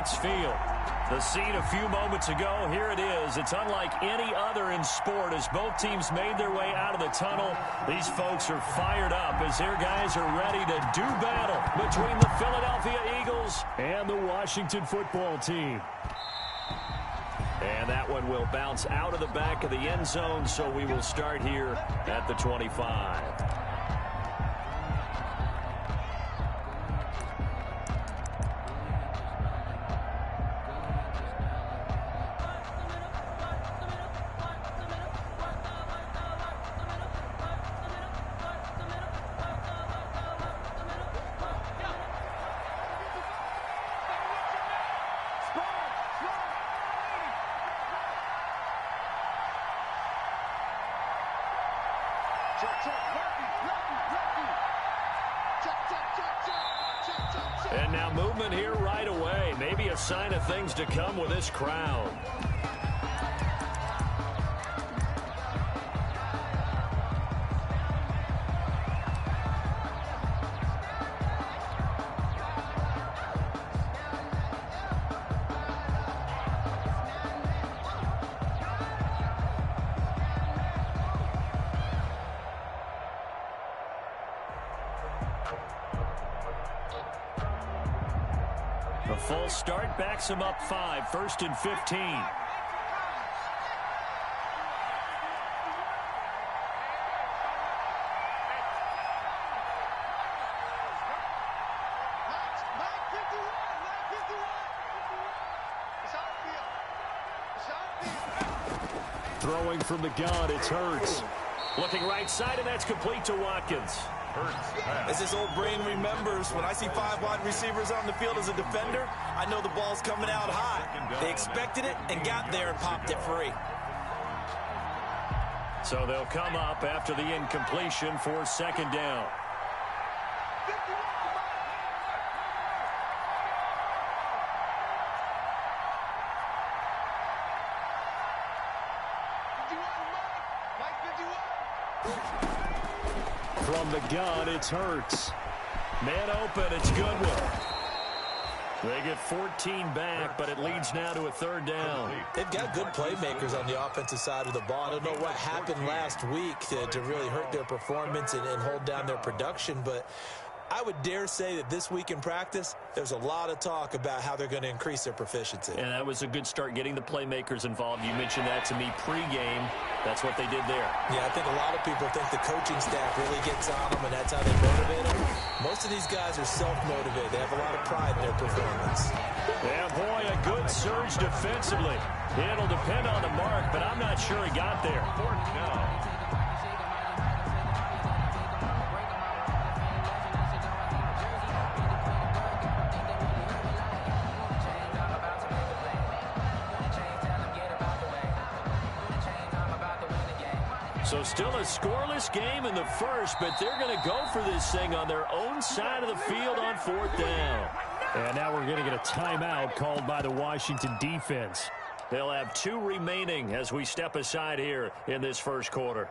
Heinz Field. The scene a few moments ago, here it is. It's unlike any other in sport as both teams made their way out of the tunnel. These folks are fired up as their guys are ready to do battle between the Philadelphia Eagles and the Washington football team. And that one will bounce out of the back of the end zone, so we will start here at the 25. And now movement here right away. Maybe a sign of things to come with this crowd. A full start backs him up 5, 1st and 15. Throwing from the gun, it's Hurts. Looking right side, and that's complete to Watkins. As his old brain remembers, when I see 5 wide receivers on the field as a defender, I know the ball's coming out high. They expected it and got there and popped it free. So they'll come up after the incompletion for 2nd down. From the gun, it's Hurts. Man open, it's Goodwin. They get 14 back, but it leads now to a 3rd down. They've got good playmakers on the offensive side of the ball. I don't know what happened last week to really hurt their performance and hold down their production, but I would dare say that this week in practice, there's a lot of talk about how they're going to increase their proficiency. And that was a good start getting the playmakers involved. You mentioned that to me pregame. That's what they did there. Yeah, I think a lot of people think the coaching staff really gets on them, and that's how they motivate them. Most of these guys are self-motivated. They have a lot of pride in their performance. Yeah, boy, a good surge defensively. It'll depend on the mark, but I'm not sure he got there. 4th down. So still a scoreless game in the first, but they're going to go for this thing on their own side of the field on 4th down. And now we're going to get a timeout called by the Washington defense. They'll have 2 remaining as we step aside here in this first quarter.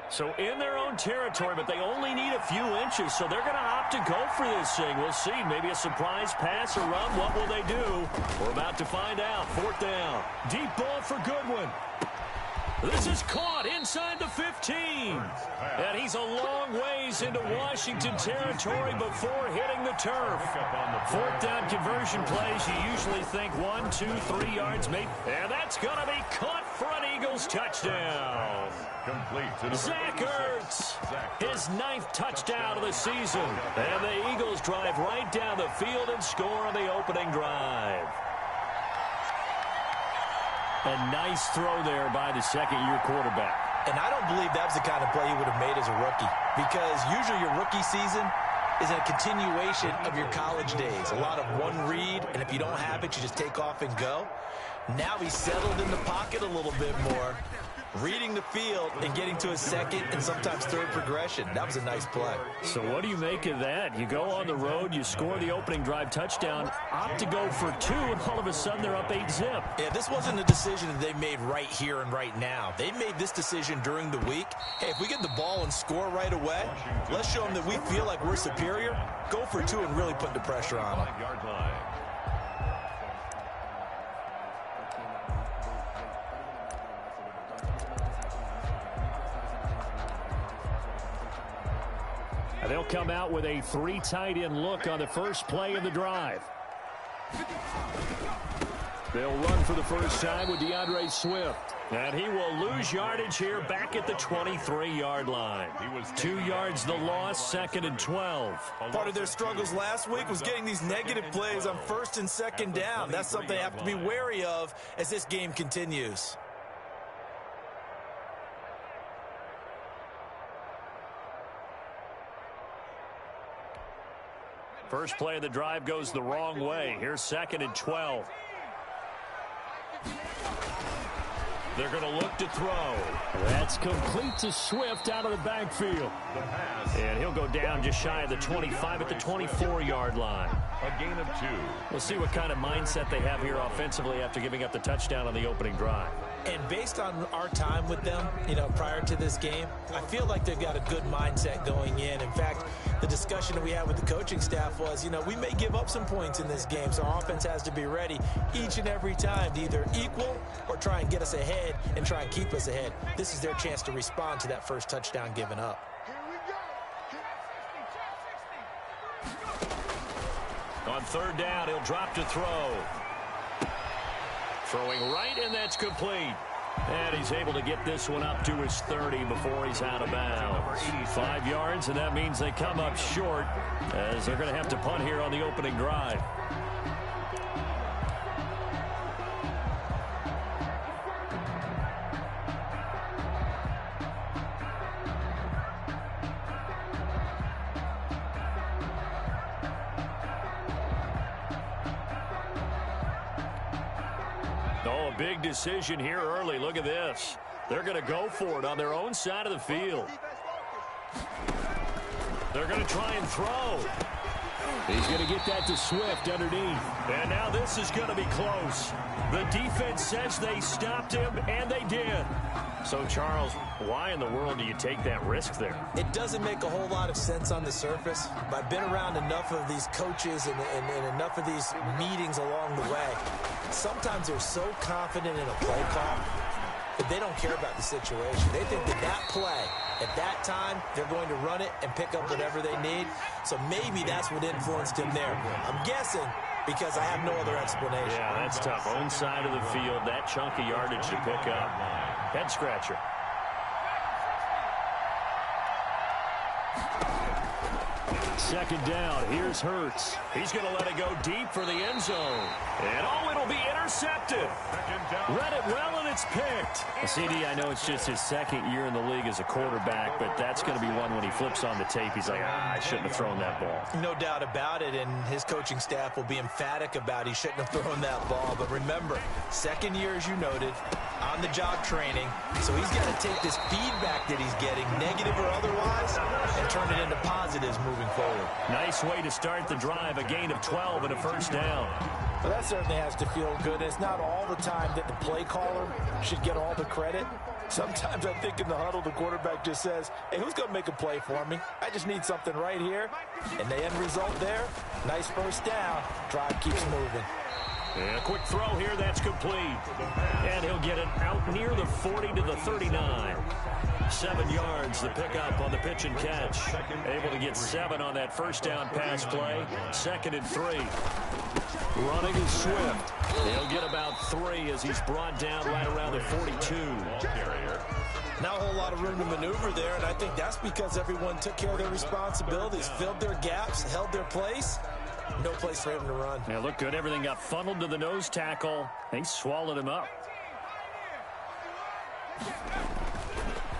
So in their own territory, but they only need a few inches, so they're going to opt to go for this thing. We'll see. Maybe a surprise pass or run. What will they do? We're about to find out. 4th down. Deep ball for Goodwin. This is caught inside the 15. And he's a long ways into Washington territory before hitting the turf. 4th down conversion plays, you usually think 1, 2, 3 yards maybe. And that's going to be caught for an Eagles touchdown. Zach Ertz, his 9th touchdown of the season. And the Eagles drive right down the field and score on the opening drive. A nice throw there by the 2nd-year quarterback. And I don't believe that was the kind of play he would have made as a rookie, because usually your rookie season is a continuation of your college days. A lot of one read, and if you don't have it, you just take off and go. Now he's settled in the pocket a little bit more. reading the field and getting to a second and sometimes third progression. That was a nice play. So what do you make of that? You go on the road, you score the opening drive touchdown, opt to go for 2, and all of a sudden they're up 8-zip. Yeah, this wasn't a decision that they made right here and right now. They made this decision during the week. Hey, if we get the ball and score right away, let's show them that we feel like we're superior. Go for 2 and really put the pressure on them. They'll come out with a 3 tight end look on the first play of the drive. They'll run for the first time with DeAndre Swift. And he will lose yardage here back at the 23-yard line. 2 yards the loss, 2nd and 12. Part of their struggles last week was getting these negative plays on 1st and 2nd down. That's something they have to be wary of as this game continues. First play of the drive goes the wrong way. Here's 2nd and 12. They're going to look to throw. That's complete to Swift out of the backfield. And he'll go down just shy of the 25 at the 24-yard line. A gain of 2. We'll see what kind of mindset they have here offensively after giving up the touchdown on the opening drive. And based on our time with them, prior to this game, I feel like they've got a good mindset going in. In fact, the discussion that we had with the coaching staff was, we may give up some points in this game, so our offense has to be ready each and every time to either equal or try and get us ahead and try and keep us ahead. This is their chance to respond to that first touchdown given up. On 3rd down, he'll drop to throw. Throwing right, and that's complete. And he's able to get this one up to his 30 before he's out of bounds. 5 yards, and that means they come up short as they're going to have to punt here on the opening drive. Oh, a big decision here early. Look at this. They're going to go for it on their own side of the field. They're going to try and throw. He's going to get that to Swift underneath. And now this is going to be close. The defense says they stopped him, and they did. So, Charles, why in the world do you take that risk there? It doesn't make a whole lot of sense on the surface. But I've been around enough of these coaches and enough of these meetings along the way. Sometimes they're so confident in a play call that they don't care about the situation. They think that play, at that time, they're going to run it and pick up whatever they need. So maybe that's what influenced him there. I'm guessing because I have no other explanation. Yeah, that's tough. Own side of the field, that chunk of yardage to pick up. Head scratcher. Second down. Here's Hurts. He's going to let it go deep for the end zone. And it'll be intercepted. Read it well, and it's picked. CD, I know it's just his 2nd year in the league as a quarterback, but that's going to be one when he flips on the tape. He's like, I shouldn't have thrown that ball. No doubt about it, and his coaching staff will be emphatic about he shouldn't have thrown that ball. But remember, 2nd year, as you noted, on-the-job training. So he's got to take this feedback that he's getting, negative or otherwise, and turn it into positives moving forward. Nice way to start the drive, a gain of 12 and a first down. Well, that certainly has to feel good. It's not all the time that the play caller should get all the credit. Sometimes I think in the huddle, the quarterback just says, hey, who's going to make a play for me? I just need something right here. And the end result there, nice first down. Drive keeps moving. And a quick throw here, that's complete. And he'll get it out near the 40 to the 39. 7 yards, the pickup on the pitch and catch. Able to get 7 on that first down pass play. 2nd and 3. Running is Swift. He'll get about 3 as he's brought down right around the 42. Not a whole lot of room to maneuver there, and I think that's because everyone took care of their responsibilities, filled their gaps, held their place. No place for him to run. Yeah, look good. Everything got funneled to the nose tackle. They swallowed him up.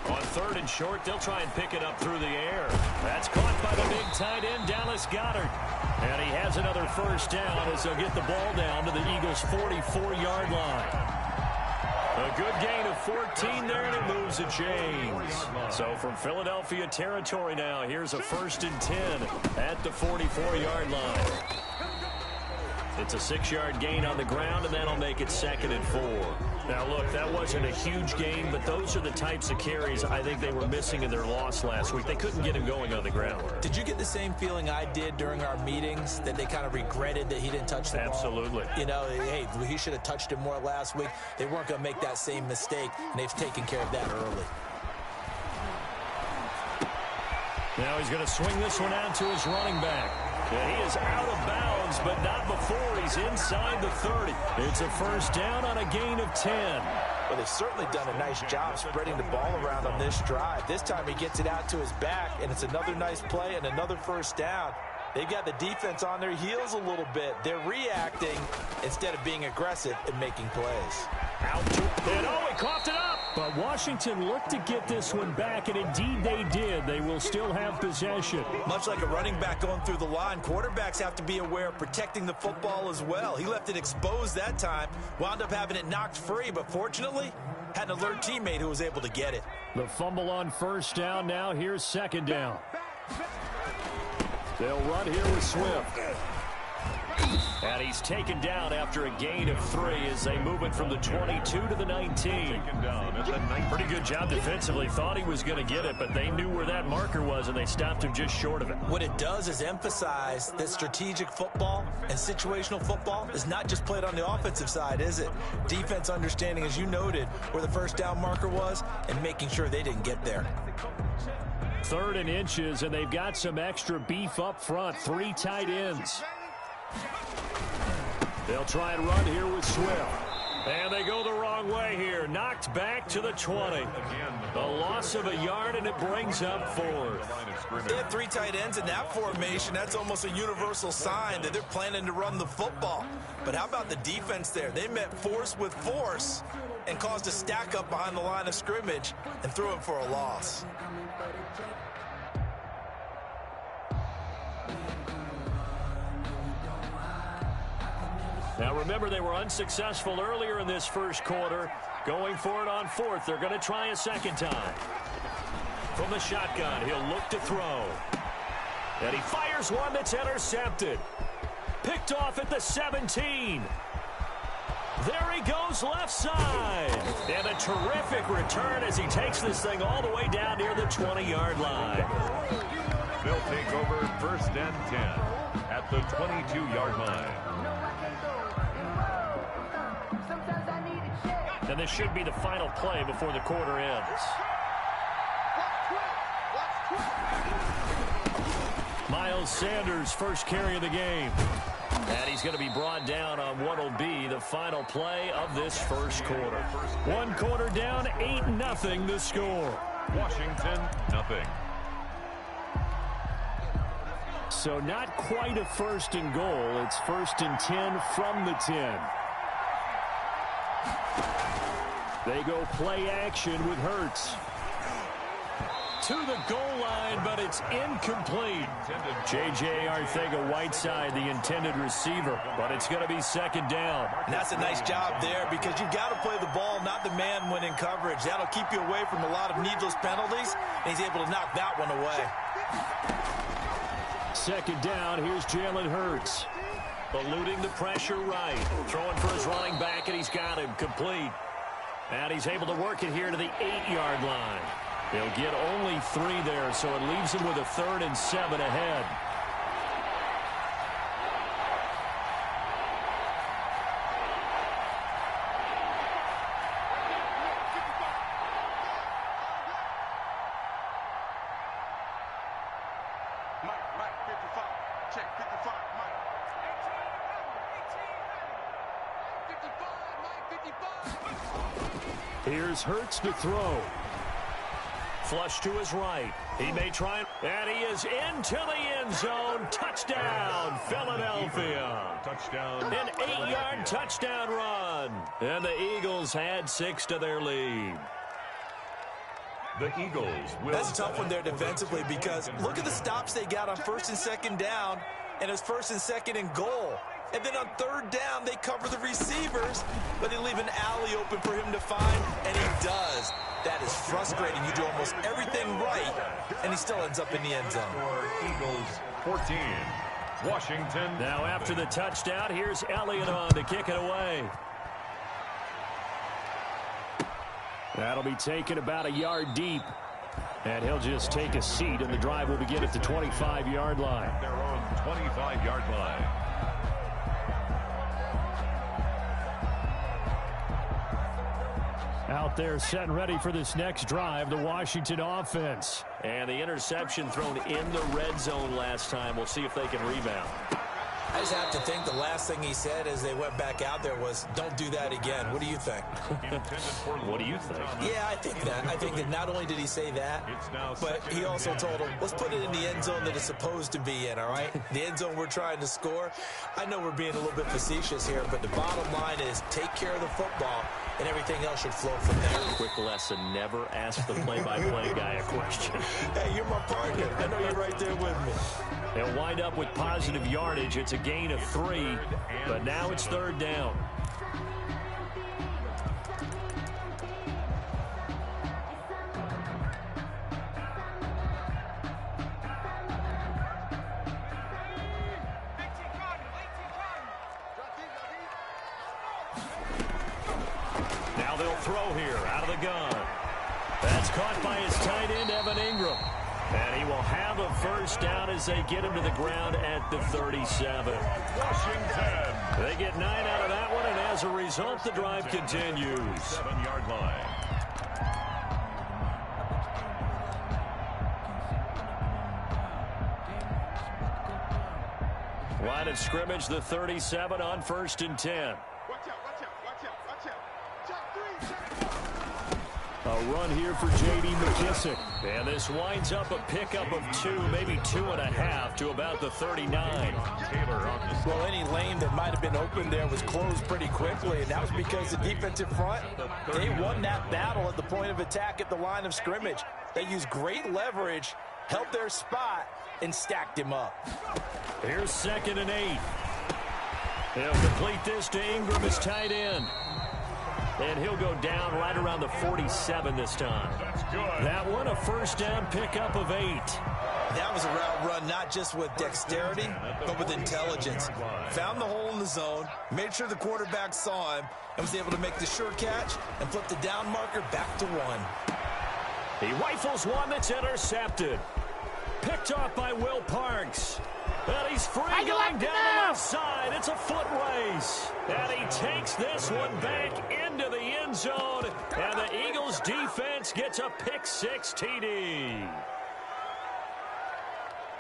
On 3rd and short, they'll try and pick it up through the air. That's caught by the big tight end, Dallas Goedert. And he has another first down as they'll get the ball down to the Eagles' 44-yard line. A good gain of 14 there, and it moves the chains. So from Philadelphia territory now, here's a 1st and 10 at the 44-yard line. It's a 6-yard gain on the ground, and that'll make it 2nd and 4. Now, look, that wasn't a huge gain, but those are the types of carries I think they were missing in their loss last week. They couldn't get him going on the ground. Did you get the same feeling I did during our meetings, that they kind of regretted that he didn't touch the ball? Absolutely. You know, hey, he should have touched it more last week. They weren't going to make that same mistake, and they've taken care of that early. Now he's going to swing this one out to his running back. And he is out of bounds, but not before he's inside the 30. It's a 1st down on a gain of 10. Well, they've certainly done a nice job spreading the ball around on this drive. This time he gets it out to his back, and it's another nice play and another 1st down. They've got the defense on their heels a little bit. They're reacting instead of being aggressive and making plays. Out to, and he coughed it up. But Washington looked to get this one back, and indeed they did. They will still have possession. Much like a running back going through the line, quarterbacks have to be aware of protecting the football as well. He left it exposed that time, wound up having it knocked free, but fortunately, had an alert teammate who was able to get it. The fumble on 1st down. Now here's 2nd down. They'll run here with Swift. And he's taken down after a gain of 3 as they move it from the 22 to the 19. Pretty good job defensively. Thought he was going to get it, but they knew where that marker was, and they stopped him just short of it. What it does is emphasize that strategic football and situational football is not just played on the offensive side, is it? Defense understanding, as you noted, where the 1st down marker was and making sure they didn't get there. 3rd and inches, and they've got some extra beef up front. 3 tight ends. They'll try and run here with Swift. And they go the wrong way here. Knocked back to the 20. A loss of a yard, and it brings up 4th. They have 3 tight ends in that formation. That's almost a universal sign that they're planning to run the football. But how about the defense there? They met force with force and caused a stack up behind the line of scrimmage and threw it for a loss. Now remember, they were unsuccessful earlier in this 1st quarter. Going for it on 4th. They're going to try a 2nd time. From the shotgun, he'll look to throw. And he fires one that's intercepted. Picked off at the 17. There he goes left side. And a terrific return as he takes this thing all the way down near the 20-yard line. They'll take over 1st and 10 at the 22-yard line. And this should be the final play before the quarter ends. Miles Sanders, first carry of the game. And he's going to be brought down on what will be the final play of this 1st quarter. 1 quarter down, 8-0 the score. Washington, nothing. So not quite a 1st and goal. It's 1st and 10 from the 10. They go play action with Hurts. To the goal line, but it's incomplete. J.J. Arcega-Whiteside, the intended receiver, but it's going to be 2nd down. And that's a nice job there because you've got to play the ball, not the man when in coverage. That'll keep you away from a lot of needless penalties, and he's able to knock that one away. 2nd down, here's Jalen Hurts. Eluding the pressure right. Throwing for his running back, and he's got him complete. And he's able to work it here to the 8-yard line. They'll get only 3 there, so it leaves him with a 3rd and 7 ahead. Mike, 55. Check, 55, Mike. 55, Mike, 55. Here's Hurts to throw. Flush to his right. He may try, and he is into the end zone. Touchdown, Philadelphia. Touchdown. An 8-yard touchdown run. And the Eagles add 6 to their lead. The Eagles will. That's a tough one there defensively because look at the stops they got on 1st and 2nd down, and it's 1st and 2nd and goal. And then on third down, they cover the receivers, but they leave an alley open for him to find, and he does. That is frustrating. You do almost everything right, and he still ends up in the end zone. Eagles 14, Washington. Now after the touchdown, here's Elliott on to kick it away. That'll be taken about a yard deep. And he'll just take a seat, and the drive will begin at the 25-yard line. Their own 25-yard line. Out there set and ready for this next drive, the Washington offense. And the interception thrown in the red zone last time. We'll see if they can rebound. I just have to think the last thing he said as they went back out there was, don't do that again. What do you think? What do you think? Yeah, I think that. I think that not only did he say that, but he also told him, let's put it in the end zone that it's supposed to be in, all right? The end zone we're trying to score. I know we're being a little bit facetious here, but the bottom line is take care of the football, and everything else should flow from there. Quick lesson, never ask the play-by-play guy a question. Hey, you're my partner. I know you're right there with me. They'll wind up with positive yardage. It's a gain of 3, but now it's third down. Now they'll throw here out of the gun. That's caught by his tight end, Evan Ingram. And he will have a first down as they get him to the ground at the 37. Washington. They get 9 out of that one, and as a result, the drive continues. 7-yard line. Line of scrimmage, the 37 on 1st and 10. Watch out, watch out, watch out, watch out. Check 3, check 4. A run here for J.D. McKissick. And this winds up a pickup of 2, maybe 2.5 to about the 39. Well, any lane that might have been open there was closed pretty quickly, and that was because the defensive front, they won that battle at the point of attack at the line of scrimmage. They used great leverage, held their spot, and stacked him up. Here's 2nd and 8. He'll complete this to Ingram, his tight end. And he'll go down right around the 47 this time. That's good. That one, a first down pickup of 8. That was a route run not just with dexterity, but with intelligence. Found the hole in the zone, made sure the quarterback saw him, and was able to make the sure catch and flip the down marker back to 1. He rifles one that's intercepted. Picked off by Will Parks. And he's free going down the left side. It's a foot race. And he takes this one back into the end zone. And the Eagles defense gets a pick-6 TD.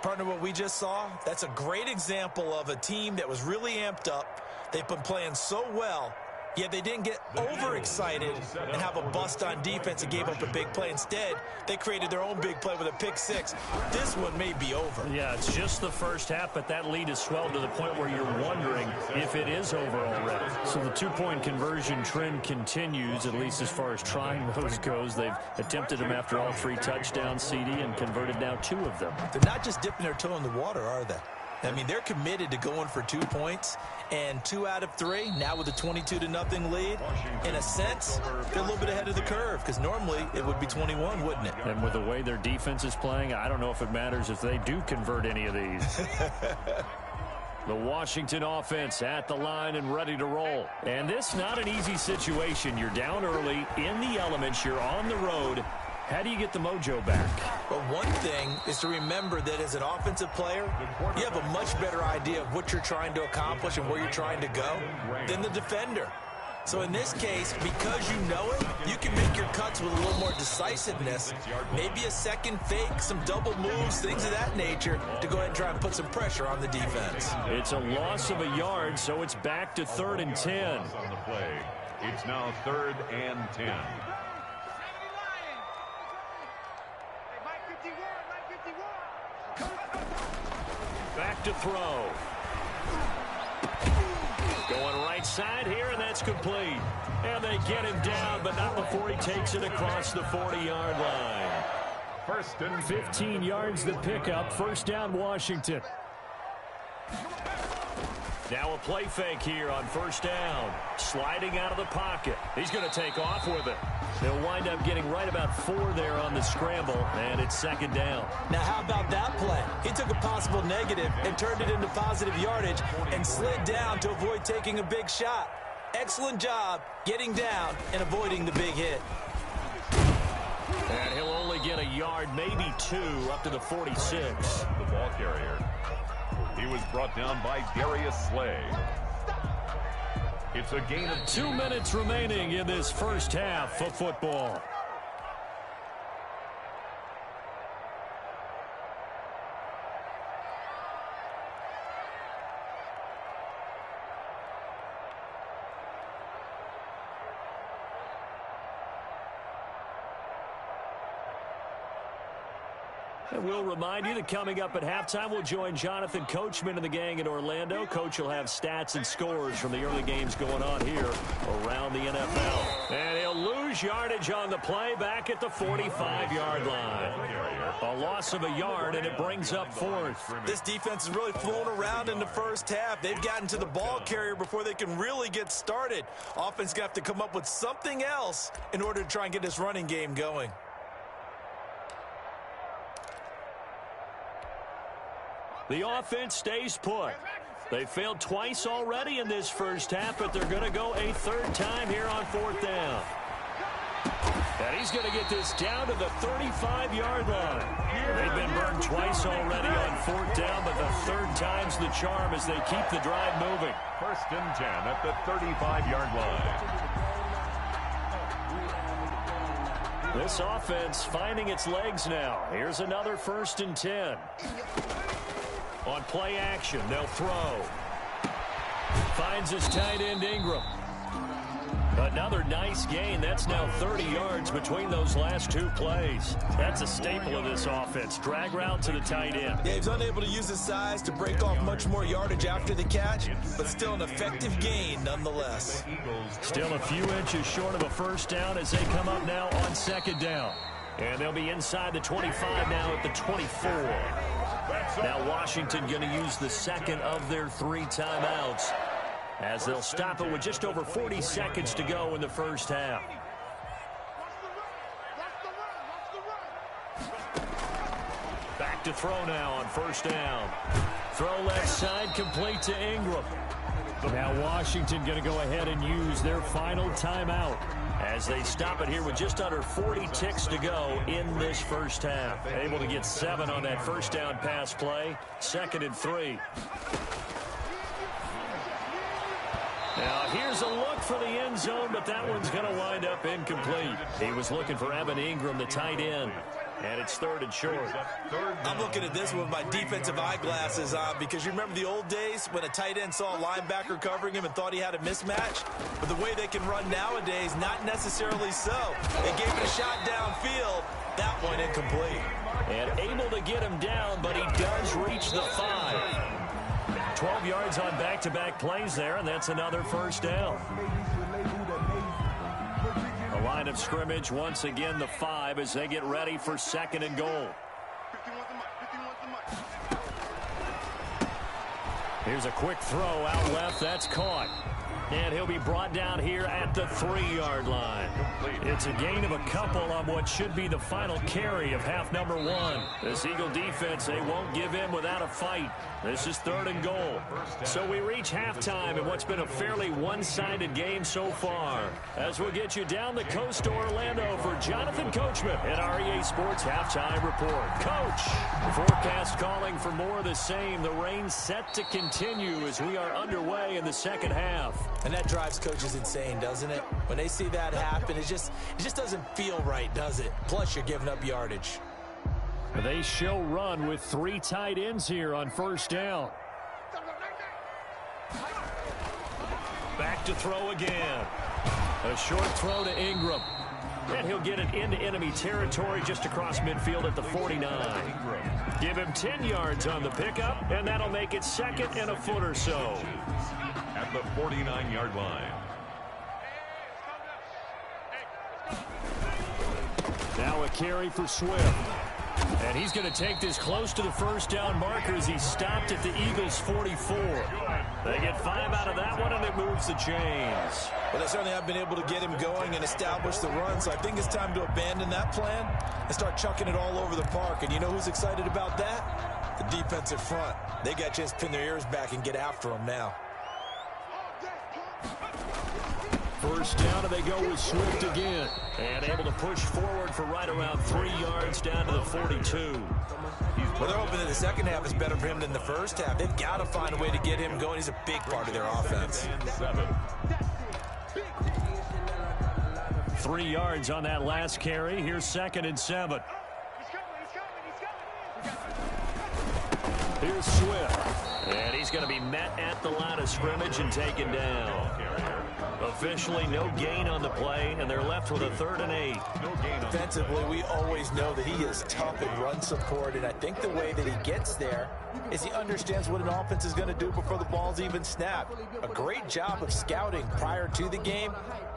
Partner, what we just saw, that's a great example of a team that was really amped up. They've been playing so well, yet they didn't get overexcited and have a bust on defense and gave up a big play. Instead, they created their own big play with a pick-6. This one may be over. Yeah, it's just the first half, but that lead has swelled to the point where you're wondering if it is over already. So the 2-point conversion trend continues, at least as far as trying those goes. They've attempted them after all 3 touchdowns, CD, and converted now 2 of them. They're not just dipping their toe in the water, are they? I mean, they're committed to going for 2 points, and 2 out of 3, now with a 22-0 lead. In a sense, they're a little bit ahead of the curve, because normally it would be 21, wouldn't it? And with the way their defense is playing, I don't know if it matters if they do convert any of these. The Washington offense at the line and ready to roll. And this not an easy situation. You're down early, in the elements, you're on the road. How do you get the mojo back? Well, one thing is to remember that as an offensive player, you have a much better idea of what you're trying to accomplish and where you're trying to go than the defender. So in this case, because you know it, you can make your cuts with a little more decisiveness. Maybe a second fake, some double moves, things of that nature to go ahead and try and put some pressure on the defense. It's a loss of a yard, so it's back to 3rd and 10. On the play. It's now 3rd and 10. Back to throw. Going right side here, and that's complete. And they get him down, but not before he takes it across the 40-yard line. 1st and 15 yards the pickup. First down, Washington. Now a play fake here on first down. Sliding out of the pocket. He's going to take off with it. They'll wind up getting right about 4 there on the scramble, and it's second down. Now, how about that play? He took a possible negative and turned it into positive yardage and slid down to avoid taking a big shot. Excellent job getting down and avoiding the big hit. And he'll only get a yard, maybe 2, up to the 46. The ball carrier. He was brought down by Darius Slay. It's a gain of 2 minutes remaining in this first half of football. And we'll remind you that coming up at halftime, we'll join Jonathan Coachman and the gang in Orlando. Coach will have stats and scores from the early games going on here around the NFL. And he'll lose yardage on the play back at the 45-yard line. A loss of a yard, and it brings up 4th. This defense is really flown around in the first half. They've gotten to the ball carrier before they can really get started. Offense got to come up with something else in order to try and get this running game going. The offense stays put. They failed twice already in this first half, but they're going to go a 3rd time here on 4th down. And he's going to get this down to the 35-yard line. They've been burned twice already on 4th down, but the 3rd time's the charm as they keep the drive moving. 1st and 10 at the 35-yard line. This offense finding its legs now. Here's another 1st and 10. On play action, they'll throw. Finds his tight end Ingram. Another nice gain. That's now 30 yards between those last 2 plays. That's a staple of this offense. Drag route to the tight end. Yeah, he's unable to use his size to break off much more yardage after the catch, but still an effective gain nonetheless. Still a few inches short of a 1st down as they come up now on 2nd down. And they'll be inside the 25 now at the 24. Now Washington going to use the 2nd of their 3 timeouts as they'll stop it with just over 40 seconds to go in the first half. Back to throw now on 1st down. Throw left side, complete to Ingram. Now Washington going to go ahead and use their final timeout as they stop it here with just under 40 ticks to go in this first half. Able to get 7 on that 1st down pass play. 2nd and 3. Now here's a look for the end zone, but that one's going to wind up incomplete. He was looking for Evan Ingram, the tight end. And it's 3rd and short. I'm looking at this with my defensive eyeglasses on because you remember the old days when a tight end saw a linebacker covering him and thought he had a mismatch? But the way they can run nowadays, not necessarily so. They gave it a shot downfield. That one incomplete. And able to get him down, but he does reach the 5. 12 yards on back-to-back plays there, and that's another 1st down. Line of scrimmage once again the 5 as they get ready for 2nd and goal. Here's a quick throw out left. That's caught. And he'll be brought down here at the 3-yard line. It's a gain of a couple on what should be the final carry of half number 1. This Eagle defense, they won't give in without a fight. This is 3rd and goal. So we reach halftime in what's been a fairly one-sided game so far. As we'll get you down the coast to Orlando for Jonathan Coachman at our EA Sports Halftime Report. Coach, forecast calling for more of the same. The rain set to continue as we are underway in the 2nd half. And that drives coaches insane, doesn't it? When they see that happen, it just doesn't feel right, does it? Plus, you're giving up yardage. They show run with 3 tight ends here on 1st down. Back to throw again. A short throw to Ingram. And he'll get it into enemy territory just across midfield at the 49. Give him 10 yards on the pickup, and that'll make it 2nd and a foot or so. At the 49-yard line. Now a carry for Swift. And he's going to take this close to the first down marker as he stopped at the Eagles' 44. They get 5 out of that one, and it moves the chains. Well, they certainly have been able to get him going and establish the run, so I think it's time to abandon that plan and start chucking it all over the park. And you know who's excited about that? The defensive front. They got a chance to pin their ears back and get after him now. First down, and they go with Swift again. And able to push forward for right around 3 yards down to the 42. Well, they're hoping that the second half is better for him than the first half. They've got to find a way to get him going. He's a big part of their offense. 3 yards on that last carry. Here's 2nd and 7. Here's Swift. And he's going to be met at the line of scrimmage and taken down. Officially no gain on the play, and they're left with a 3rd and 8. Defensively, we always know that he is tough in run support, and I think the way that he gets there is he understands what an offense is going to do before the ball's even snapped. A great job of scouting prior to the game,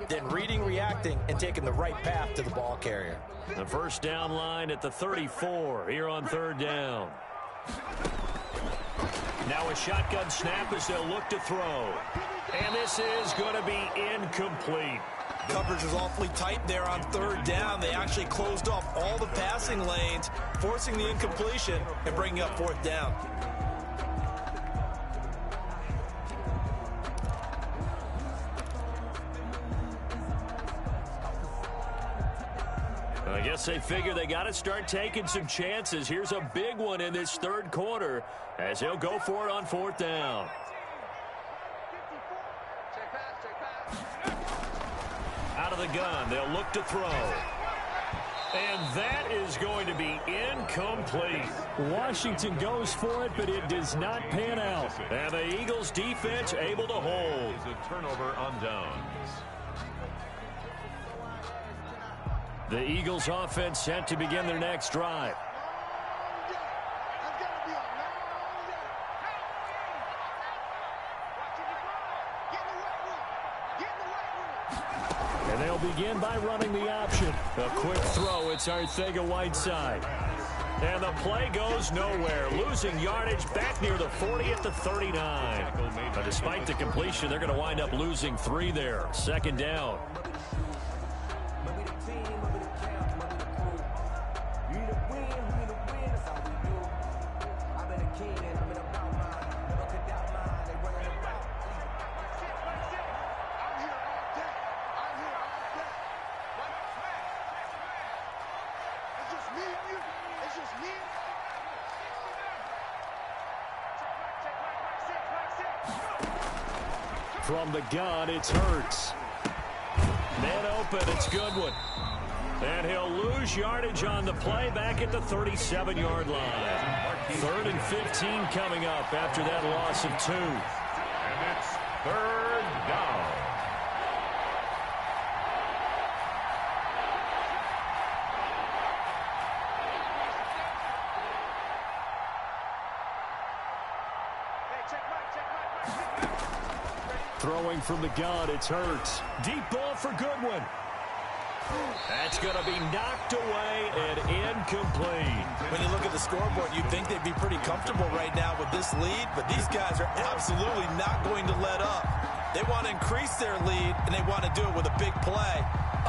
then reading, reacting, and taking the right path to the ball carrier. The first down line at the 34 here on 3rd down. Now a shotgun snap as they'll look to throw. And this is going to be incomplete. Coverage was awfully tight there on 3rd down. They actually closed off all the passing lanes, forcing the incompletion and bringing up 4th down. I guess they figure they got to start taking some chances. Here's a big one in this 3rd quarter as he'll go for it on 4th down. Out of the gun, they'll look to throw. And that is going to be incomplete. Washington goes for it, but it does not pan out. And the Eagles defense able to hold. It's a turnover on downs. The Eagles offense set to begin their next drive. And they'll begin by running the option. A quick throw. It's Arcega-Whiteside. And the play goes nowhere. Losing yardage back near the 40 at the 39. But despite the completion, they're going to wind up losing 3 there. 2nd down. From the gun, it's Hurts. Man open, it's Goodwin. And he'll lose yardage on the play back at the 37-yard line. 3rd and 15 coming up after that loss of 2. And it's 3rd down. Throwing from the gun, it's Hurts. Deep ball for Goodwin. That's going to be knocked away and incomplete. When you look at the scoreboard, you'd think they'd be pretty comfortable right now with this lead, but these guys are absolutely not going to let up. They want to increase their lead, and they want to do it with a big play.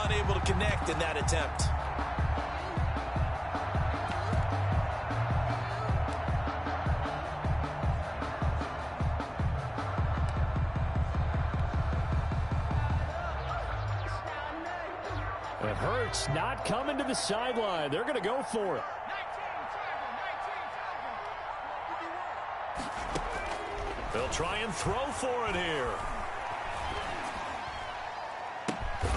Unable to connect in that attempt. And Hurts not coming to the sideline. They're going to go for it. They'll try and throw for it here.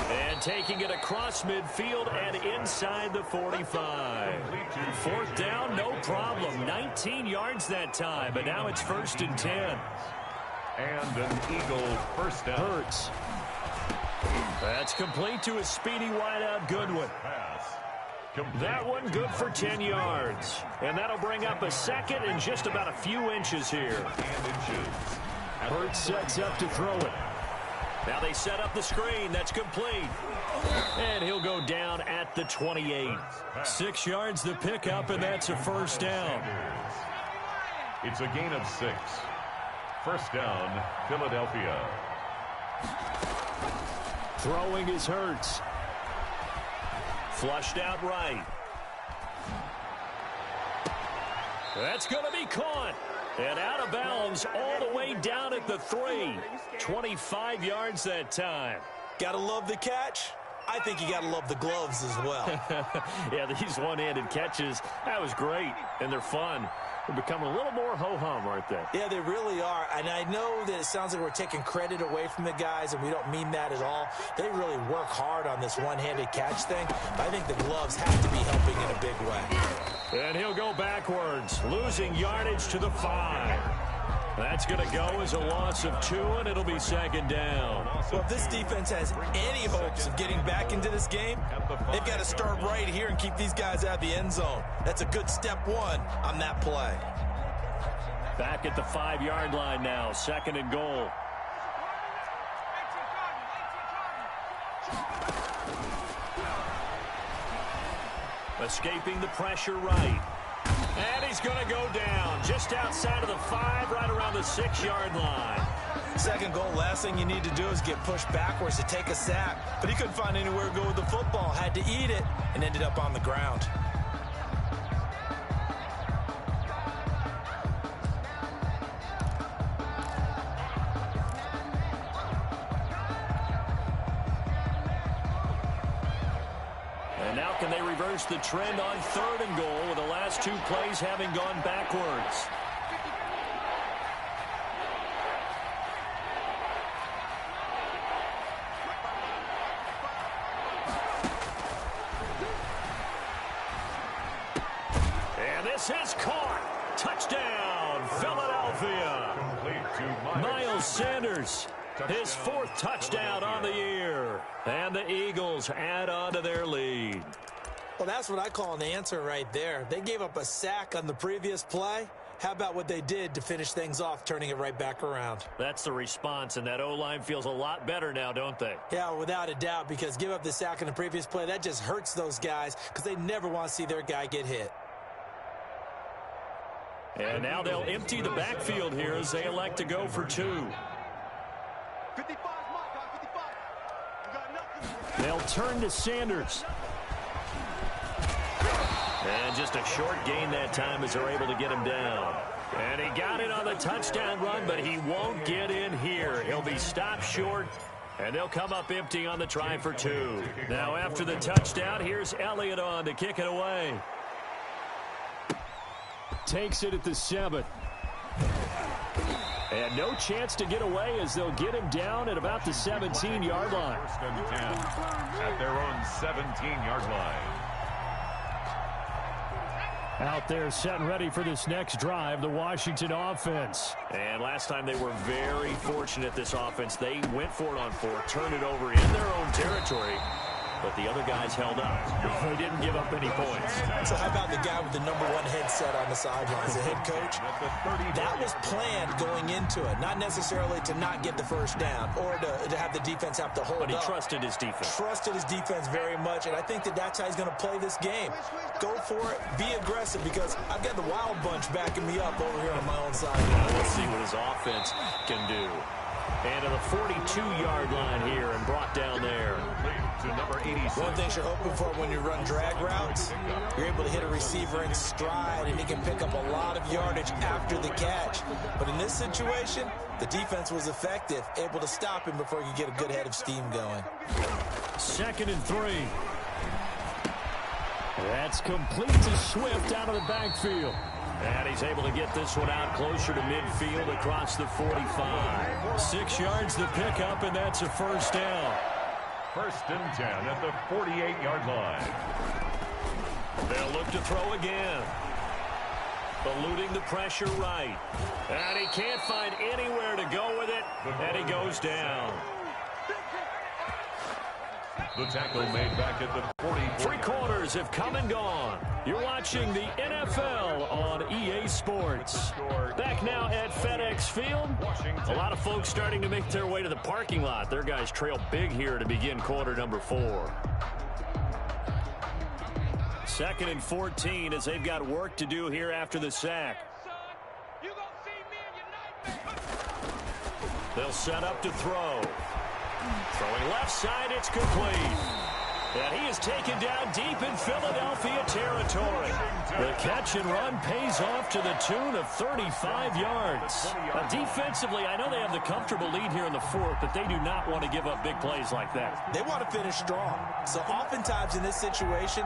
And taking it across midfield and inside the 45. 4th down, no problem. 19 yards that time, but now it's 1st and 10. And an Eagle first down. Hurts. That's complete to a speedy wideout Goodwin. That one good for 10 yards. And that'll bring up a 2nd and just about a few inches here. Hurts sets up to throw it. Now they set up the screen. That's complete. And he'll go down at the 28. 6 yards the pickup, and that's a first down. It's a gain of 6. First down, Philadelphia. Throwing is Hurts. Flushed out right. That's going to be caught. And out of bounds all the way down at the 3. 25 yards that time. Gotta love the catch. I think you gotta love the gloves as well. Yeah, these one-handed catches, that was great. And they're fun. They're becoming a little more ho-hum, aren't they? Yeah, they really are. And I know that it sounds like we're taking credit away from the guys, and we don't mean that at all. They really work hard on this one-handed catch thing. But I think the gloves have to be helping in a big way. And he'll go backwards, losing yardage to the 5. That's going to go as a loss of 2, and it'll be second down. Well, if this defense has any hopes of getting back into this game, they've got to start right here and keep these guys out of the end zone. That's a good step 1 on that play. Back at the 5-yard line now, second and goal. Escaping the pressure right. And he's going to go down just outside of the 5, right around the 6-yard line. Second goal, last thing you need to do is get pushed backwards to take a sack. But he couldn't find anywhere to go with the football, had to eat it, and ended up on the ground. And now can they reverse the trend on 3rd and goal with the last 2 plays having gone backwards? And this is caught. Touchdown, Philadelphia. Miles Sanders, his 4th touchdown on the year. And the Eagles add on to their lead. Well, that's what I call an answer right there. They gave up a sack on the previous play. How about what they did to finish things off, turning it right back around? That's the response, and that O-line feels a lot better now, don't they? Yeah, without a doubt, because give up the sack on the previous play, that just hurts those guys because they never want to see their guy get hit. And now they'll empty the backfield here as they elect to go for 2. 55 is my guy, 55. You got nothing. They'll turn to Sanders. And just a short gain that time as they're able to get him down. And he got it on the touchdown run, but he won't get in here. He'll be stopped short, and they'll come up empty on the try for 2. Now after the touchdown, here's Elliott on to kick it away. Takes it at the 7. And no chance to get away as they'll get him down at about the 17-yard line. First and 10 at their own 17-yard line. Out there set and ready for this next drive, the Washington offense. And last time they were very fortunate, this offense. They went for it on 4, turned it over in their own territory. But the other guys held up. They didn't give up any points. So how about the guy with the #1 headset on the sidelines, the head coach? That was planned going into it, not necessarily to not get the first down or to have the defense have to hold up. But he trusted his defense. Trusted his defense very much, and I think that's how he's going to play this game. Go for it, be aggressive, because I've got the Wild Bunch backing me up over here on my own side. Let's see what his offense can do. And to the 42-yard line here and brought down there. To number 86. One thing you're hoping for when you run drag routes, you're able to hit a receiver in stride, and he can pick up a lot of yardage after the catch. But in this situation, the defense was effective, able to stop him before you get a good head of steam going. 2nd and 3. That's complete to Swift out of the backfield. And he's able to get this one out closer to midfield across the 45. 6 yards the pickup, and that's a first down. First and 10 at the 48-yard line. They'll look to throw again. Eluding the pressure right. And he can't find anywhere to go with it, and he goes down. The tackle made back at the 44. 3 quarters have come and gone. You're watching the NFL on EA Sports. Back now at FedEx Field. A lot of folks starting to make their way to the parking lot. Their guys trail big here to begin quarter number 4. 2nd and 14 as they've got work to do here after the sack. They'll set up to throw. Throwing left side, it's complete. And he is taken down deep in Philadelphia territory. The catch and run pays off to the tune of 35 yards. Defensively, I know they have the comfortable lead here in the 4th, but they do not want to give up big plays like that. They want to finish strong. So oftentimes in this situation,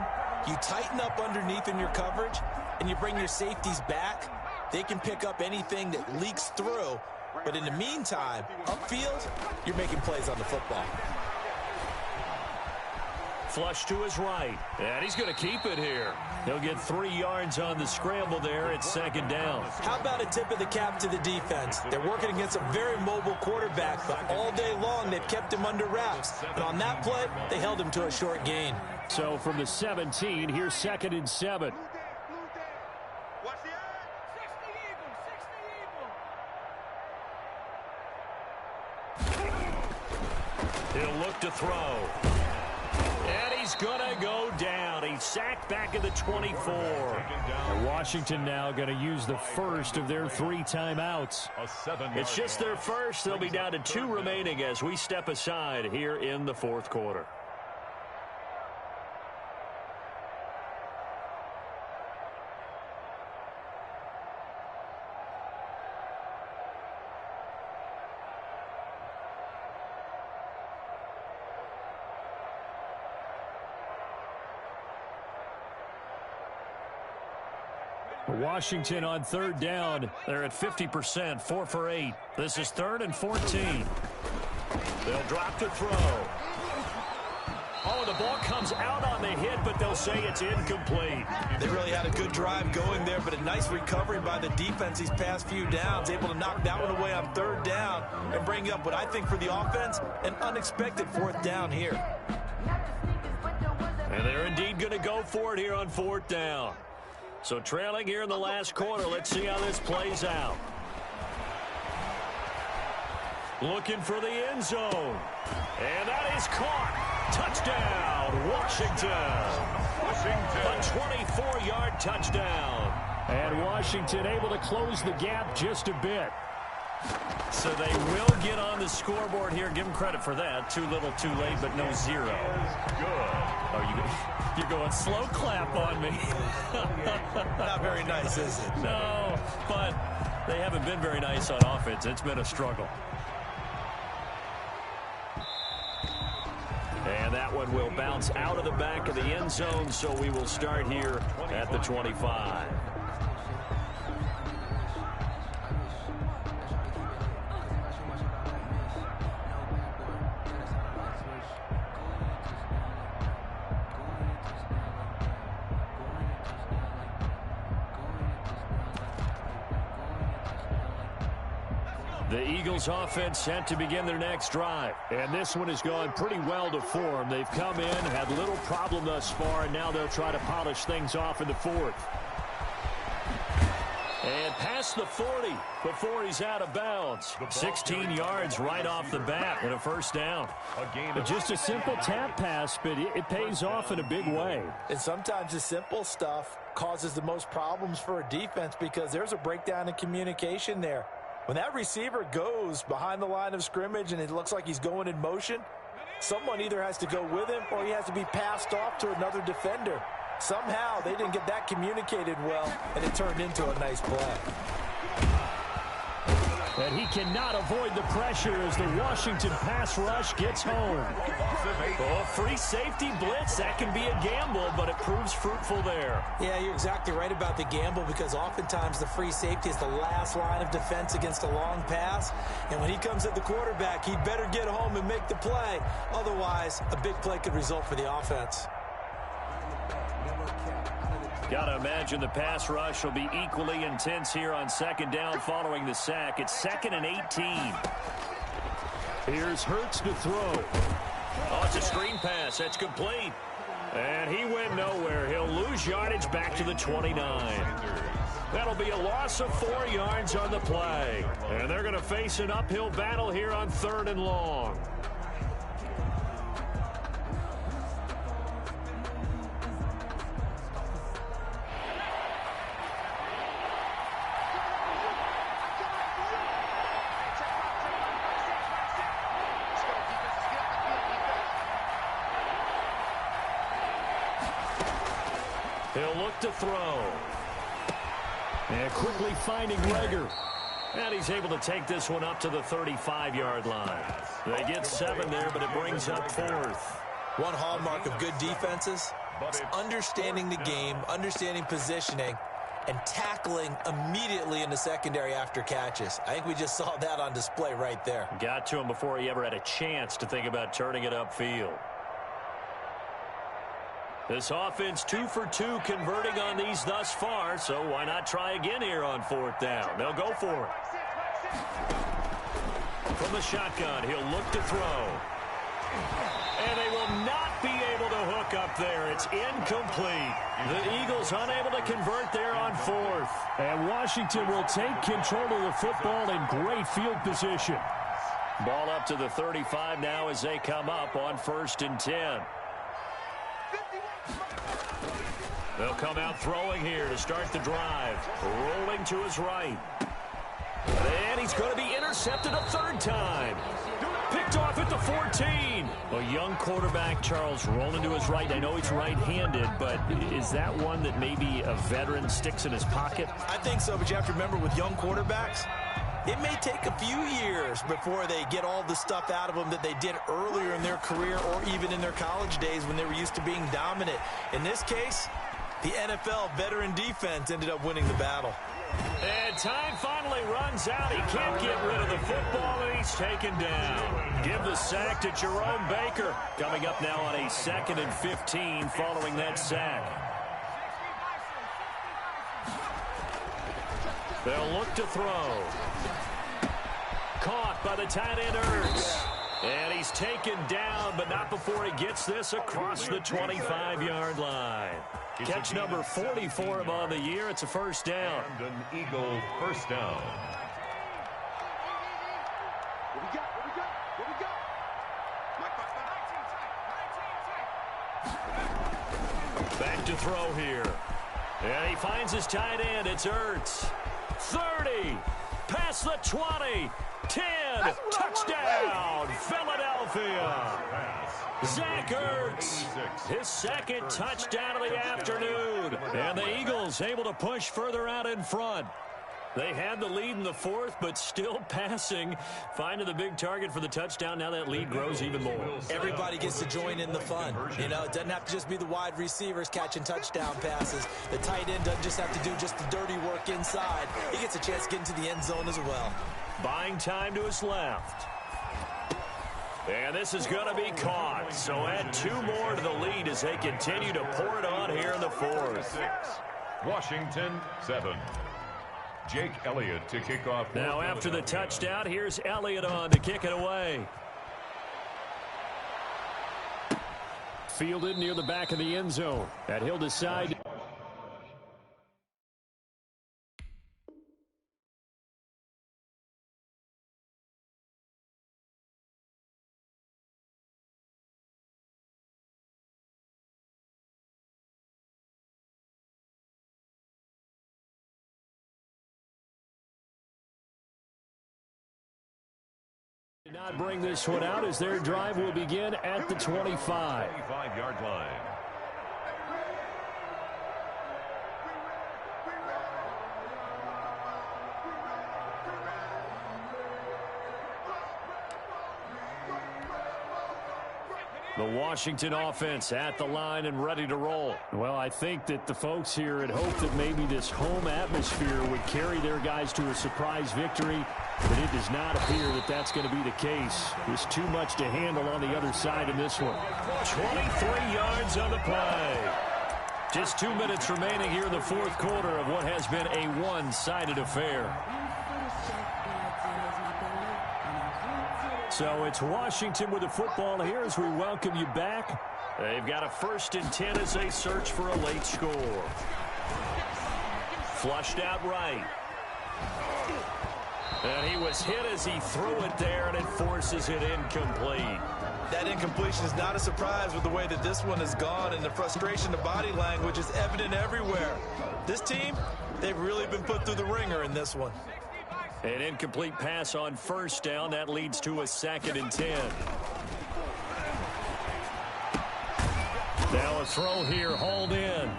you tighten up underneath in your coverage, and you bring your safeties back. They can pick up anything that leaks through. But in the meantime, upfield, you're making plays on the football. Flush to his right, and he's going to keep it here. He'll get 3 yards on the scramble there at 2nd down. How about a tip of the cap to the defense? They're working against a very mobile quarterback, but all day long they've kept him under wraps. And on that play, they held him to a short gain. So from the 17, here's 2nd and 7. He'll look to throw. And he's going to go down. He's sacked back at the 24. And Washington now going to use the first of their 3 timeouts. It's just their first. They'll be down to 2 remaining as we step aside here in the 4th quarter. Washington on 3rd down. They're at 50%, 4 for 8. This is 3rd and 14. They'll drop to throw. Oh, the ball comes out on the hit, but they'll say it's incomplete. They really had a good drive going there, but a nice recovery by the defense these past few downs, able to knock that one away on 3rd down and bring up what I think for the offense, an unexpected 4th down here. And they're indeed going to go for it here on 4th down. So trailing here in the last quarter. Let's see how this plays out. Looking for the end zone. And that is caught. Touchdown, Washington. A 24-yard touchdown. And Washington able to close the gap just a bit. So they will get on the scoreboard here. Give them credit for that. Too little, too late, but no 0. Oh, you're going slow clap on me. Not very nice, is it? No, but they haven't been very nice on offense. It's been a struggle. And that one will bounce out of the back of the end zone, so we will start here at the 25. The Eagles offense set to begin their next drive. And this one has gone pretty well to form. They've come in, had little problem thus far, and now they'll try to polish things off in the 4th. And past the 40 before he's out of bounds. 16 yards right off the bat and a 1st down. But just a simple tap pass, but it pays off in a big way. And sometimes the simple stuff causes the most problems for a defense because there's a breakdown in communication there. When that receiver goes behind the line of scrimmage and it looks like he's going in motion, someone either has to go with him or he has to be passed off to another defender. Somehow they didn't get that communicated well, and it turned into a nice play. And he cannot avoid the pressure as the Washington pass rush gets home. Oh, free safety blitz, that can be a gamble, but it proves fruitful there. Yeah, you're exactly right about the gamble because oftentimes the free safety is the last line of defense against a long pass. And when he comes at the quarterback, he'd better get home and make the play. Otherwise, a big play could result for the offense. Got to imagine the pass rush will be equally intense here on 2nd down following the sack. It's 2nd and 18. Here's Hurts to throw. Oh, it's a screen pass. That's complete. And he went nowhere. He'll lose yardage back to the 29. That'll be a loss of 4 yards on the play. And they're going to face an uphill battle here on 3rd and long. He'll look to throw. And quickly finding Reagor. And he's able to take this one up to the 35-yard line. They get 7 there, but it brings up 4th. One hallmark of good defenses is understanding the game, understanding positioning, and tackling immediately in the secondary after catches. I think we just saw that on display right there. Got to him before he ever had a chance to think about turning it upfield. This offense 2 for 2 converting on these thus far, so why not try again here on 4th down? They'll go for it. From the shotgun, he'll look to throw. And they will not be able to hook up there. It's incomplete. The Eagles unable to convert there on 4th. And Washington will take control of the football in great field position. Ball up to the 35 now as they come up on 1st and 10. They'll come out throwing here to start the drive. Rolling to his right. And he's going to be intercepted a 3rd time. Picked off at the 14. A young quarterback, Charles, rolling to his right. I know he's right-handed, but is that one that maybe a veteran sticks in his pocket? I think so, but you have to remember with young quarterbacks, it may take a few years before they get all the stuff out of them that they did earlier in their career or even in their college days when they were used to being dominant. In this case, the NFL veteran defense ended up winning the battle. And time finally runs out. He can't get rid of the football, and he's taken down. Give the sack to Jerome Baker. Coming up now on a 2nd and 15 following that sack. They'll look to throw. Caught by the tight end Ertz. And he's taken down, but not before he gets this across the 25-yard line. Catch number 40 for him on the year. It's a 1st down. And an Eagle 1st down. What we got? What we got? What we got? Back to throw here. And he finds his tight end. It's Ertz. 30. Past the 20. 10. Touchdown. Philadelphia. Zach Ertz, his 2nd touchdown of the afternoon. And the Eagles able to push further out in front. They had the lead in the 4th, but still passing. Finding the big target for the touchdown. Now that lead grows even more. Everybody gets to join in the fun. You know, it doesn't have to just be the wide receivers catching touchdown passes. The tight end doesn't just have to do just the dirty work inside. He gets a chance to get into the end zone as well. Buying time to his left. And this is going to be caught. So add 2 more to the lead as they continue to pour it on here in the 4th. Washington 7. Jake Elliott to kick off. Now after the touchdown, here's Elliott on to kick it away. Fielded near the back of the end zone. And he'll decide. Not bring this one out as their drive will begin at the 25. 25-yard line. The Washington offense at the line and ready to roll. Well, I think that the folks here had hoped that maybe this home atmosphere would carry their guys to a surprise victory, but it does not appear that that's going to be the case. There's too much to handle on the other side in this one. 23 yards on the play. Just 2 minutes remaining here in the 4th quarter of what has been a one-sided affair. So it's Washington with the football here as we welcome you back. They've got a 1st and 10 as they search for a late score. Flushed out right. And he was hit as he threw it there, and it forces it incomplete. That incompletion is not a surprise with the way that this one has gone, and the frustration, the body language is evident everywhere. This team, they've really been put through the ringer in this one. An incomplete pass on first down. That leads to a 2nd and 10. Now a throw here, hauled in.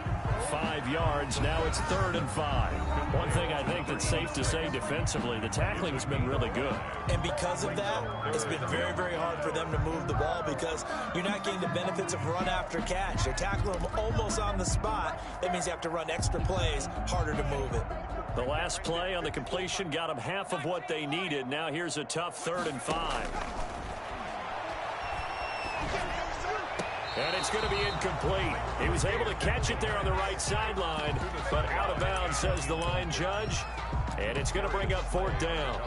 5 yards. Now it's 3rd and 5. One thing I think that's safe to say defensively, the tackling's been really good. And because of that, it's been very, very hard for them to move the ball because you're not getting the benefits of run after catch. They're tackling them almost on the spot. That means you have to run extra plays, harder to move it. The last play on the completion got them half of what they needed. Now here's a tough 3rd and 5. And it's going to be incomplete. He was able to catch it there on the right sideline, but out of bounds, says the line judge. And it's going to bring up 4th down.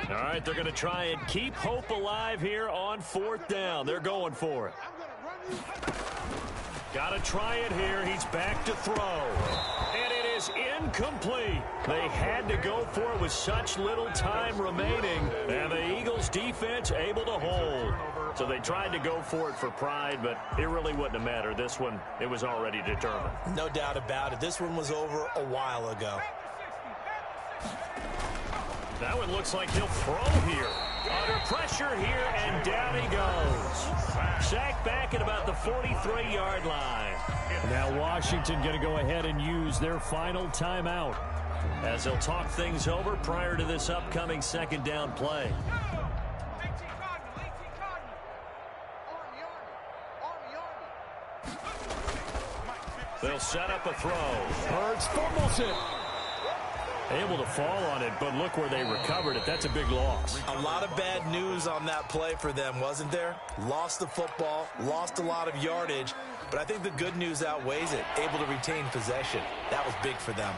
All right, they're going to try and keep hope alive here on 4th down. They're going for it. Got to try it here. He's back to throw. And it is incomplete. They had to go for it with such little time remaining. And the Eagles defense able to hold. So they tried to go for it for pride, but it really wouldn't have mattered. This one, it was already determined. No doubt about it. This one was over a while ago. That one looks like he'll throw here. Under pressure here, and down he goes. Sacked back at about the 43-yard line. Now Washington going to go ahead and use their final timeout as they'll talk things over prior to this upcoming 2nd down play. They'll set up a throw. Hurts fumbles it. Able to fall on it, but look where they recovered it. That's a big loss. A lot of bad news on that play for them, wasn't there? Lost the football, lost a lot of yardage, but I think the good news outweighs it. Able to retain possession. That was big for them.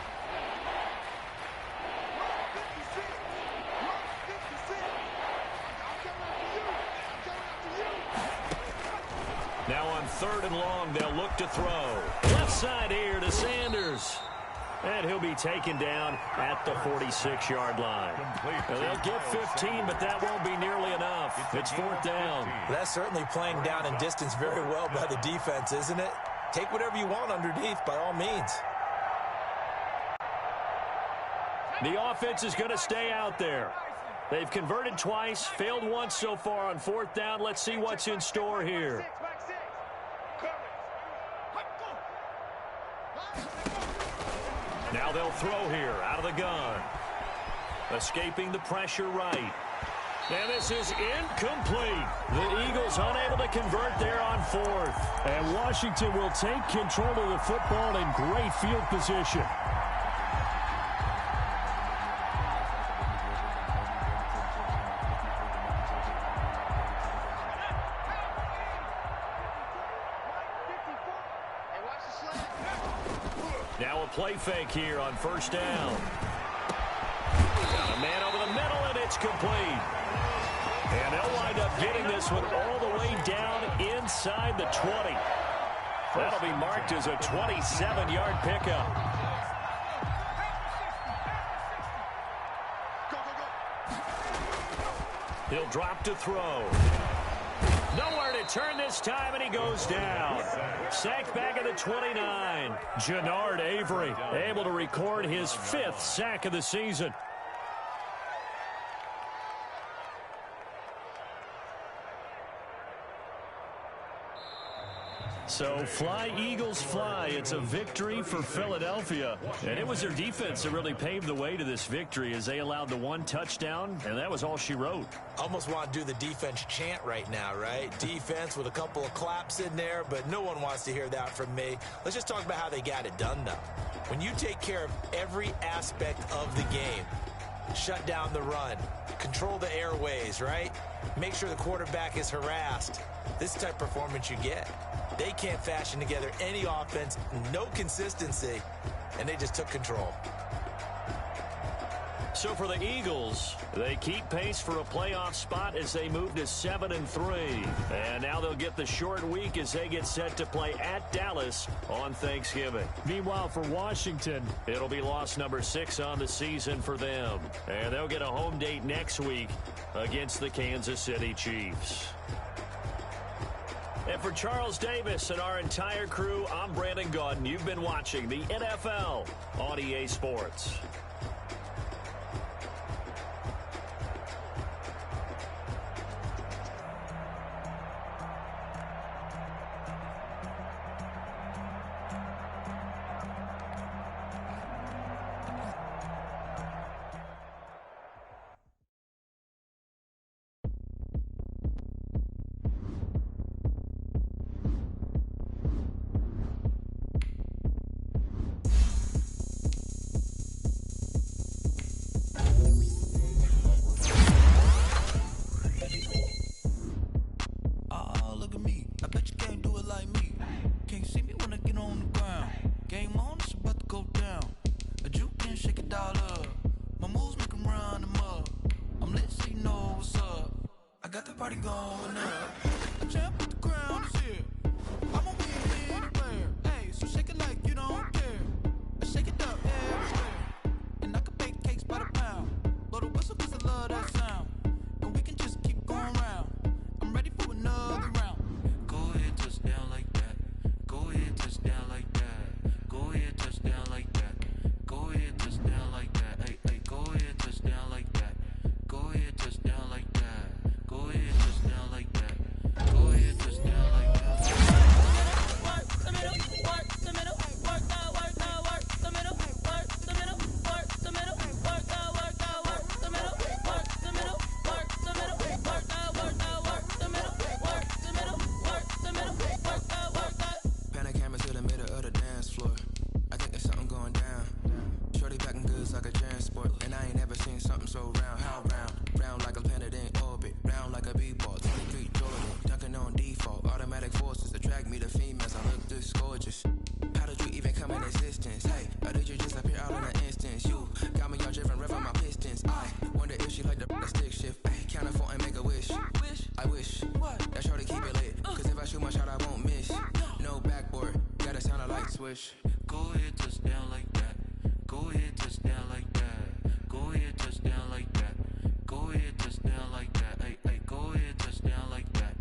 Now on 3rd and long, they'll look to throw. Left side here to Sanders. And he'll be taken down at the 46-yard line. Now they'll get 15, but that won't be nearly enough. It's 4th down. That's certainly playing down in distance very well by the defense, isn't it? Take whatever you want underneath by all means. The offense is going to stay out there. They've converted twice, failed once so far on 4th down. Let's see what's in store here. Now they'll throw here out of the gun. Escaping the pressure right. And this is incomplete. The Eagles unable to convert there on 4th. And Washington will take control of the football in great field position. Now a play fake here on 1st down. Got a man over the middle, and it's complete. And they'll wind up getting this one all the way down inside the 20. That'll be marked as a 27-yard pickup. He'll drop to throw. Nowhere to turn this time, and he goes down. Sacked back at the 29. Jannard Avery able to record his 5th sack of the season. So fly, Eagles, fly. It's a victory for Philadelphia. And it was their defense that really paved the way to this victory as they allowed the 1 touchdown, and that was all she wrote. Almost want to do the defense chant right now, right? Defense with a couple of claps in there, but no one wants to hear that from me. Let's just talk about how they got it done, though. When you take care of every aspect of the game, shut down the run, control the airways, right? Make sure the quarterback is harassed. This type of performance you get. They can't fashion together any offense, no consistency, and they just took control. So for the Eagles, they keep pace for a playoff spot as they move to 7-3. And now they'll get the short week as they get set to play at Dallas on Thanksgiving. Meanwhile, for Washington, it'll be loss number 6 on the season for them. And they'll get a home date next week against the Kansas City Chiefs. And for Charles Davis and our entire crew, I'm Brandon Gaudin. You've been watching the NFL on EA Sports. Go ahead, touchdown like that. Go ahead, touchdown like that. Go ahead, touchdown like that. Go ahead, touchdown like that. Hey, hey, go ahead, touchdown like that.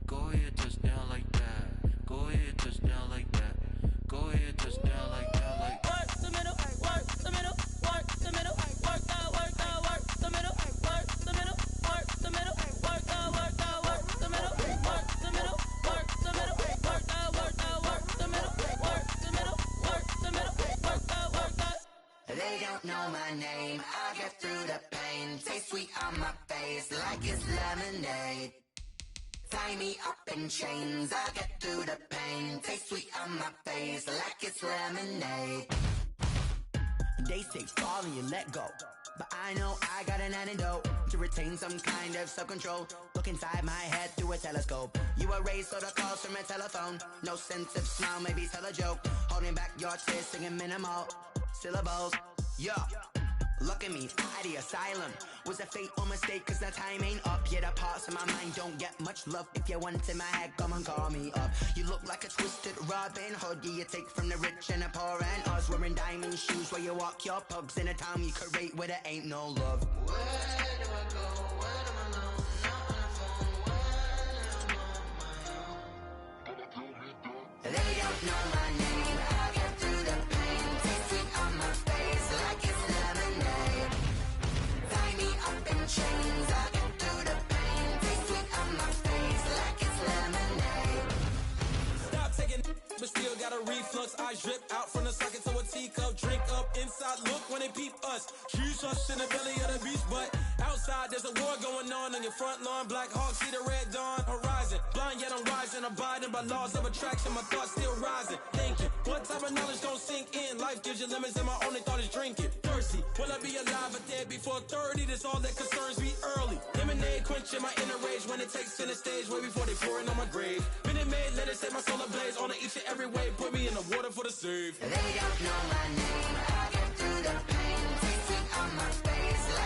Go ahead, touchdown like that. Go ahead, touchdown like that. Go ahead, touchdown like that. Like work the middle, work the middle, work the middle, work out, work out, work the middle, work the middle, work the middle, work out, work out, work the middle, work the middle, work the middle, work out, work out, work the middle, work the middle, work the middle, work out, work out. They don't know my name. I get through the pain. Taste sweet on my face like it's lemonade. Tie me up in chains, I get through the pain. Taste sweet on my face like it's lemonade. They say fall and you let go, but I know I got an antidote to retain some kind of self-control. Look inside my head through a telescope. You erase all the calls from a telephone. No sense of smile, maybe tell a joke. Holding back your tears, singing minimal syllables. Yeah. Look at me, out the asylum. Was a fate or mistake, cause the time ain't up. Yet the parts of my mind don't get much love. If you want in my head, come and call me up. You look like a twisted Robin Hood. Yeah, you take from the rich and the poor and us. Wearing diamond shoes where you walk your pugs in a town you create where there ain't no love. Where do I go? Where am I alone? Not on the phone. When I'm on my own. They don't know my name. I get through the pain. Taste sweet on my face like it's lemonade. Tie me up in chains. I get through the pain. Taste sweet on my face like it's lemonade. Stop taking, but still got a reflux. Eyes drip out from the socket to a teacup. Drink up inside. Look when they peep us. Choose us in the belly of the beast, but outside there's a war going on your front lawn. Black Hawk see the red dawn horizon. Blind yet I'm rising, abiding by laws of attraction. My thoughts still rising, thinking what type of knowledge don't sink in. Life gives you limits and my only thought is drinking. Thirsty, will I be alive or dead before 30? That's all that concerns me early. Lemonade quenching my inner rage when it takes center stage way before they pouring on my grave. Minute Maid, let it set my soul ablaze on each and every way. Put me in the water for the save. They don't know my name. I get through the pain. Taste sweet on my face.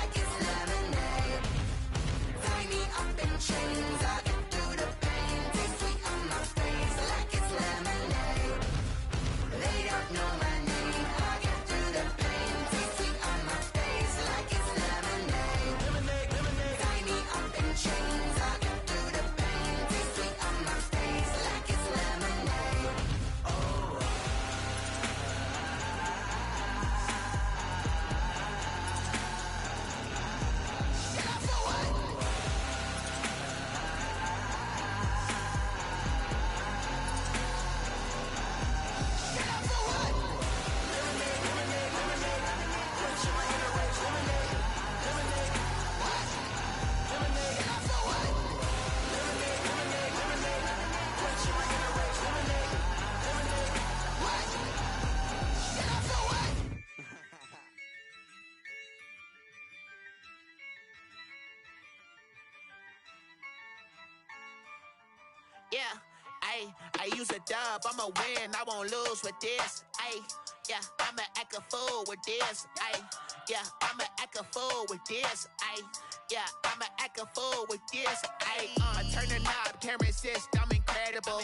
Yeah, I use a dub, I'ma win, I won't lose with this. Yeah, I'ma act a fool with this. Yeah, I'ma act a fool with this. Yeah, I'ma act a fool with this. I turn the knob, can't resist, I'm incredible.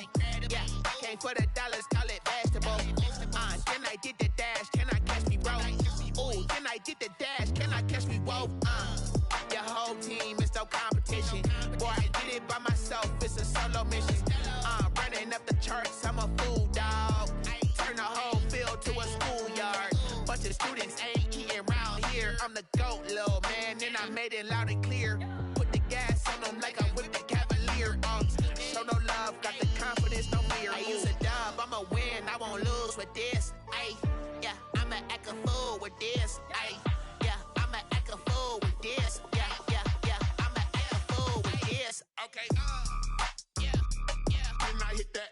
Yeah, came for the dollars, call it vegetable. Then I did the dash, can I catch me, bro? Ooh, then I did the dash, can I catch me, whoa? Your whole team is no competition. Boy, I did it by myself, it's a solo mission. Running up the charts, I'm a fool, dog. Turn the whole field to a schoolyard. Bunch of students ain't eating round here. I'm the GOAT, little man, and I made it loud and clear. Put the gas on them like I'm with the Cavalier. Show no love, got the confidence, no fear. I use a dub, I'ma win, I won't lose with this. Yeah, I'ma act a fool with this. Yeah, I'ma act a fool with this. Yeah, I'ma act a fool with this. Okay, yeah, then I hit that.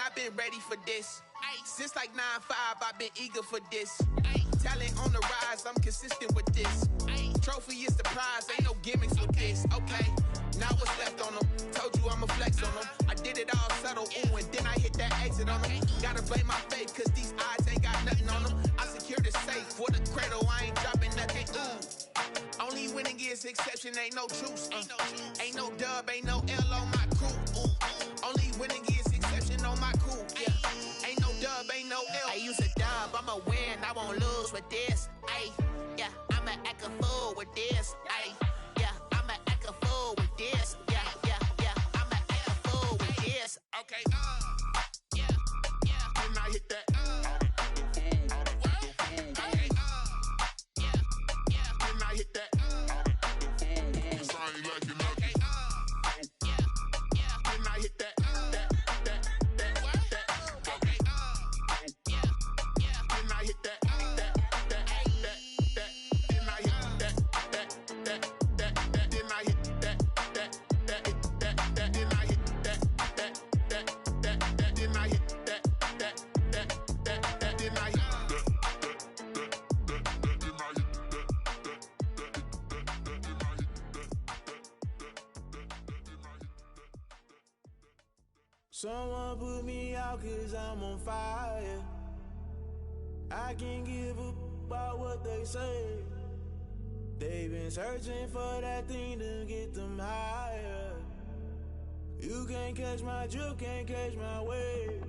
I've been ready for this. Since like 9-5, I've been eager for this. Talent on the rise, I'm consistent with this. Trophy is the prize, ain't no gimmicks with this. Okay, now what's left on them? Told you I'ma flex on them. I did it all subtle, ooh, and then I hit that exit on them. Gotta blame my faith, cause these eyes ain't got nothing on them. I secured the safe for the cradle, I ain't dropping nothing, ooh. Only winning is exception, ain't no truce. Ain't no dub, ain't no L on my crew. Only winning is exception on my crew. Yeah, ain't no dub, ain't no L. I use a dub, I'ma win, I won't lose with this. Yeah, I'ma act a fool with this. Yeah, I'ma act a fool with this. Yeah, I'ma act a fool with this. Okay, yeah, then I hit that. Then I hit that. Someone put me out cause I'm on fire. I can't give up about what they say. They've been searching for that thing to get them higher. You can't catch my drift, can't catch my wave.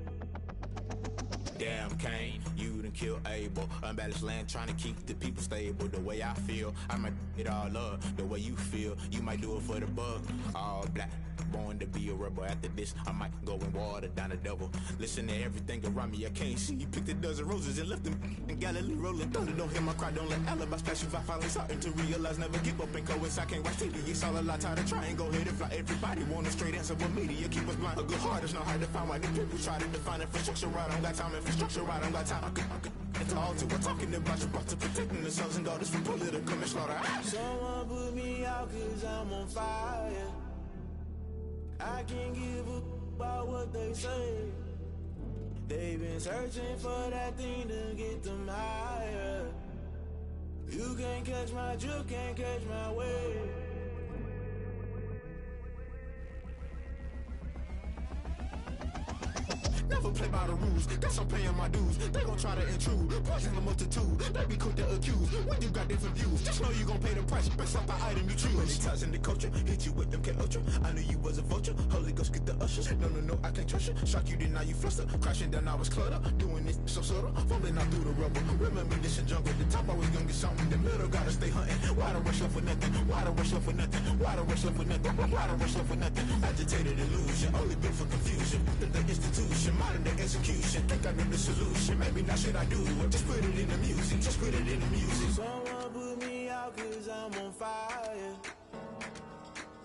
Damn, Kane, you done killed Abel. Unbalanced land, trying to keep the people stable. The way I feel, I might it all up. The way you feel, you might do it for the buck. All black, born to be a rebel. After this, I might go and water down the devil. Listen to everything around me, I can't see. Picked a dozen roses and left them in Galilee rolling thunder. Don't hear my cry, don't let alibis flash. If I finally starting to realize, never give up and coincide. I can't watch TV, it's all a lot. Tired of trying, go ahead and fly. Everybody want a straight answer, but media keep us blind. A good heart is not hard to find. Why the people try to define infrastructure right? I don't got time, infrastructure right, I don't got time. I could all to. We're talking about you, about to protecting the sons and daughters from political and slaughter. Someone put me out cause I'm on fire. I can't give up about what they say. They've been searching for that thing to get them higher. You can't catch my drift, can't catch my wave. Never play by the rules, guess I'm paying my dues. They gon' try to intrude, poison the multitude. They be quick to accuse, when you got different views. Just know you gon' pay the price, based off the item you choose. Many times in the culture, hit you with them MK Ultra. I knew you was a vulture, Holy Ghost get the ushers. No, I can't trust you. Shock you, then now you fluster. Crashing down, I was clutter. Doing this so subtle, falling out through the rubble. Remember this in jungle, the top I was gonna get something. The middle gotta stay hunting. Why the rush left for nothing? Why the rush left for nothing? Why the rush left for nothing? Why the rush left for nothing? Agitated illusion, only built for confusion. The institution, modern day execution. Think I know the solution. Maybe not should I do it? Just put it in the music. Just put it in the music. Someone put me out cause I'm on fire.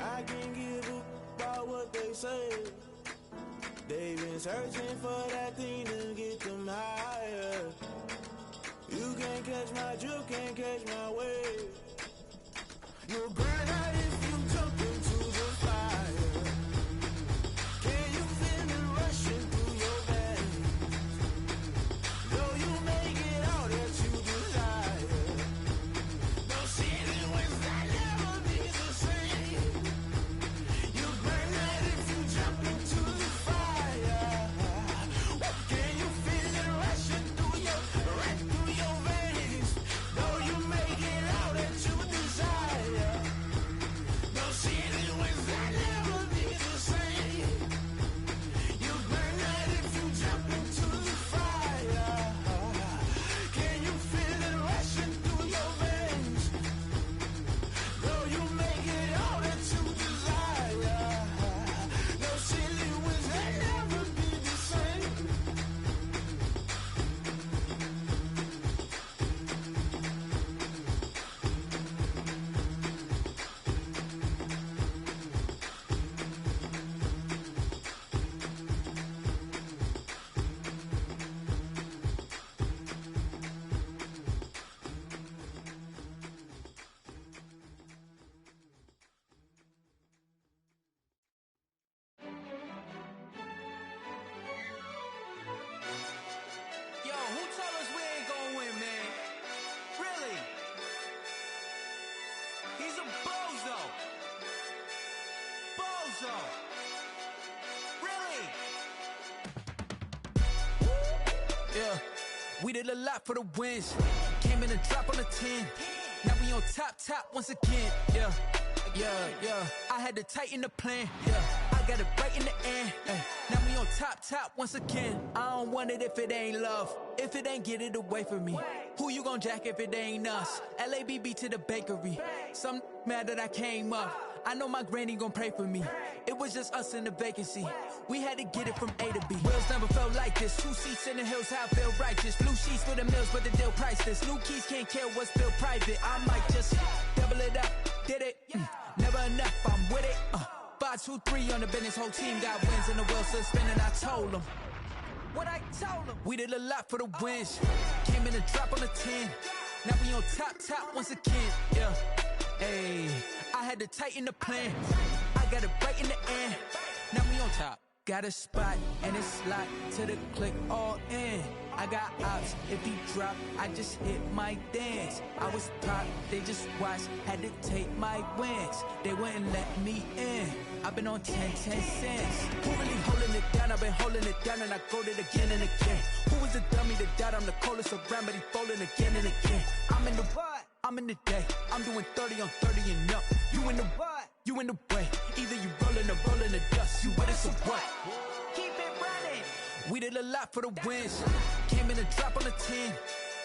I can't give up about what they say. They've been searching for that thing to get them higher. You can't catch my drift, can't catch my wave. You'll burn out if you jump into the fire. Can you feel it rushing through your veins? Though you make it all that you desire, no ceiling winds that never be the same. You burn out if you jump into the fire. Can you feel it rushing through your veins? Though you make it all that you desire, no ceiling winds that never be the same. You burn out if you jump into the fire. Can you feel it rushing through your veins? Though you make it all that you desire, no ceiling winds that never be the same. Yo, who told us we ain't gonna win, man? Really? He's a bozo. Bozo. Really? Yeah, we did a lot for the wins. Came in a drop on the 10. Now we on top once again. Yeah. I had to tighten the plan. Yeah, I got it right in the end. Ay. Now we on top once again. I don't want it if it ain't love. If it ain't, get it away from me. Who you gon' jack if it ain't us? LABB to the bakery. Some mad that I came up. I know my granny gon' pray for me. It was just us in the vacancy. We had to get it from A to B. Wheels never felt like this. 2 seats in the hills, how I feel righteous. Blue sheets for the mills, but the deal priceless. New keys can't care what's still private. I might just double it up. Did it? Never enough, I'm with it. 5, 2, 3 on the business. Whole team got wins and the wheels still spinning. I told them what I told them. We did a lot for the wins. Came in a drop on the 10. Now we on top once again. Yeah. Hey, I had to tighten the plan. I got it right in the end. Now we on top. Got a spot and it's locked to the click all in. I got ops, if he drop, I just hit my dance. I was top, they just watched, had to take my wins. They wouldn't let me in. I've been on 10 cents. Who really holding it down? I've been holding it down and I got it again and again. Who was the dummy that doubt I'm the coldest around, but he folding again and again. I'm in the what? I'm in the day. I'm doing 30 on 30 and up. You in the what? You in the way. Either you rolling or rolling the dust. You with us or what? Keep it running. We did a lot for the wins. Came in a drop on the 10.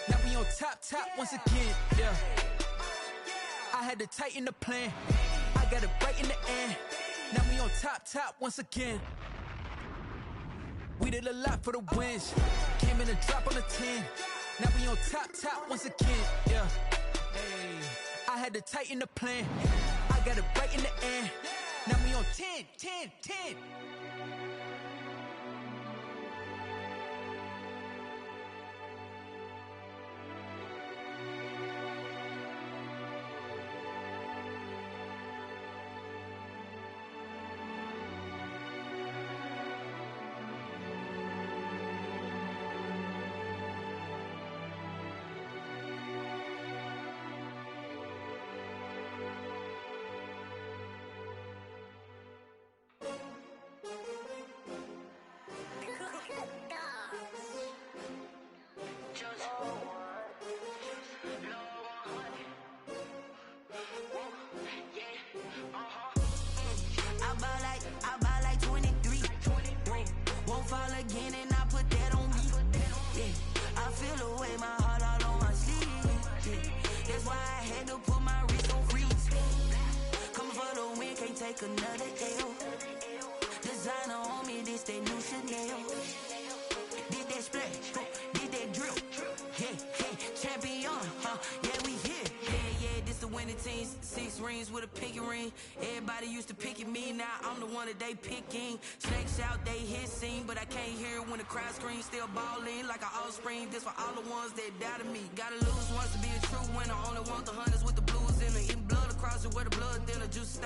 Now we on top once again. Yeah. I had to tighten the plan. I got it right in the end. Now we on top once again. We did a lot for the wins. Came in a drop on the 10. Now we on top once again. Yeah. Hey, I had to tighten the plan. I got it right in the end. Now we on 10. I buy like 23. Won't fall again and I put that on me. Yeah, I feel the way, my heart all on my sleeve. Yeah, that's why I had to put my wrist on freeze. Coming for the win, can't take another L. Designer on me, this that new Chanel. Did that splash, did that drill. Yeah, champion, yeah, we here. Yeah, this the winning team. 6 rings with a pinky ring. Everybody used to pick at me, now I'm the one that they picking. Snakes out, they hit scene, but I can't hear it when the crowd screams. Still balling like an offspring. This for all the ones that doubted me. Gotta lose once to be a true winner. Only want the hunters with the blues in the blood across the way.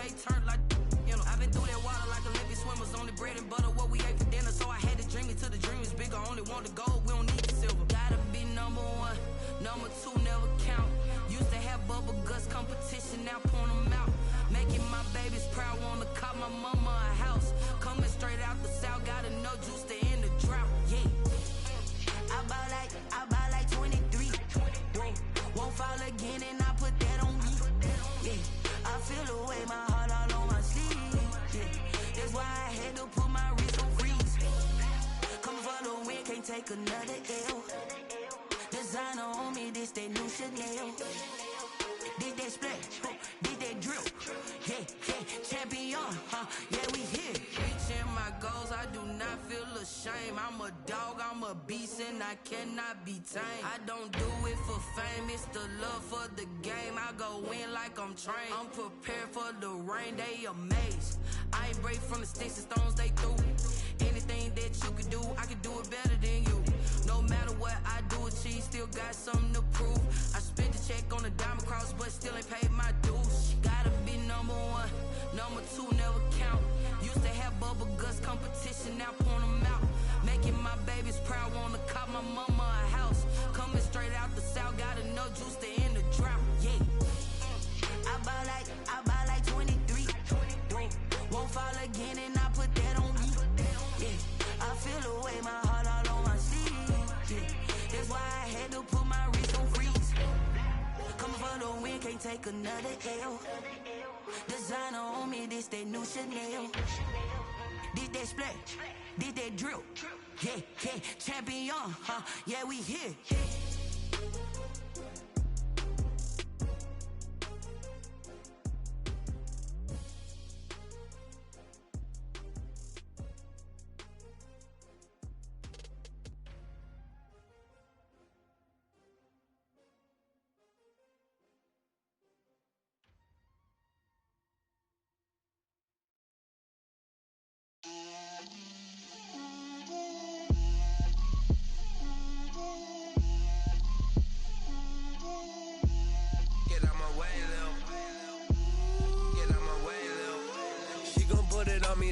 they turned like, you know. I've been through that water like Olympic swimmers, only bread and butter, what we ate for dinner. So I had to dream it till the dream is bigger. Only want the gold, we don't need the silver. Gotta be number one, number two never count. Used to have bubble guts competition, now point them out. Making my babies proud, wanna cop my mama a house. Coming straight out the south, gotta know juice to end the drought. Yeah. I buy like 23. Won't fall again and I put that on me. Yeah. I feel the way, my heart all on my sleeve. Yeah. That's why I had to put my wrist on freeze. Come for the win, can't take another L. Designer on me, this that new Chanel. This that splash, this that drill. Yeah, champion, yeah, we here. Reaching my goals, I do not feel ashamed. I'm a dog, I'm a beast, and I cannot be tamed. I don't do it for fame, it's the love for the game. I go in like I'm trained. I'm prepared for the rain, they amazed. I ain't break from the sticks and stones they threw. Anything that you could do, I could do it better than you. No matter what I do, achieve, still got something to prove. I spent the check on the diamond cross, but still ain't paid my dues. Gotta be number one, number two never count. Used to have bubble guts competition, now point them out. Making my babies proud, wanna cop my mama a house. Coming straight out the south, gotta know juice to end the drought. Yeah. I buy like 23. Won't fall again and I put that on me. Yeah. I feel the way, my heart all on my sleeve. Yeah. That's why I had to put my wrist on freeze. Coming for the win, can't take another L. Designer on me, this that new Chanel. This that splash, this that drill. Yeah, champion, yeah, we here.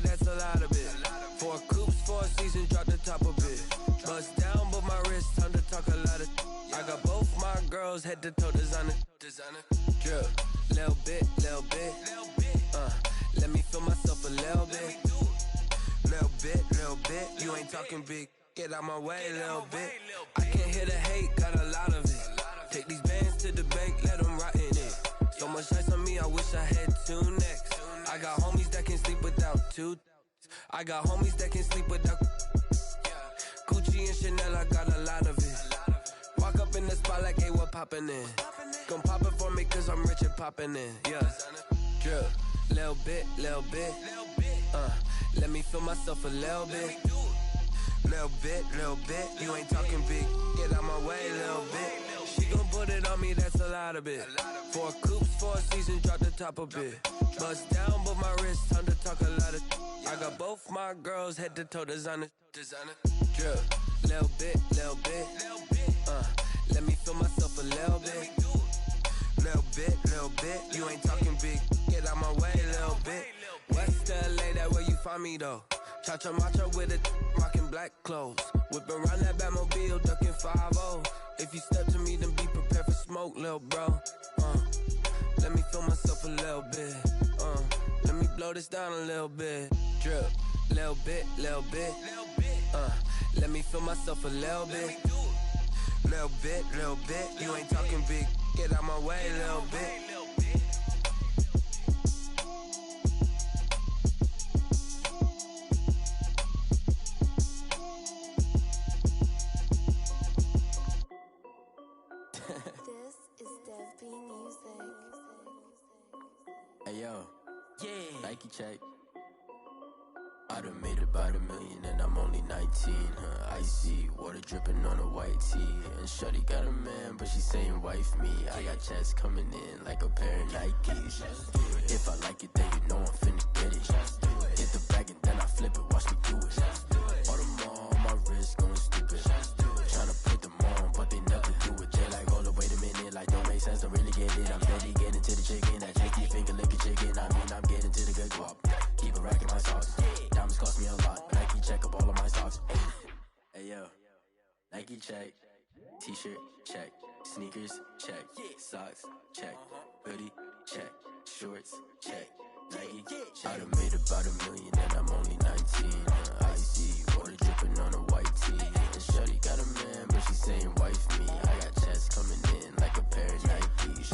That's a lot of it. 4 coops, 4 seasons, drop the top of it. Bust down, but my wrist, time to talk a lot of. I got both my girls head to toe designer. Drip, little bit. Let me feel myself a little bit. Little bit. You ain't talking big. Get out my way, little bit. I can't hear the hate, got a lot of it. Take these bands to the bank, let them rot in it. So much ice on me, I wish I had 2 necks. I got homies that can sleep without 2. I got homies that can sleep without Gucci and Chanel, I got a lot of it. Walk up in the spot like, hey, what poppin' in? Gon' pop it for me cause I'm rich and poppin' in. Yeah, drip, little bit. Let me feel myself a little bit. Little bit. You ain't talking big. Get out my way, little bit. She gon' put it on me, that's a lot of it. 4 coops, 4 seasons, drop the top of it. Bust down, but my wrist, time to talk a lot of. I got both my girls head to toe designer. Drip, little bit. Let me feel myself a little bit. Little bit. You ain't talking big. Get out my way, little bit. West LA, that where you find me though. Cha-cha matcha with a rockin' black clothes. Whip around that Batmobile, ducking 5-0. If you step to me, then be prepared for smoke, lil' bro. Let me feel myself a little bit. Let me blow this down a little bit. Drip, little bit. Let me feel myself a little bit. Little bit. You ain't talking big. Get out my way, little bit. Hey yo, yeah. Nike check. I done made about $1 million and I'm only 19. Icy water dripping on a white tee. And shorty got a man, but she saying wife me. I got checks coming in like a pair of Nikes. If I like it, then you know I'm finna get it. Hit the bag and then I flip it. Watch me do it. All them on my wrist going stupid. Tryna put them on, but they never do it. They like, hold up, wait a minute. Like, don't make sense. Don't really get it. I'm steady getting to the chicken. That tricky finger licking chicken. I mean, I'm getting Nike check, t-shirt check, sneakers check, socks check, hoodie check, shorts check, Nike. I done made about $1 million and I'm only 19. Icy water dripping on a white tee. And shorty got a man, but she saying wife me. I got checks coming in like a pair of Nikes.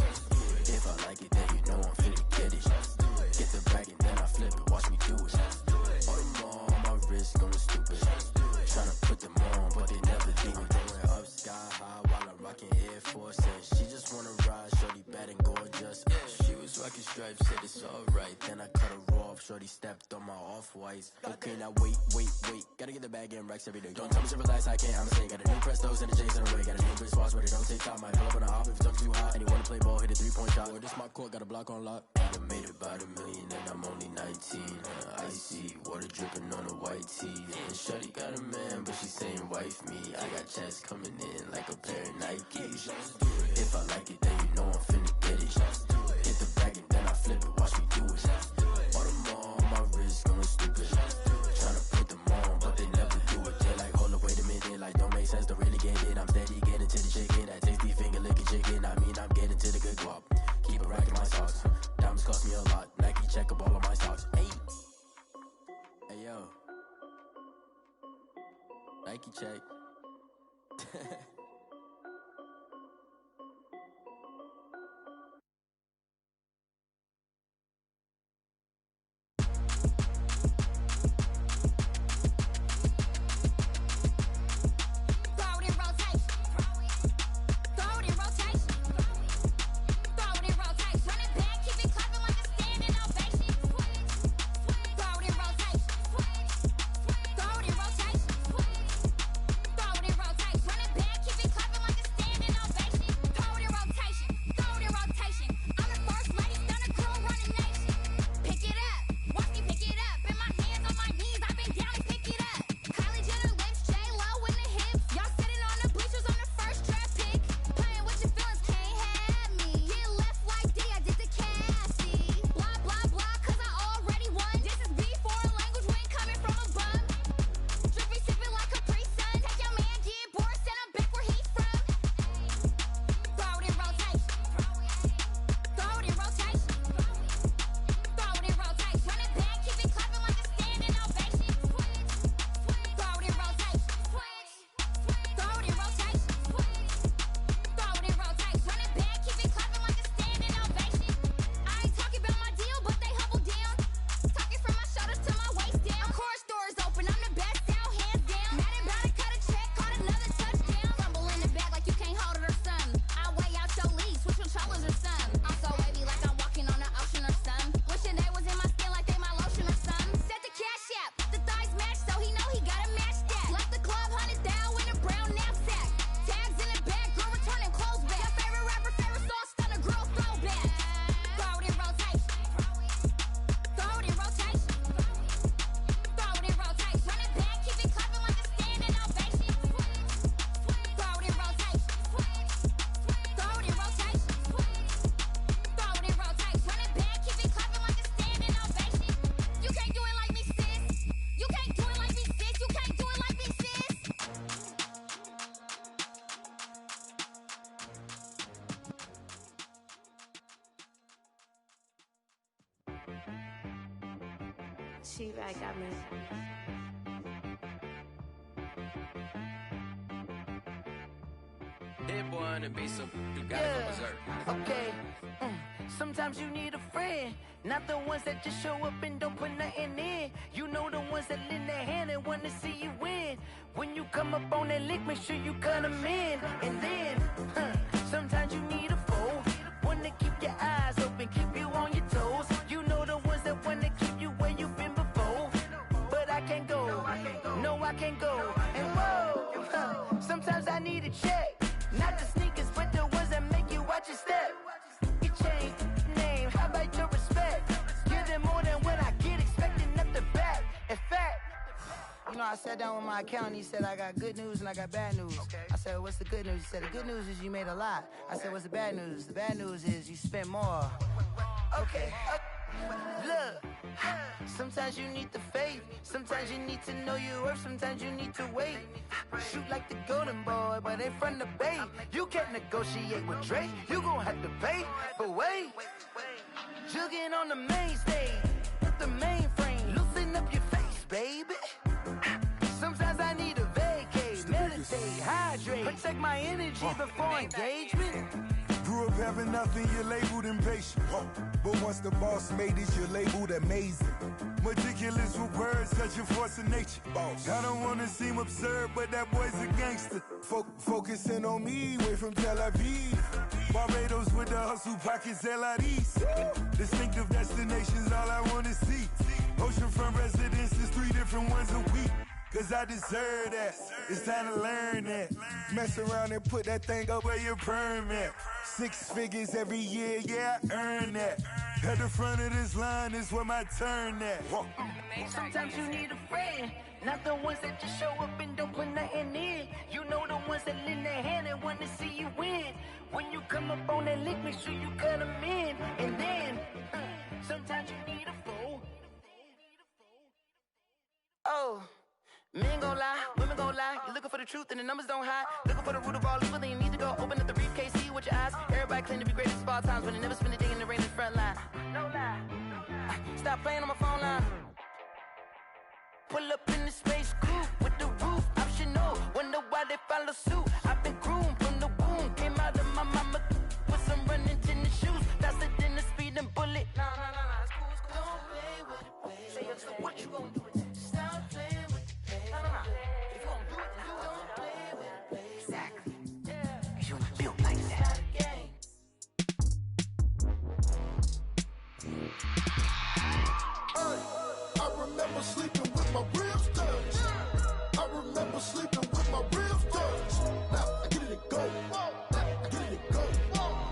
If I like it, then you know I'm finna get it. Get the bag and then I flip it. Watch me do it. All them on my wrist going stupid. Tryna put them on, but they never do it. Going up sky high while I'm rocking Air Force. And she just wanna ride, shorty bad and gorgeous. She was rocking stripes, said it's alright. Then I cut her off, shorty stepped on my off-whites. Okay, now wait. Gotta get the bag and racks every day. Don't tell me to relax, I can't, I'ma say. Got a new Prestos and the J's in the way. Got a new British watch, but it don't take time. Might pull up on a hop if it talks too hot. And you wanna play ball, hit a 3-point shot. Or this my court, got a block on lock. I done made about $1 million and I'm only 19. Icy water dripping on a white tee. And shorty got a man, but she saying wife me. I got checks coming in like a pair of Nikes. If I like it, then you know I'm finna get it. Hit the bag and then I flip it, watch me do it. All them on my wrist going stupid. Tryna put them on, but they never do it. They like, hold up, wait a minute, like don't make sense, don't really get it. I'm steady getting to the chicken, that tasty finger licking chicken. I mean, I'm getting to the good guap. Keep a rack in my socks. Diamonds cost me a lot. Nike check up all of my socks. Hey yo, Nike check. She-Bag got me. Dead boy on the beat, so you gotta go berserk. Okay. Sometimes you need a friend, not the ones that just show up and don't put nothing in. You know the ones that lend their hand and want to see you win. When you come up on that lick, make sure you cut them in. And then, sometimes you need a foe, one to keep your eyes open, keep you on your toes. You know the ones that want to keep you where you've been before. But I can't go, no I can't go. And whoa, sometimes I need a check, not the sneakers, but the ones that make you watch your step. You change name, how about your respect? Give them more than what I get, expecting up the back. In fact, you know, I sat down with my accountant, he said I got good news and I got bad news. I said, what's the good news? He said, the good news is you made a lot. I said, what's the bad news? The bad news is you spent more. Okay. Look, sometimes you need the faith. Sometimes you need to know your worth. Sometimes you need to wait. Shoot like the golden boy, but ain't from the bay. You can't negotiate with Drake. You gon' have to pay. But wait, jugging on the main stage with the mainframe. Loosen up your face, baby. Sometimes I need a vacate, meditate, hydrate, protect my energy before engagement. Grew up having nothing, you're labeled impatient. But once the boss made it, you're labeled amazing. Meticulous with words, such a force of nature. I don't wanna seem absurd, but that boy's a gangster. Focusing on me, way from Tel Aviv. Barbados with the hustle pockets, LIDs. Distinctive destinations, all I wanna see. Oceanfront residences, 3 different ones a week. Cause I deserve that, it's time to learn that. Mess around and put that thing up where your permit. 6 figures every year, yeah, I earn that. At the front of this line is where my turn at. Sometimes you need a friend, not the ones that just show up and don't put nothing in. You know the ones that lend their hand and want to see you win. When you come up on that lick, make sure you cut them in. And then, sometimes you need a fool. Oh. Men gon' lie, women gon' lie. You're looking for the truth and the numbers don't hide. Looking for the root of all evil, then you need to go open up the briefcase, see with your eyes. Everybody claim to be greatest of all times, but they never spend a day in the rain in the front line. No lie. Stop playing on my phone line. Pull up in the space coupe with the roof optional. Wonder why they follow suit. I've been groomed from the womb. Came out of my mama with some running tennis shoes. Faster than the speeding bullet. No, it's cool, it's cool. Don't play with it, baby. Say what you gon' do with it? Stop playing with it. If you gon' do it, then you don't play with it, baby. Exactly. Cause you ain't built like that. I remember sleeping with my ribs touched. I remember sleeping with my ribs touched. Now I get it and go. Now I get it and go.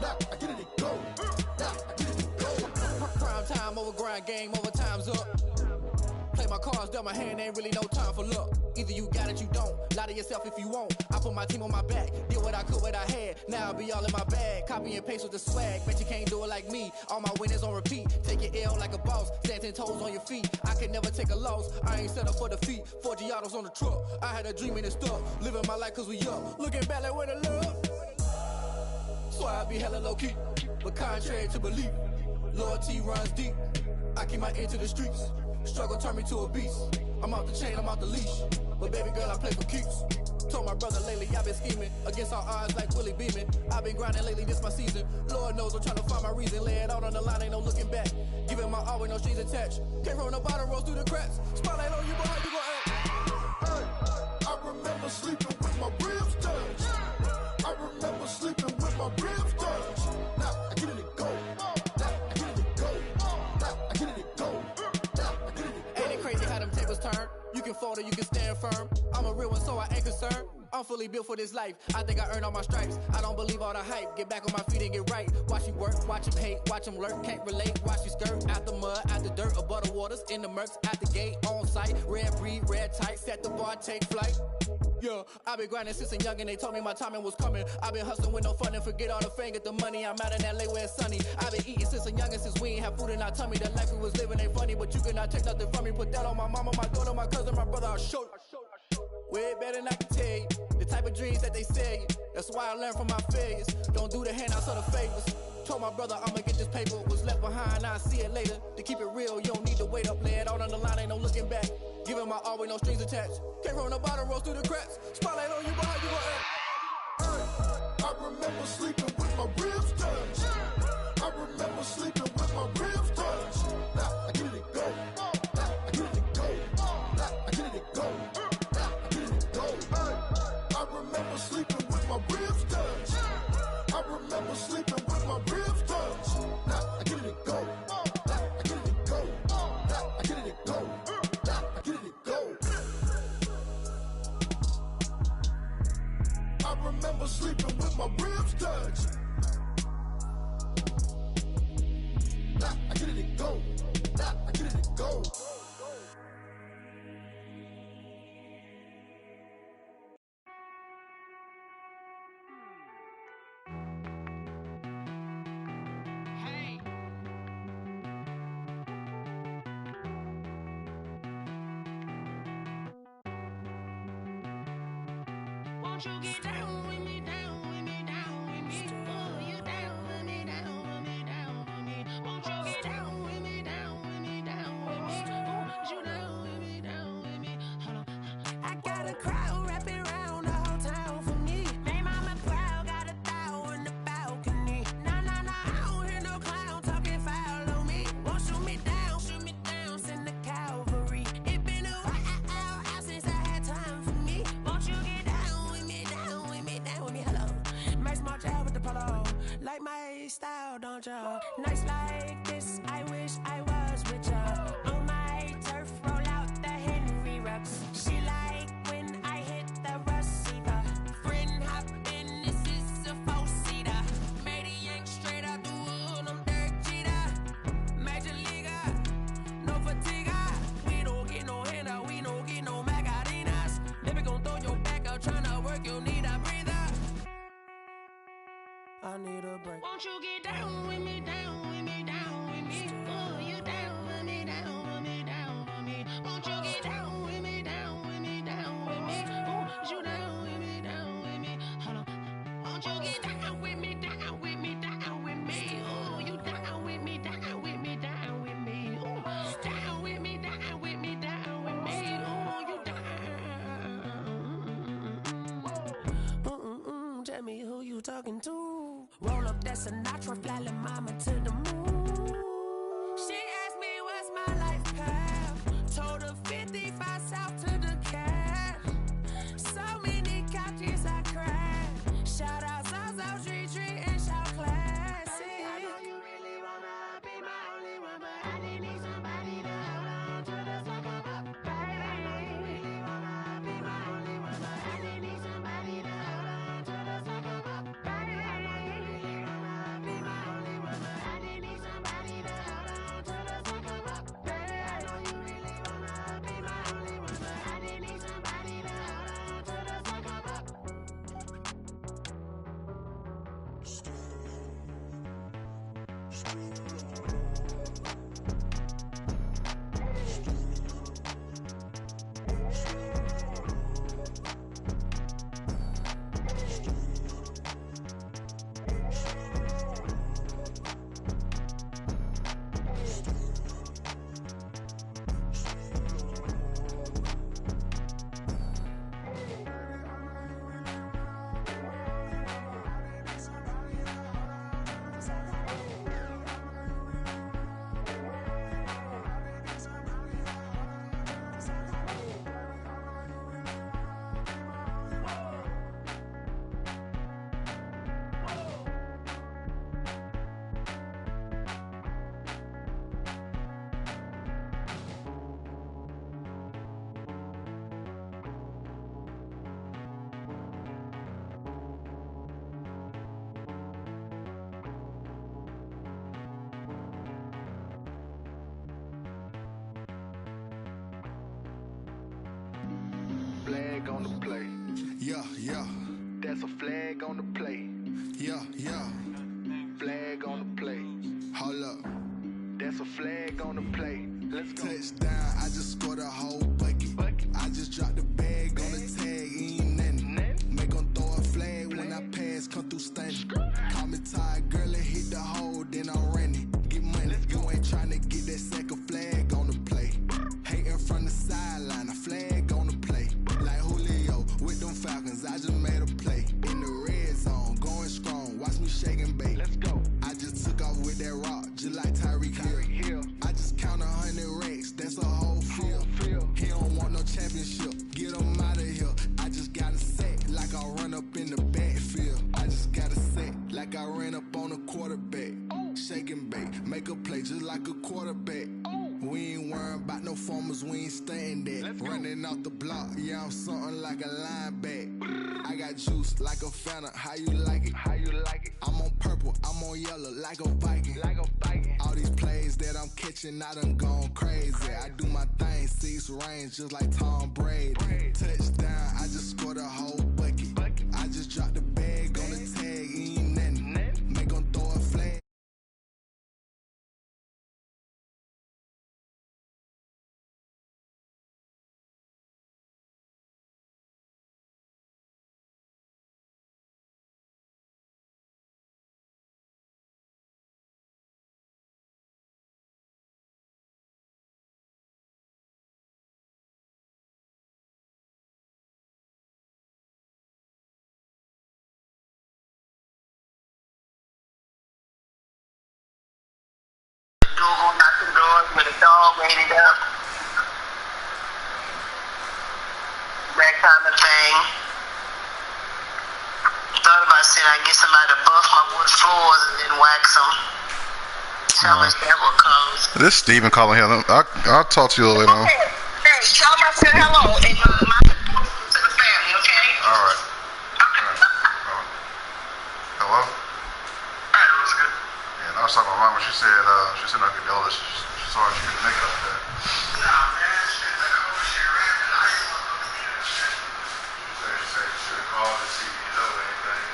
Now I get it and go. Now I get it and go. Prime time over grind game, over time's up. Play my cards, dealt my hand, ain't really no time for luck. Either you got it, you don't. Lie to yourself if you won't. I put my team on my back, did what I could, what I had. Now I'll be all in my bag. Copy and paste with the swag. Bet you can't do it like me. All my winners on repeat. Take your L like a boss. Stand 10 toes on your feet. I can never take a loss. I ain't set up for defeat. 4 Giottos on the truck. I had a dream and it stuck. Living my life cause we up. Looking back like where the love. So I be hella low key. But contrary to belief, loyalty runs deep. I keep my ear to the streets. Struggle turned me to a beast. I'm off the chain, I'm off the leash. But baby girl, I play for keeps. Told my brother lately, I've been scheming. Against all odds like Willie Beeman. I've been grinding lately, this my season. Lord knows I'm trying to find my reason. Lay it out on the line, ain't no looking back. Giving my all with no strings attached. Can't roll no bottom, rolls through the cracks. Spotlight on you, boy, how you gon' act? Hey, I remember sleeping with my ribs touched. I remember sleeping with my ribs touched. Now I get it and go. Now I get it and go. Now I get it and go. Ain't it crazy how them tables turn? You can fold or you can stand firm. I'm a real one, so I ain't concerned. I'm fully built for this life. I think I earned all my stripes. I don't believe all the hype. Get back on my feet and get right. Watch you work, watch him hate, watch him lurk. Can't relate, watch you skirt. Out the mud, out the dirt, above the waters, in the murks, at the gate, on site. Red breed, red tight, set the bar, take flight. Yeah, I been grinding since a young and they told me my timing was coming. I been hustling with no fun and forget all the fame, get the money. I'm out in LA where it's sunny. I been eating since a young and since we ain't have food in our tummy. The life we was living ain't funny, but you cannot take nothing from me. Put that on my mama, my daughter, my cousin, my brother, I'll show you. Way better than I can tell you. The type of dreams that they sell you. That's why I learned from my failures. Don't do the handouts or the favors. Told my brother I'ma get this paper. Was left behind, I'll see it later. To keep it real, you don't need to wait up. Lay it out on the line, ain't no looking back. Giving my all with no strings attached. Can't roll no bottom, rolls through the cracks. Spotlight on you, boy, how you gon' act? I remember sleeping with my ribs touched. I remember sleeping with my ribs touched. Now I get it and go. Now I get it and go. Now I get it and go. Now I get it and go. I remember sleeping with my ribs touched. I remember sleeping with my ribs touched. Now I get it and go. Now I get it and go. Now I get it and go. Now I get it and go. Won't you get down with me, down with me, down with me? Oh, you down with me, down with me, down with me. Won't you get down with me, down with me, down with me? Oh, you down with me, down with me. Hold on. I got a crowd wrapping around the whole town for me. They mama proud, got a thou in the balcony. Nah, nah, nah, I don't hear no clown talking foul on me. Won't shoot me down, send the cavalry. It been a while since I had time for me. Won't you get down with me, down with me, down with me? Hello. Max March out with the polo. Like my style, don't ya? Nights like this, I wish I was with ya. On my turf, roll out the Henry Rux. She like when I hit the receiver. Friend hop in, this is a four-seater. Made a yank straight out the wood, I'm Derek Jeter. Major leaguer, no fatigue. We don't get no handout, we don't get no Macarinas. Never gon' throw your back out, tryna work, you need a breather. I need a break. Won't you get down with me, down with me, down with me? Oh, you down with me, down with me, down with me. Won't you get down with me, down with me, down with me? Oh, you down with me, down with me. Hold on. Won't you get down with me, down with me, down with me? Oh, you down with me, down with me, down with me. Oh, down with me, down with me, down with me. Oh, you down. Tell me who you talking to. Roll up that Sinatra, fly la mama to the moon. She asked me what's my life path. Told her 55 south to the cab. So many couches I cried. Shout out South Street and shout classy. I know you really wanna be my only one, but I didn't need somebody to hold on to the sucker up. Baby, I know you really wanna be my only one, but I didn't need somebody to hold on to the sucker up. Baby, I know you really wanna be my only one, but I didn't need somebody to hold on to the sucker up. Baby, I know you really wanna be my only one, but I didn't need somebody to hold on to the sucker up. Flag on the play. Yeah, yeah. That's a flag on the play. Yeah, yeah. Flag on the play. Hold up. That's a flag on the play. Let's go. Touchdown, I just scored a whole bucket. I just dropped the bag on the tag, ain't nothing. Make 'em throw a flag when I pass, come through stunning. Call me tired, girl, and hit the hole, then I'm running. Get money, you ain't tryna get that second flag on the play. Hating from the sideline, a flag on the play. Like Julio with them Falcons, I just made a play. In the red zone, going strong, watch me shake and bake. Let's go. I just took off with that rock, just like Tyreek Hill. I just count 100 racks, that's a whole field. He don't want no championship, get him out of here. I just got a set, like I run up in the backfield. I just got a set, like I ran up on a quarterback. Shake and bake, make a play just like a quarterback. We ain't worrying about no formers, we ain't staying there. Running off the block, yeah, I'm something like a linebacker. I got juice like a Fanta, how you like it? How you like it? I'm on purple, I'm on yellow, like a Viking. All these plays that I'm catching, I done gone crazy. I do my thing, 6 range, just like Tom Brady. Touchdown, I just scored a whole bucket. I just dropped the bag on the tag, ain't nothing. Make 'em throw a flag. school, going out the door with a dog waiting up. That kind of thing. Thought about saying I get somebody to buff my wood floors and then wax them. Tell us that will close. This is Steven calling here. I'll talk to you a little later on. Hey, tell him I said hello and my to the family, okay? All right. Hello? Hey, what's good? Yeah, I was talking to my mom, but she said I could be older. She saw she couldn't make it up there. Nah, man, shit, that over shit ran, and I ain't want to look at that shit. She said she should have called and see if you know anything.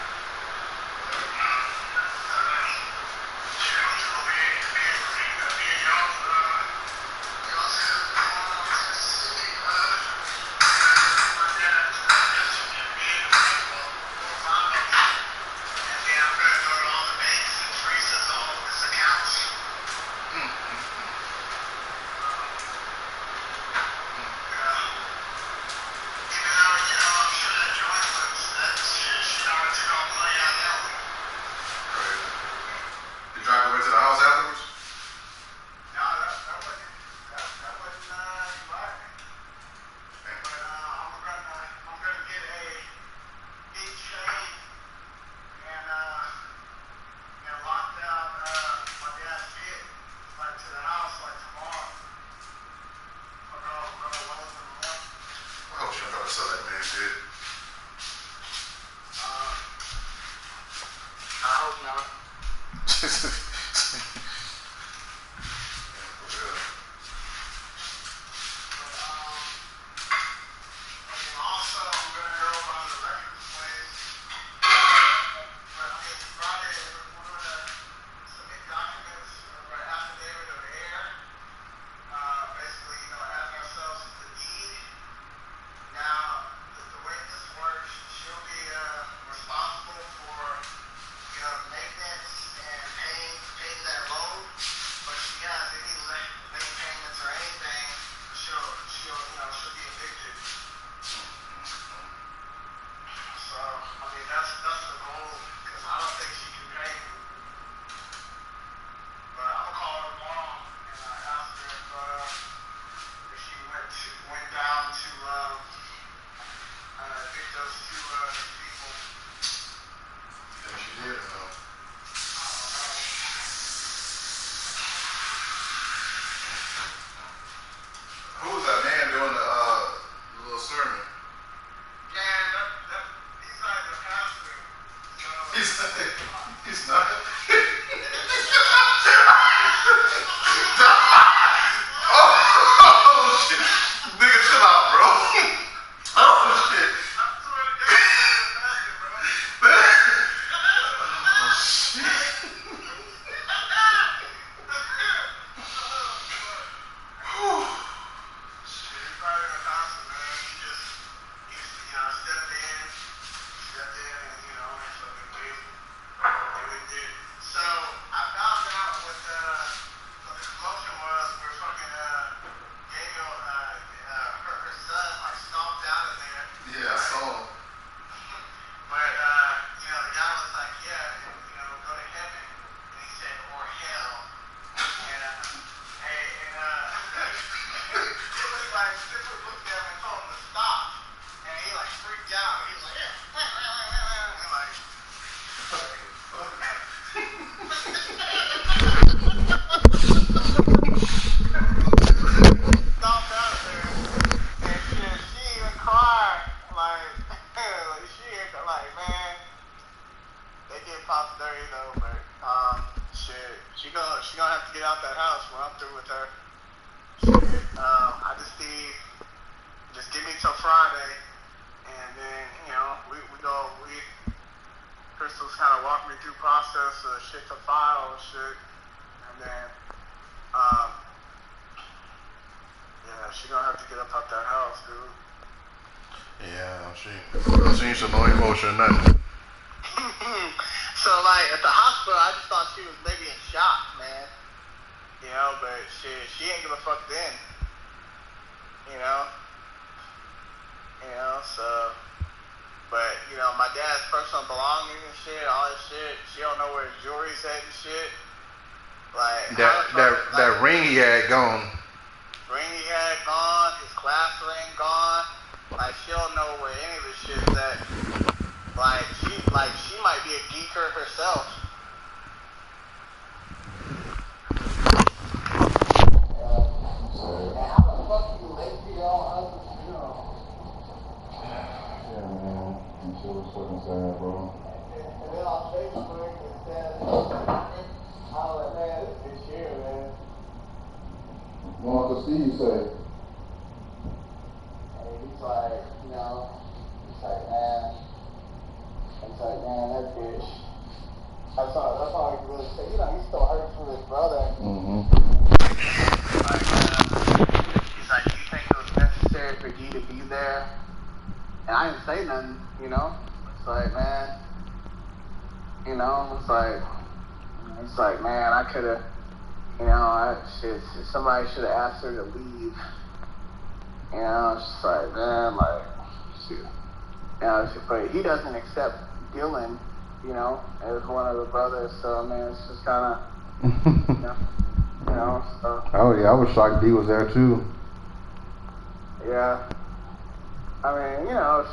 he had gone. Ring he had gone, his class ring gone. Like, she don't know where any of this shit's at. Like, she might be a geeker herself. Sad, bro. And then on Facebook, it says, I was like, man, this is here, man. What Uncle Steve say? And he's like, you know, that bitch. That's all he really say. You know, he still hurts for his brother. Mm-hmm. He's like, do you think it was necessary for G to be there? And I didn't say nothing, you know? It's like, man, you know, it's like, man, I could have, you know, somebody should have asked her to leave. You know, it's just like, man, like, shit. You know, but he doesn't accept Dylan, you know, as one of the brothers, so, I mean, it's just kind of, you know, so. Oh, yeah, I was shocked D was there, too. Yeah. I mean, you know,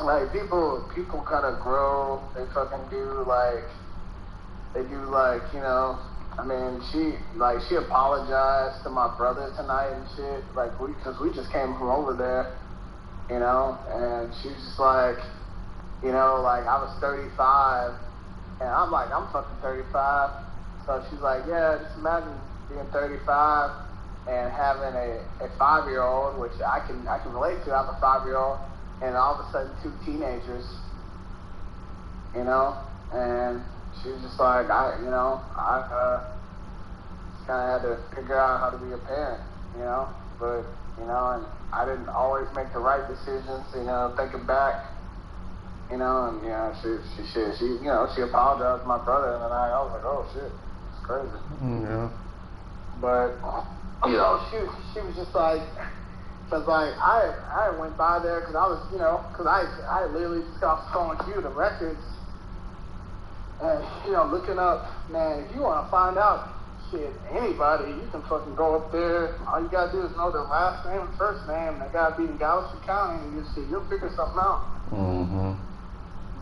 like, people kind of grow, they fucking do, like, you know, I mean, she apologized to my brother tonight and shit, like, because we just came from over there, you know, and she's just like, you know, like, I was 35, and I'm like, I'm fucking 35, so she's like, yeah, just imagine being 35 and having a 5-year-old, which I can relate to. I'm a 5-year-old, and all of a sudden 2 teenagers, you know, and she was just like, I just kind of had to figure out how to be a parent, you know, but, you know, and I didn't always make the right decisions, you know, thinking back, you know, and, you know, she you know, she apologized to my brother, and I was like, oh, shit, it's crazy. Yeah. But, you know, she was just like, because, like, I went by there because I was, you know, because I literally just got phone queue the records, and, you know, looking up, man, if you want to find out, shit, anybody, you can fucking go up there. All you got to do is know their last name and first name. They got to be in Galveston County, and you'll figure something out. Mm-hmm.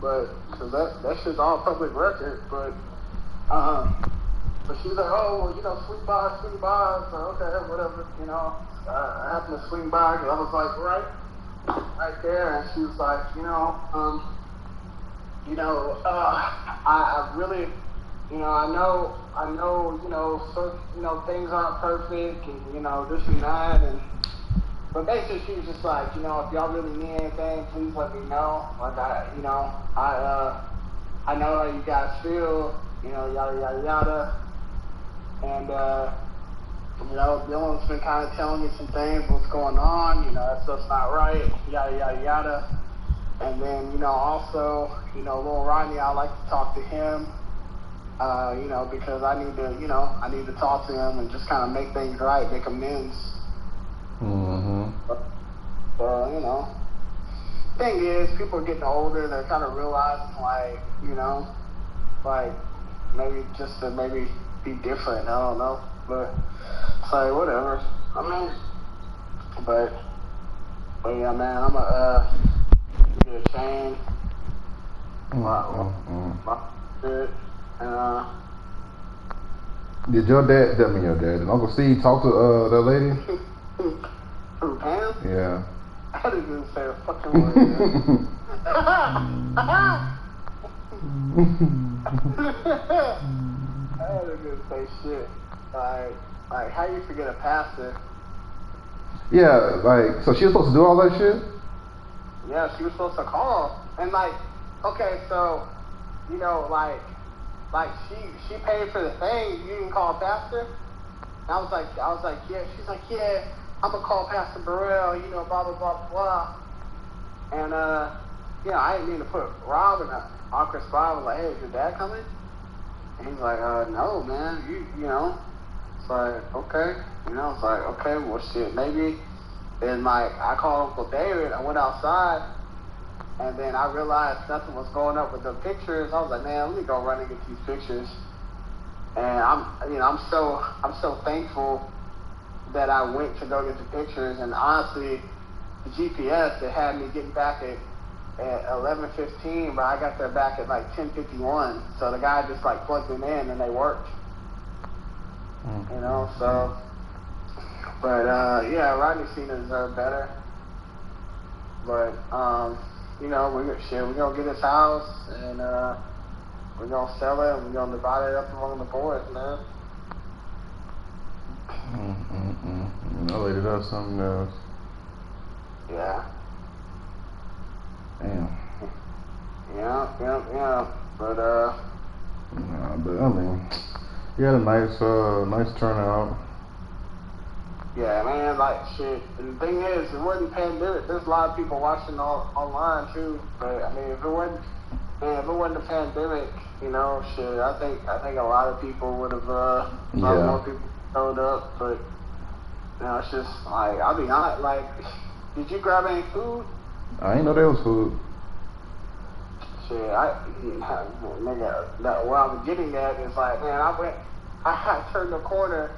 But, because that shit's all public record, but she's like, oh, well, you know, swing by, so okay, whatever, you know. I happened to swing by, because I was like, right there, and she was like, I really, you know, I know, you know, so, you know, things aren't perfect, and, you know, this and that, but basically she was just like, you know, if y'all really need anything, please let me know. Like, I know how you guys feel, you know, yada, yada, yada. And, you know, Dylan's been kind of telling me some things, what's going on, you know, that stuff's not right, yada, yada, yada. And then, you know, also, you know, Lil Rodney, I like to talk to him, you know, because I need to talk to him and just kind of make things right, make amends. Mm-hmm. So, you know, thing is, people are getting older, they're kind of realizing, like, you know, like, maybe just to maybe be different, I don't know, but it's like, whatever, I mean, but yeah, man, I'm get a chain, my shit, and, Did your dad, did Uncle Steve talk to that lady? Who, Pam? Yeah. I didn't even say a fucking word, man. I didn't even say shit. Like, how you forget a pastor? Yeah, like, so she was supposed to do all that shit? Yeah, she was supposed to call. And, like, okay, so, you know, like she paid for the thing, you didn't call pastor? And I was like, yeah. She's like, yeah, I'm gonna call Pastor Burrell, you know, blah, blah, blah, blah. And, you know, I didn't mean to put Rob in an awkward spot. I was like, hey, is your dad coming? And he's like, no, man, you know. It's like, okay. You know, it's like, okay, well, shit, maybe. Then, like, I called Uncle David. I went outside, and then I realized nothing was going up with the pictures. I was like, man, let me go run and get these pictures. And I'm so thankful that I went to go get the pictures. And honestly, the GPS, it had me getting back at 11:15, but I got there back at like 10:51. So the guy just like plugged them in and they worked. You know, so. But yeah, Rodney Cena deserved better. But you know, we're gonna get his house and we're gonna sell it and we're gonna divide it up among the boys, man. I laid it out something else. Yeah. Damn. Yeah. But nah, but I mean, he had a nice turnout. Yeah, man, like shit. And the thing is, it wasn't pandemic. There's a lot of people watching online too. But I mean, if it wasn't a pandemic, you know, shit, I think a lot of people would have, more people showed up. But you know, it's just like, I'll be honest. Like, did you grab any food? I didn't know there was food. Shit, nigga, what I was getting at is like, man, I turned the corner.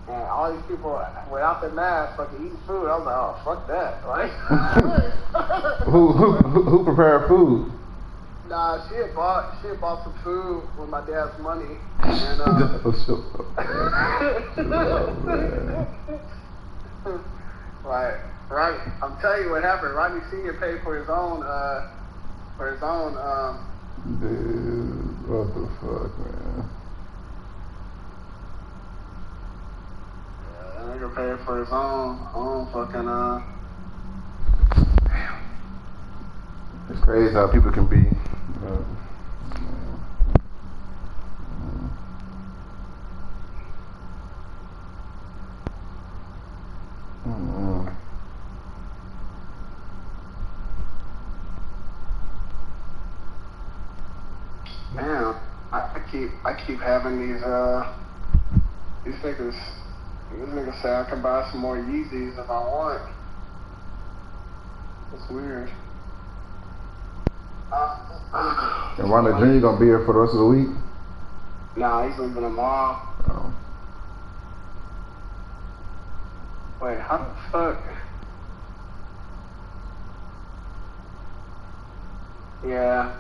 And all these people without their mask, fucking eating food. I was like, oh, fuck that. Like, who prepared food? Nah, she had bought some food with my dad's money. And, right. I'm telling you what happened. Rodney Sr. paid for his own. Dude, what the fuck, man? Nigga paid for his own fucking Damn. It's crazy how people can be. Man, I keep having these niggas. This nigga say I can buy some more Yeezys if I want. It's weird. And Ronald Jr. gonna be here for the rest of the week? Nah, he's leaving tomorrow. Oh. Wait, how the fuck? Yeah.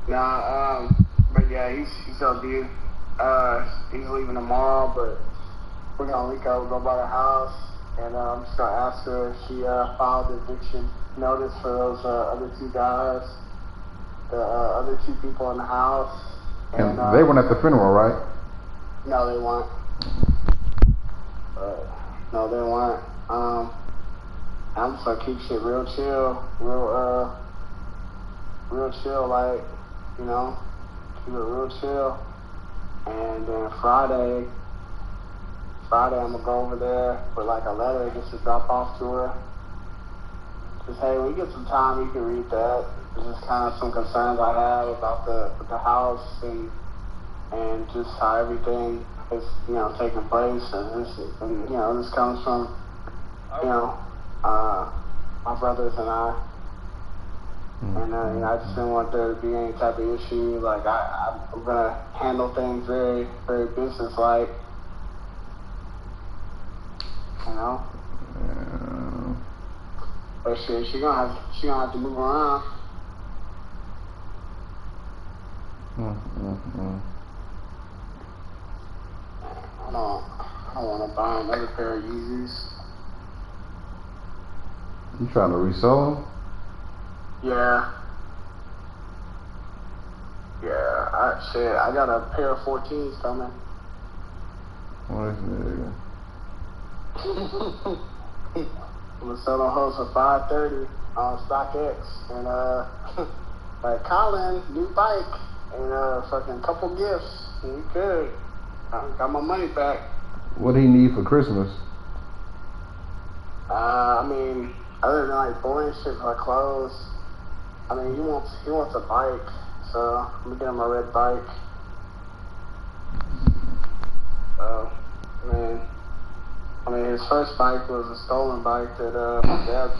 Nah, but yeah, he's gonna be. He's leaving tomorrow, but we're gonna link up, go by the house, and I'm just gonna ask her if she filed the eviction notice for those other two guys, the other two people in the house. And they weren't at the funeral, right? No, they weren't. No, they weren't. I'm just gonna keep shit real chill, real chill, like, you know, keep it real chill. And then Friday, I'm gonna go over there with like a letter just to drop off to her. Just, hey, when you get some time, you can read that. It's just kind of some concerns I have about the house and just how everything is, you know, taking place. And you know, this comes from, you know, my brothers and I. And you know, I just didn't want there to be any type of issue. Like, I'm gonna handle things very, very business-like. You know. Yeah. But shit, she gonna have to move around. I don't want to buy another pair of Yeezys. You trying to resell them? Yeah. I got a pair of 14s coming. What is nigga? I'm gonna sell them hoes for $530 on StockX. And like Colin, new bike, and fucking couple gifts. And we good. I got my money back. What do he need for Christmas? I mean, other than like boring shit for clothes. I mean, he wants a bike, so I'm gonna get him a red bike. So, I mean, his first bike was a stolen bike that my dad.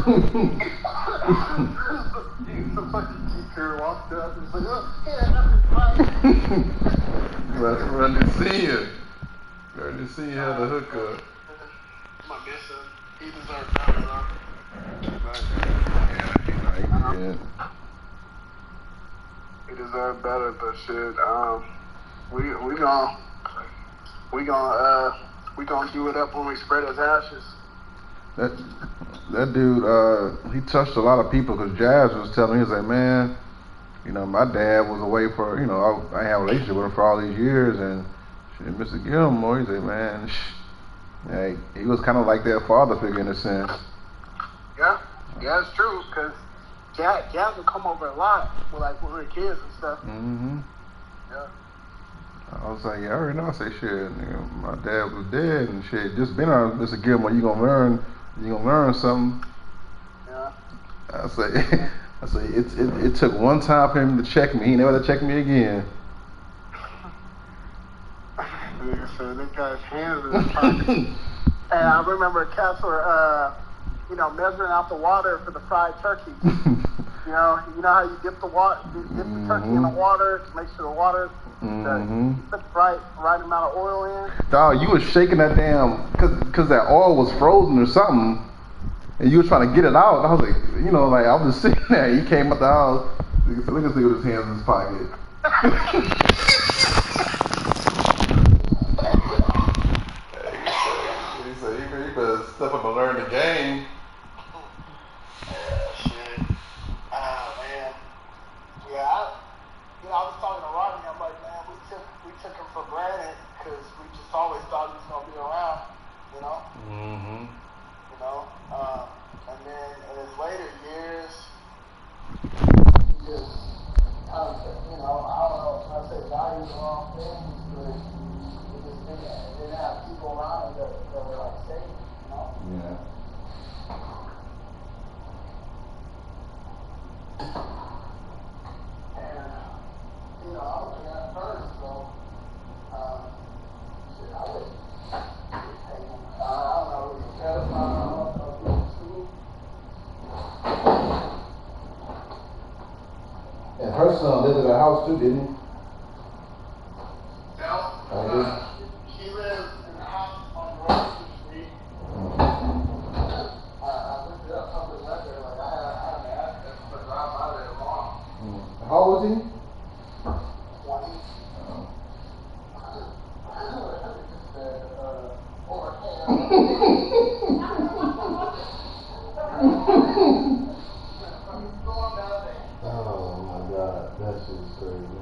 Some fucking teacher walked up and was like, oh, yeah, That's Randy Senior. Randy Senior had the hookup. I'm gonna miss him. He deserves better though. Yeah. He deserves better, but shit. We gonna do it up when we spread his ashes. That dude, he touched a lot of people because Jazz was telling me, he was like, man, you know, my dad was away for, you know, I had a relationship with him for all these years, and shit, Mr. Gilmore, he said, man, yeah, he was kind of like that father figure in a sense. Yeah, it's true, because Jazz would come over a lot with we were kids and stuff. Mm-hmm. Yeah. I was like, yeah, I already know. I say, shit, nigga, my dad was dead and shit. Just being around Mr. Gilmore, you gonna learn something. Yeah. I say, it took one time for him to check me. He never to check me again. Nigga said, that guy's hands in his pocket. And I remember cats were, measuring out the water for the fried turkey. You know how you dip the turkey in the water to make sure the water put the right amount of oil in. Dog, you was shaking that damn, cause that oil was frozen or something, and you was trying to get it out. I was like, I was just sitting there. He came out the house. Look at this nigga with his hands in his pocket. He said, you better step up and learn the game. I was talking to Rodney, I'm like, man, we took him for granted because we just always thought he was going to be around, you know? Mm-hmm. And then in his later years, he just kind of, I don't know, I say value the wrong things, but he just didn't have people around him that were like safe, you know? Yeah. I was at first, so shit, I would take him. I don't know, he was a pedophile, And her son lived in the house too, didn't he? No, he lived in the house on Rochester Street. I looked it up on the record, like I had to ask him, but I'm out of there long. How old was he? Oh my God, that shit is crazy.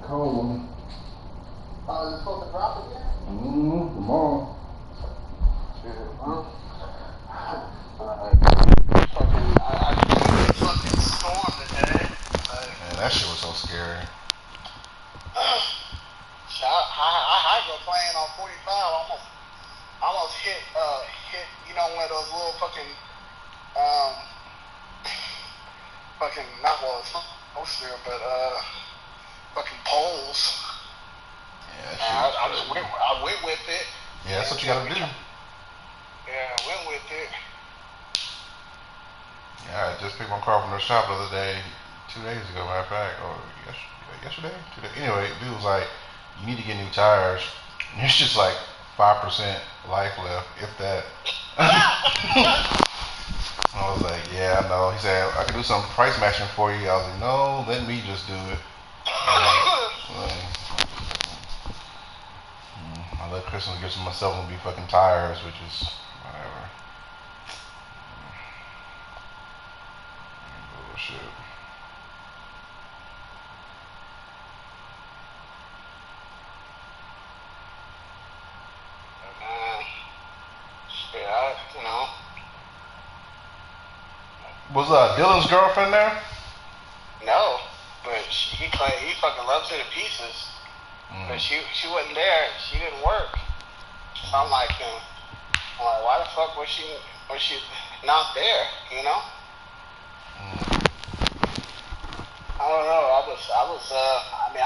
Cold. Is it supposed to drop again? Tomorrow. I fucking storm today. Man, that shit was so scary. I hydroplaned on 45. Almost hit. One of those little fucking not poster, but fucking poles. Yeah, I went with it. Yeah, that's what you gotta do. Yeah, I went with it. Yeah, I just picked my car from the shop the other day, 2 days ago, matter of fact, or yesterday? Anyway, dude was like, you need to get new tires. And it's just like 5% life left, if that. I was like, yeah, I know. He said, I can do some price matching for you. I was like, no, let me just do it. I let Christmas get myself and be fucking tires, which is whatever. Bullshit. Was Dylan's girlfriend there? No. but he fucking loves her to pieces. But she wasn't there. She didn't work. So I'm like, why the fuck was she not there? You know? I don't know. I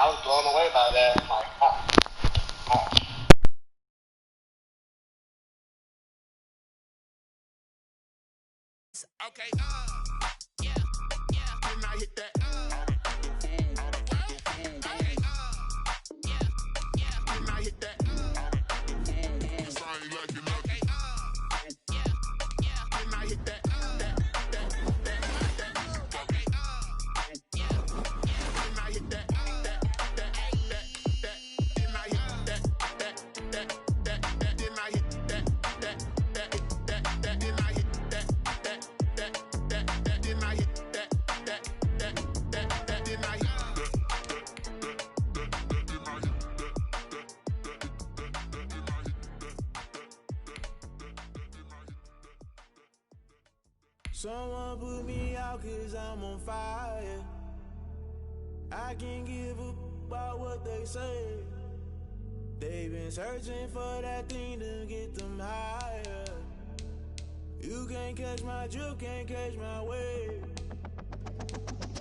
was blown away by that. I'm like, oh. Okay, yeah, didn't I hit that? Didn't I hit that? Cause I ain't like it nothing. Didn't I hit that? Someone put me out cause I'm on fire. I can't give up about what they say. They've been searching for that thing to get them higher. You can't catch my drift, can't catch my wave.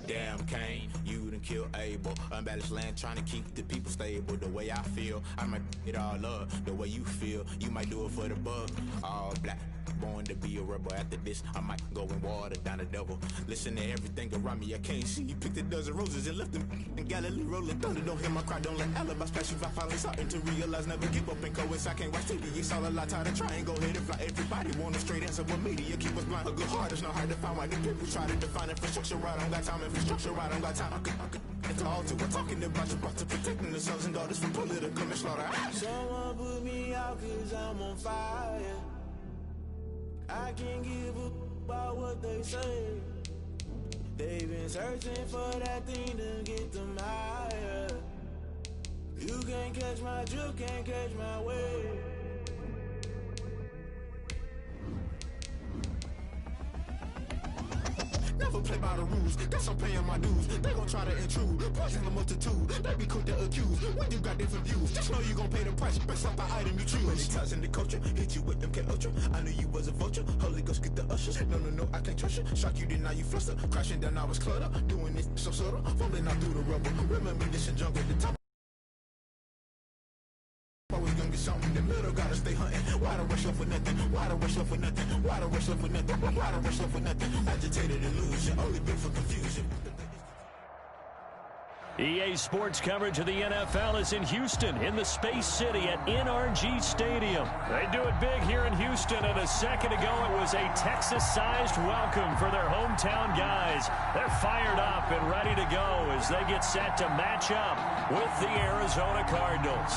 Damn, Kane, you done killed Abel. Unbalanced land, trying to keep the people stable. The way I feel, I might it all up. The way you feel, you might do it for the buck. All black, born to be a rebel. After this, I might go and water down the devil. Listen to everything around me, I can't see. You picked a dozen roses and left them in Galilee rolling thunder. Don't hear my cry, don't let alibis pass you. I finally starting to realize, never give up and coast. I can't watch TV, it's all a lot, time to try and go ahead and fly. Everybody want a straight answer with media, keep us blind. A good heart is not hard to find. Why the people try to define infrastructure right? I don't got time, infrastructure right, I don't got time. I could it's all to we're talking about you, about to protecting the sons and daughters from political and slaughter. Someone put me out cause I'm on fire. I can't give up about what they say. They've been searching for that thing to get them higher. You can't catch my drift, can't catch my wave. Never play by the rules, guess I'm paying my dues. They gon' try to intrude, poison the multitude. They be quick to accuse, when you got different views. Just know you gon' pay the price, based off the item you choose. Many times in the culture, hit you with MK Ultra. I knew you was a vulture, Holy Ghost get the ushers. No, I can't trust you. Shock you, then now you fluster. Crashing down, I was clutter. Doing this so subtle, falling out through the rubble. Remember this and junk at the top. Always gonna get something in the middle, gotta stay hunting. Why the rush up for nothing? Why the rush up for nothing? Why the rush up for nothing? Why the rush up for nothing? Agitated illusion, only built for confusion. EA Sports coverage of the NFL is in Houston, in the Space City at NRG Stadium. They do it big here in Houston, and a second ago it was a Texas-sized welcome for their hometown guys. They're fired up and ready to go as they get set to match up with the Arizona Cardinals.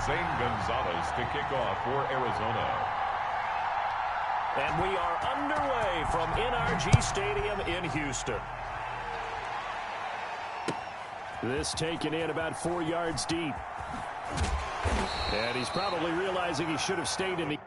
Zane Gonzalez to kick off for Arizona. And we are underway from NRG Stadium in Houston. This taken in about 4 yards deep. And he's probably realizing he should have stayed in the...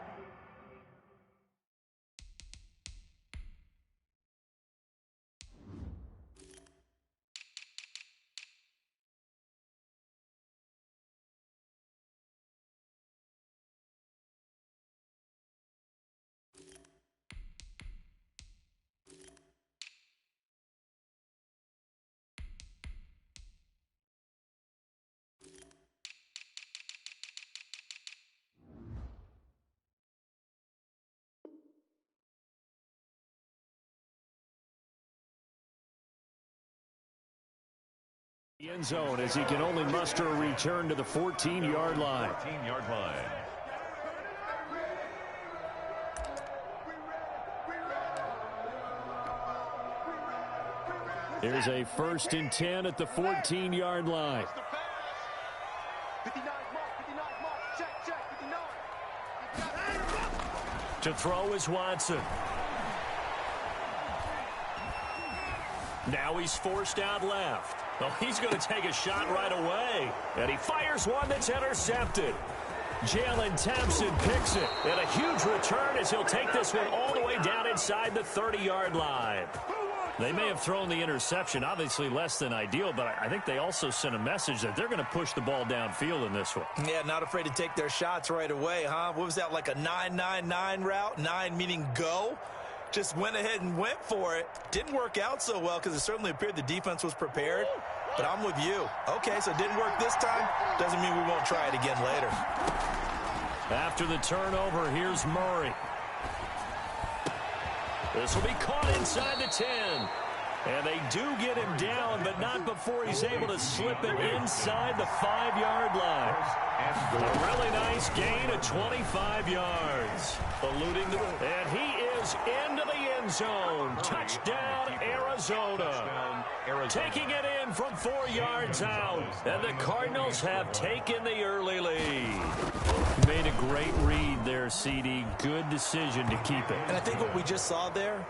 The end zone as he can only muster a return to the 14-yard line. 14-yard line. Here's a 1st and 10 at the 14-yard line. To throw is Watson. Now he's forced out left. Well, he's going to take a shot right away. And he fires one that's intercepted. Jalen Thompson picks it. And a huge return as he'll take this one all the way down inside the 30-yard line. They may have thrown the interception, obviously less than ideal, but I think they also sent a message that they're going to push the ball downfield in this one. Yeah, not afraid to take their shots right away, huh? What was that, like a 9-9-9 route? 9 meaning go? Just went ahead and went for it. Didn't work out so well because it certainly appeared the defense was prepared. But I'm with you. Okay, so it didn't work this time. Doesn't mean we won't try it again later. After the turnover, here's Murray. This will be caught inside the 10. And they do get him down, but not before he's able to slip it inside the 5-yard line. A really nice gain of 25 yards. Eluding the... And he is into the end zone. Touchdown, Arizona. Taking it in from 4 yards out. And the Cardinals have taken the early lead. Made a great read there, CD. Good decision to keep it. And I think what we just saw there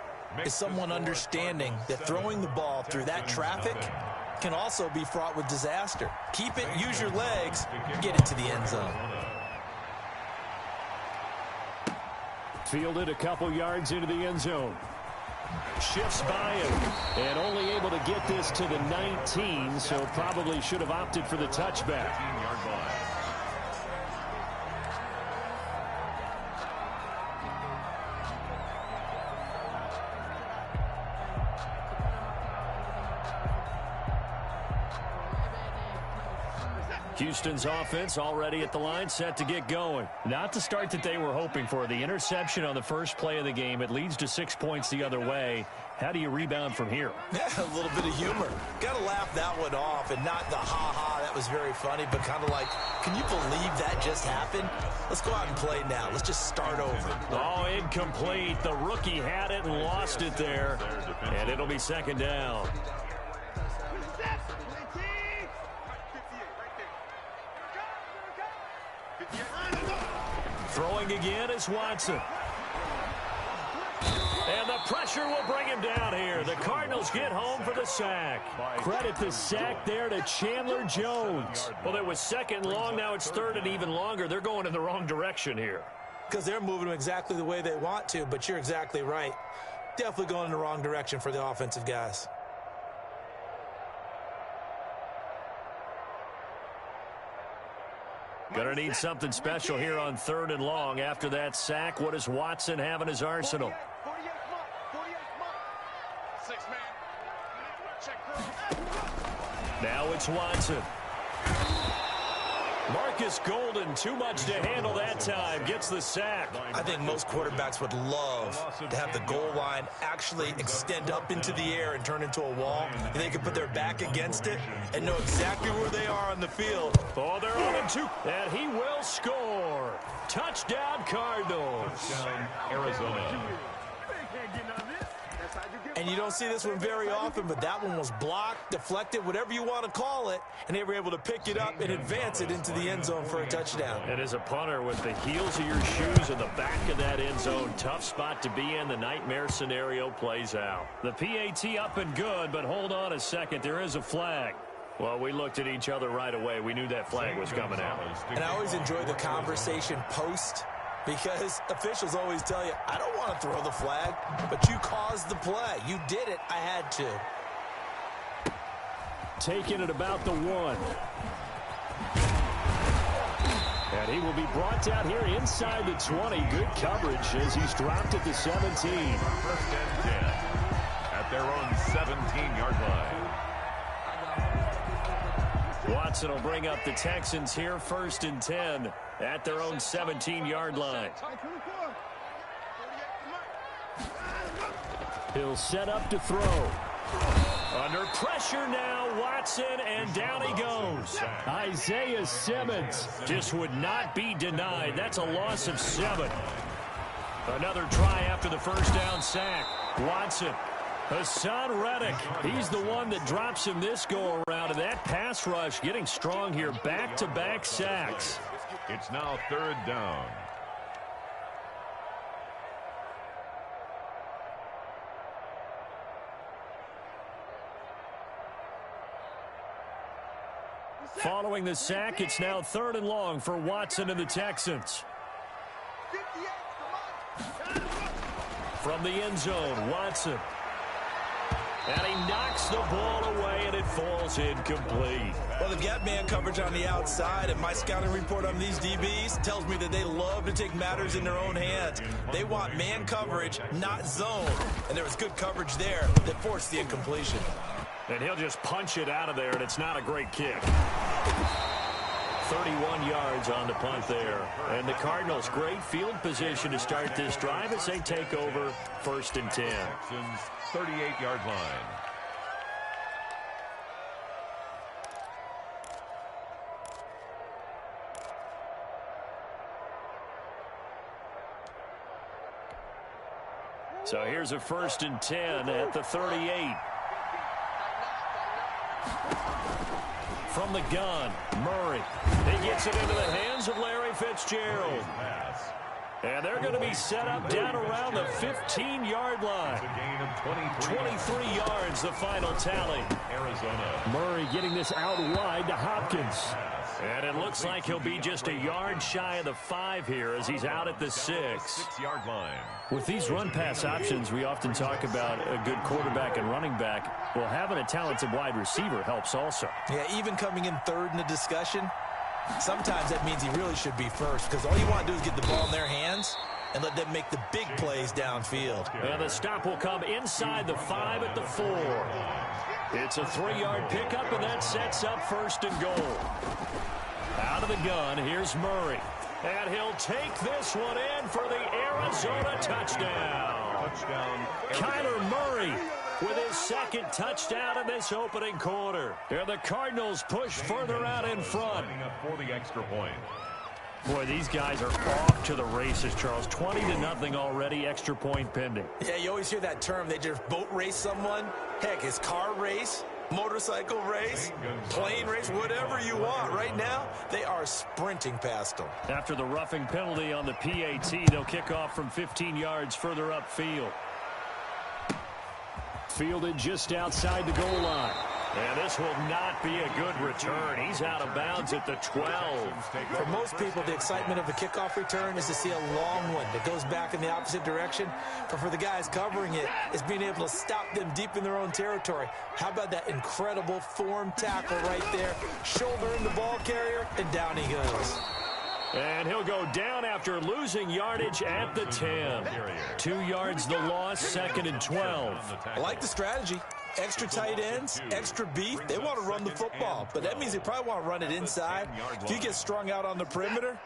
is someone understanding that throwing the ball through that traffic can also be fraught with disaster. Keep it, use your legs, get it to the end zone. Fielded a couple yards into the end zone. Shifts by him and only able to get this to the 19, so probably should have opted for the touchback. Houston's offense already at the line, set to get going. Not the start that they were hoping for. The interception on the first play of the game, it leads to 6 points the other way. How do you rebound from here? Yeah, a little bit of humor. Got to laugh that one off, and not the ha-ha, that was very funny, but kind of like, can you believe that just happened? Let's go out and play now. Let's just start over. Oh, incomplete. The rookie had it and lost it there, and it'll be second down. Throwing again is Watson. And the pressure will bring him down here. The Cardinals get home for the sack. Credit the sack there to Chandler Jones. Well, it was second long. Now it's third and even longer. They're going in the wrong direction here. Because they're moving them exactly the way they want to, but you're exactly right. Definitely going in the wrong direction for the offensive guys. Gonna need something special here on third and long. After that sack, what does Watson have in his arsenal? Now it's Watson. Marcus Golden, too much to handle that time, gets the sack. I think most quarterbacks would love to have the goal line actually extend up into the air and turn into a wall, and they can put their back against it and know exactly where they are on the field. Oh, they're on him too, and he will score. Touchdown, Cardinals. Touchdown, Arizona. And you don't see this one very often, but that one was blocked, deflected, whatever you want to call it, and they were able to pick it up and advance it into the end zone for a touchdown. And as a punter, with the heels of your shoes in the back of that end zone, tough spot to be in. The nightmare scenario plays out. The PAT up and good, but hold on a second. There is a flag. Well, we looked at each other right away. We knew that flag was coming out. And I always enjoy the conversation post, because officials always tell you, I don't want to throw the flag, but you caused the play. You did it. I had to. Taking it about the 1. And he will be brought down here inside the 20. Good coverage as he's dropped at the 17. First and 10 at their own 17-yard line. Watson will bring up the Texans here, first and 10 at their own 17-yard line. He'll set up to throw. Under pressure now, Watson, and down he goes. Isaiah Simmons just would not be denied. That's a loss of 7. Another try after the first down sack. Watson. Hassan Reddick, he's the one that drops him this go-around, and that pass rush getting strong here, back-to-back sacks. It's now third down. Following the sack, it's now 3rd and long for Watson and the Texans. From the end zone, Watson. And he knocks the ball away, and it falls incomplete. Well, they've got man coverage on the outside, and my scouting report on these DBs tells me that they love to take matters in their own hands. They want man coverage, not zone. And there was good coverage there that forced the incompletion. And he'll just punch it out of there, and it's not a great kick. 31 yards on the punt there. And the Cardinals, great field position to start this drive as they take over 1st and 10. Texans 38-yard line. So here's a 1st and 10 at the 38. From the gun, Murray. He gets it into the hands of Larry Fitzgerald. And they're going to be set up down around the 15-yard line. 23 yards, the final tally. Arizona. Murray getting this out wide to Hopkins. And it looks like he'll be just a yard shy of the 5 here as he's out at the 6. 6-yard line. With these run-pass options, we often talk about a good quarterback and running back. Well, having a talented wide receiver helps also. Yeah, even coming in 3rd in the discussion, sometimes that means he really should be first because all you want to do is get the ball in their hands and let them make the big plays downfield. And the stop will come inside the 5 at the 4. It's a 3-yard pickup, and that sets up 1st and goal. Out of the gun, here's Murray. And he'll take this one in for the Arizona touchdown. Kyler Murray with his 2nd touchdown in this opening quarter. And the Cardinals push further out in front. For the extra point. Boy, these guys are off to the races, Charles. 20-0 already, extra point pending. Yeah, you always hear that term. They just boat race someone. Heck, it's car race, motorcycle race, plane race, whatever you want. Right now, they are sprinting past them. After the roughing penalty on the PAT, they'll kick off from 15 yards further upfield. Fielded just outside the goal line. And this will not be a good return. He's out of bounds at the 12. For most people, the excitement of a kickoff return is to see a long one that goes back in the opposite direction. But for the guys covering it, it's being able to stop them deep in their own territory. How about that incredible form tackle right there? Shoulder in the ball carrier, and down he goes. And he'll go down after losing yardage at the 10. 2 yards the loss, 2nd and 12. I like the strategy. Extra tight ends, extra beef. They want to run the football, but that means they probably want to run it inside. If you get strung out on the perimeter,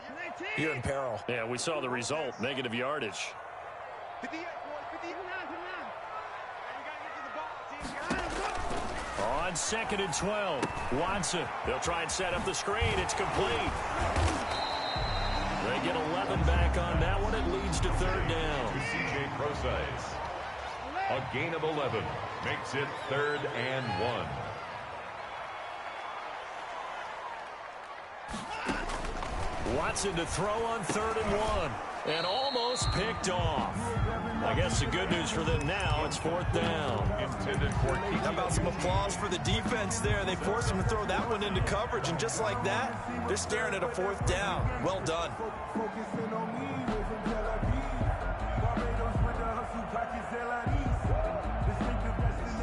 you're in peril. Yeah, we saw the result, negative yardage. On 2nd and 12, Watson. They'll try and set up the screen. It's complete. They get 11 back on that one. It leads to 3rd down. C.J. Prosise. A gain of 11 makes it 3rd and 1. Watson to throw on 3rd and 1. And almost picked off. I guess the good news for them now, it's 4th down. How about some applause for the defense there? They forced him to throw that one into coverage, and just like that, they're staring at a 4th down. Well done.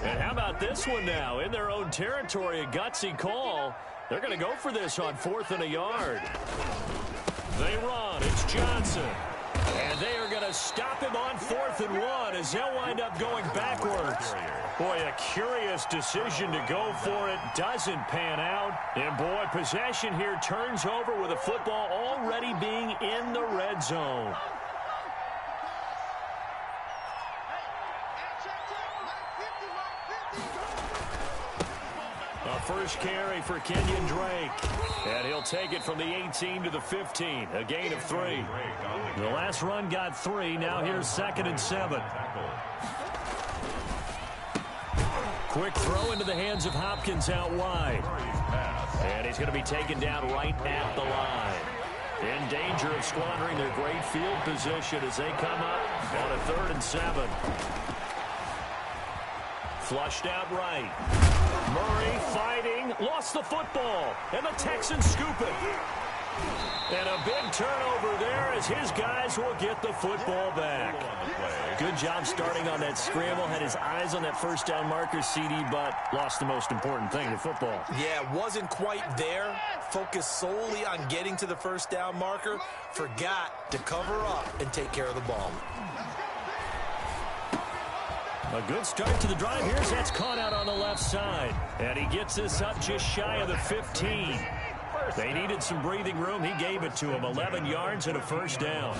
And how about this one now? In their own territory, a gutsy call. They're going to go for this on 4th and a yard. They run. It's Johnson. And they are going to stop him on 4th and 1 as they'll wind up going backwards. Boy, a curious decision to go for it. Doesn't pan out. And boy, possession here turns over with the football already being in the red zone. First carry for Kenyon Drake. And he'll take it from the 18 to the 15. A gain of 3. The last run got 3. Now here's 2nd and 7. Quick throw into the hands of Hopkins out wide. And he's going to be taken down right at the line. In danger of squandering their great field position as they come up on a 3rd and 7. Flushed out right. Murray fighting, lost the football, and the Texans scoop it. And a big turnover there as his guys will get the football back. Good job starting on that scramble. Had his eyes on that first down marker, CD, but lost the most important thing, the football. Yeah, wasn't quite there. Focused solely on getting to the first down marker. Forgot to cover up and take care of the ball. A good start to the drive. Here's that's caught out on the left side. And he gets this up just shy of the 15. They needed some breathing room. He gave it to him. 11 yards and a first down.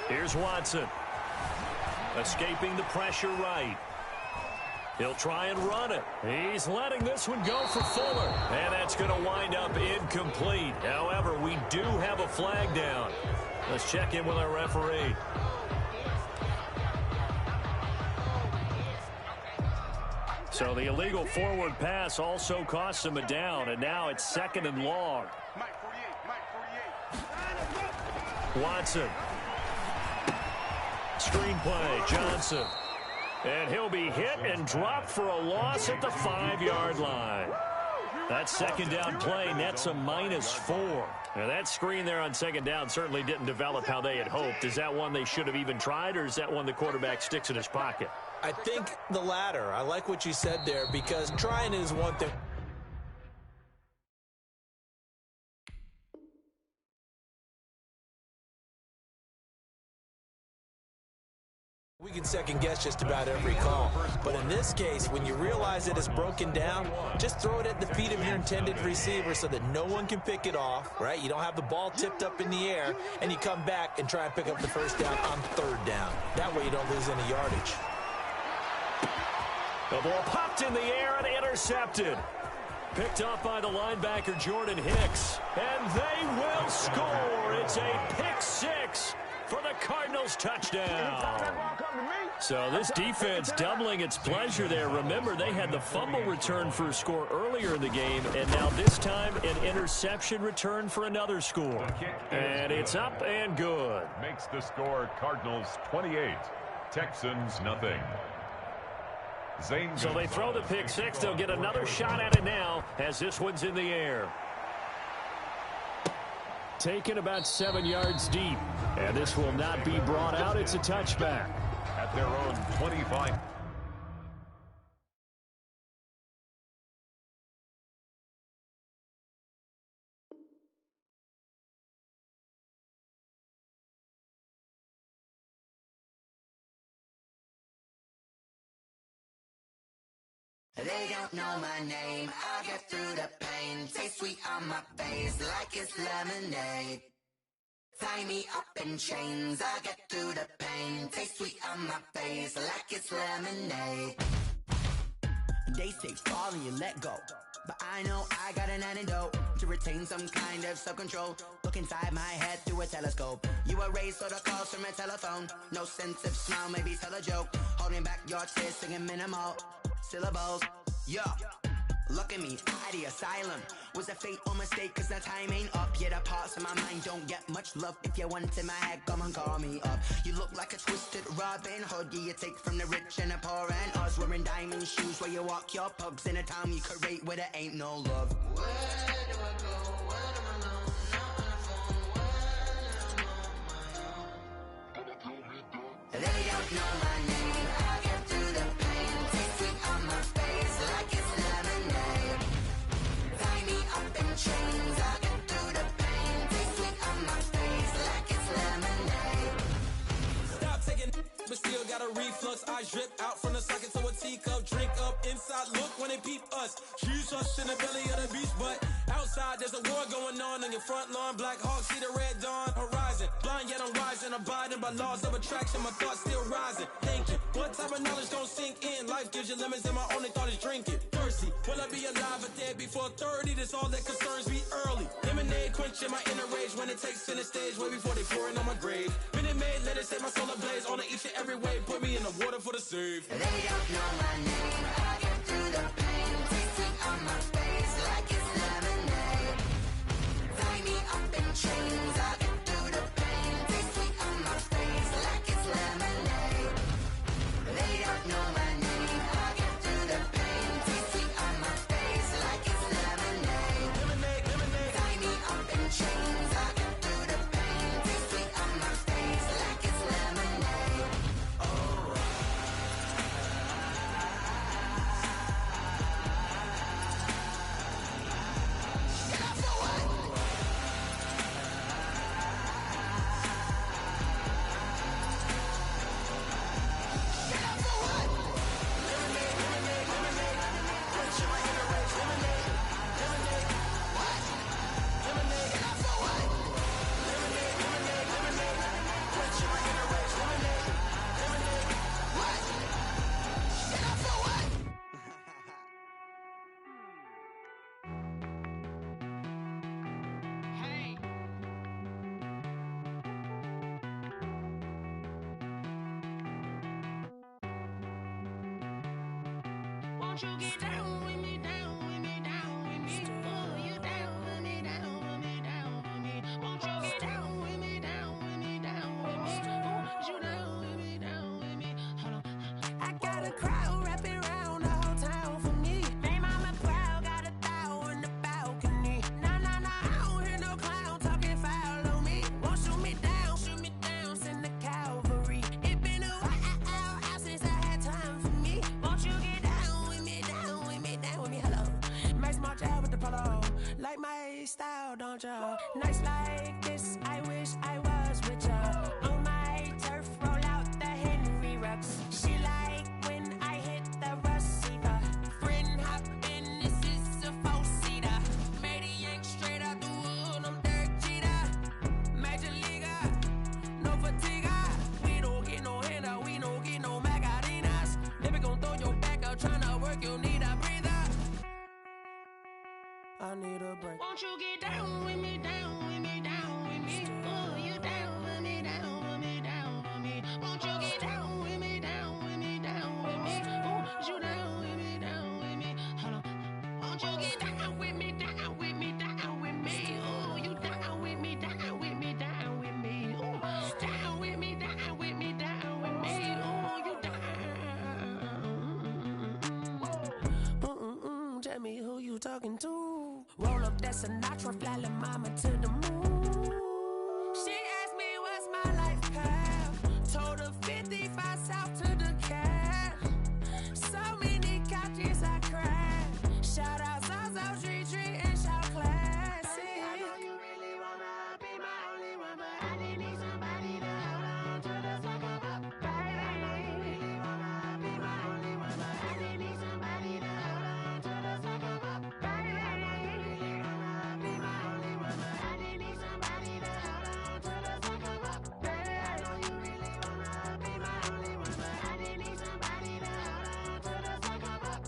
Here's Watson. Escaping the pressure right. He'll try and run it. He's letting this one go for Fuller. And that's going to wind up incomplete. However, we do have a flag down. Let's check in with our referee. So the illegal forward pass also costs him a down, and now it's 2nd and long. Watson. Screen play, Johnson. And he'll be hit and dropped for a loss at the 5-yard line. That second down play nets a -4. Now that screen there on second down certainly didn't develop how they had hoped. Is that one they should have even tried, or is that one the quarterback sticks in his pocket? I think the latter. I like what you said there, because trying is one thing. We can second guess just about every call. But in this case, when you realize that it's broken down, just throw it at the feet of your intended receiver so that no one can pick it off, right? You don't have the ball tipped up in the air, and you come back and try and pick up the first down on 3rd down. That way you don't lose any yardage. The ball popped in the air and intercepted. Picked off by the linebacker, Jordan Hicks. And they will score. It's a pick-6 for the Cardinals touchdown. So this defense doubling its pleasure there. Remember, they had the fumble return for a score earlier in the game, and now this time an interception return for another score. And it's up and good. Makes the score Cardinals 28, Texans nothing. So they throw the pick-6. They'll get another shot at it now as this one's in the air. Taken about 7 yards deep. And this will not be brought out. It's a touchback. At their own 25. They don't know my name, I'll get through the pain. Taste sweet on my face like it's lemonade. Tie me up in chains, I'll get through the pain. Taste sweet on my face like it's lemonade. They say fall and you let go, but I know I got an antidote to retain some kind of self-control. Look inside my head through a telescope. You erase all the calls from a telephone. No sense of smile, maybe tell a joke. Holding back your tears, singing minimal syllables. Yeah, look at me, at the asylum. Was a fate or mistake, cause the time ain't up. Yeah, the parts of my mind don't get much love. If you want in my head, come and call me up. You look like a twisted Robin Hood. Yeah, you take from the rich and the poor and us. Wearing diamond shoes where you walk your pugs in a town you create where there ain't no love. Where do I go? Where am I alone? Not on the phone. When I'm on my own. They don't know my name. I get through the pain. Taste sweet on my face like it's lemonade. Tie me up in chains. I get through the pain. Taste sweet on my face like it's lemonade. Stop taking, but still got a reflux. I drip out from the socket to a teacup. Drink up inside. Look when they peep us. She's us in the belly of the beach, but outside there's a war going on your front lawn. Black Hawk see the red dawn horizon. Blind yet I'm rising, abiding by laws of attraction. My thoughts still rising. Thinking, what type of knowledge gon' sink in? Life gives you lemons, and my only thought is drinking. Thirsty, will I be alive or dead before 30? That's all that concerns me early. Lemonade quenching my inner rage when it takes center stage, way before they pour it on my grave. Minute Maid, let it set my soul ablaze. On each and every way, put me in the water for the save. They don't know my name. I get through the pain. Taste sweet on my face like it's lemonade. Tie me up in chains. I get through the pain. Taste sweet on my face like it's lemonade. They don't know my name. I Won't you get down with me, down with me, down with me? Oh, you down with me, down with me, down with me. Won't you get down with me, down with me, down with me? Oh, you down with me, down with me. Hold on. I got a crowd wrapping around the whole town for me. Hey, mama proud, got a thou in the balcony. Nah, nah, nah, I don't hear no clown talking foul on me. Won't shoot me down, send the cavalry. It been a while since I had time for me. Won't you get down with me, down with me, down with me? Hello. Max March out with the polo. Like my style, don't ya? Nights like this, I wish I was with ya. On my turf, roll out the Henry Rux. She like when I hit the receiver. Friend hop in, this is a four-seater. Made a yank straight out the wood, I'm Derek Jeter. Major leaguer, no fatigue. We don't get no handout, we don't get no Macarinas. Never gon' throw your back out, tryna work, you need a breather. I need a break. Won't you get down with me, down with me, down with me? Oh, you down with me, down with me, down with me. Won't you get down with me, down with me, down with me? Oh, you down with me, down with me. Hold on. Won't you get down with me, down with me, down with me? Oh, you down with me, down with me, down with me. Oh, down with me, down with me, down with me. Oh, you down. Tell me who you talking to. Roll up that Sinatra, fly la mama to the moon. She asked me what's my life path. Told her 55 south to the cab. So many couches I cried. Shout out South Street and shout classy. I know you really wanna be my only one, but I didn't need somebody to hold on to the second up. Baby, I know you really wanna be my only one, but I didn't need somebody to hold on to the second up. Baby, I know you really wanna be my only one, but I didn't need somebody to hold on to the second up. Baby, I know you really wanna be my only one, but I didn't need somebody to hold on to the second up.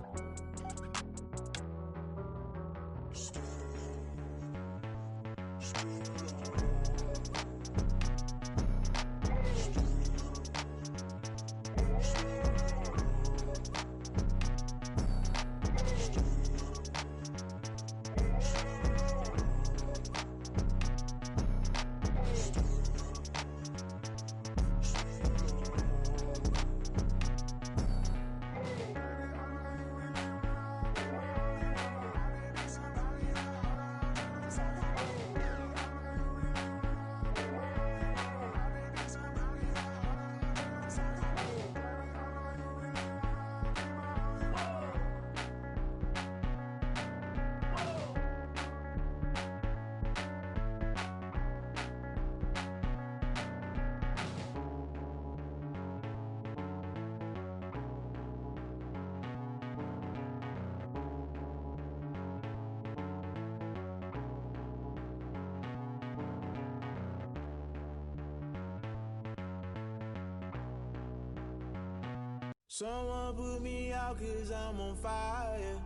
Someone put me out 'cause I'm on fire.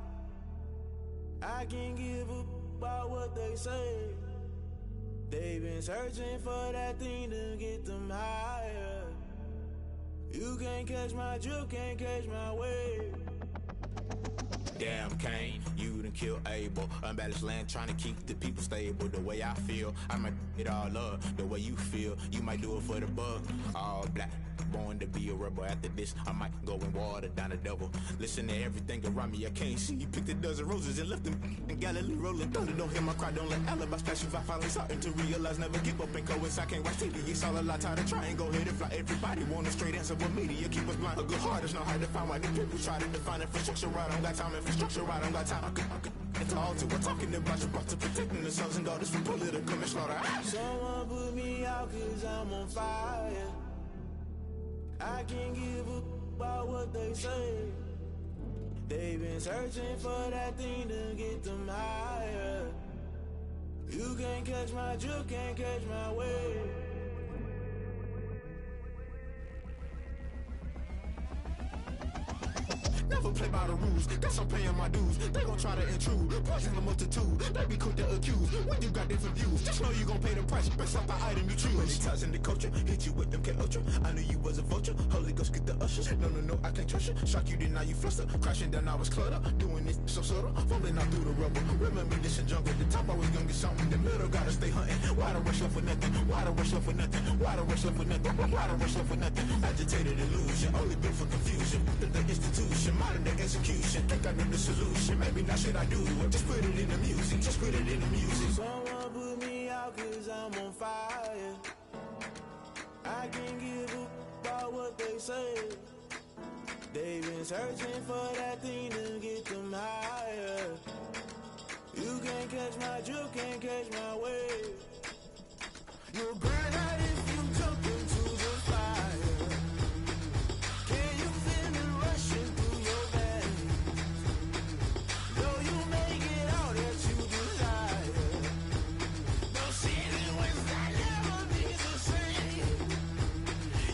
I can't give up about what they say. They've been searching for that thing to get them higher. You can't catch my drift, can't catch my wave. Damn, Kane, you done killed Abel. Unbalanced land, trying to keep the people stable. The way I feel, I might it all up. The way you feel, you might do it for the buck. All black, born to be a rebel. After this, I might go and water down the devil. Listen to everything around me, I can't see. Picked a dozen roses and left them in Galilee rolling thunder. Don't hear my cry, don't let alibis flash. If I finally starting to realize, never give up and coincide. Can't watch TV, it's all a lot. Tired of trying, go ahead and fly. Everybody want a straight answer, but media keep us blind. A good heart is not hard to find. Why the people try to define infrastructure right? I don't got time, infrastructure right, I don't got time. I could it's all to we're talking about you, brought to protecting the sons and daughters from political and slaughter. Someone put me out 'cause I'm on fire. I can't give up about what they say. They've been searching for that thing to get them higher. You can't catch my drift, can't catch my wave. Never play by the rules, guess I'm paying my dues. They gon' try to intrude, poison the multitude. They be quick to accuse, when you got different views. Just know you gon' pay the price, based off the item you choose. Many times in the culture, hit you with them K Ultra. I knew you was a vulture, Holy Ghost get the usher. cautious. No, I can't trust you. Shock you, then now you fluster. Crashing down, I was cluttered. Doing this so subtle. Fumbling out through the rubble. Remember this and jump at the top. I was gonna get something in the middle. Gotta stay hunting. Why the rush up for nothing? Why the rush up for nothing? Why the rush up for nothing? Why the rush up for nothing? Agitated illusion. Only built for confusion. The institution. Modern day execution. Think I know the solution. Maybe not shit I do. Just put it in the music. Just put it in the music. Someone put me out 'cause I'm on fire. I can't give up about what they say. They've been searching for that thing to get them higher. You can't catch my drift, can't catch my wave. You'll burn out if you jump into the fire. Can you feel it rushing through your veins? Though you make it all that you desire. No ceiling when I never be the same.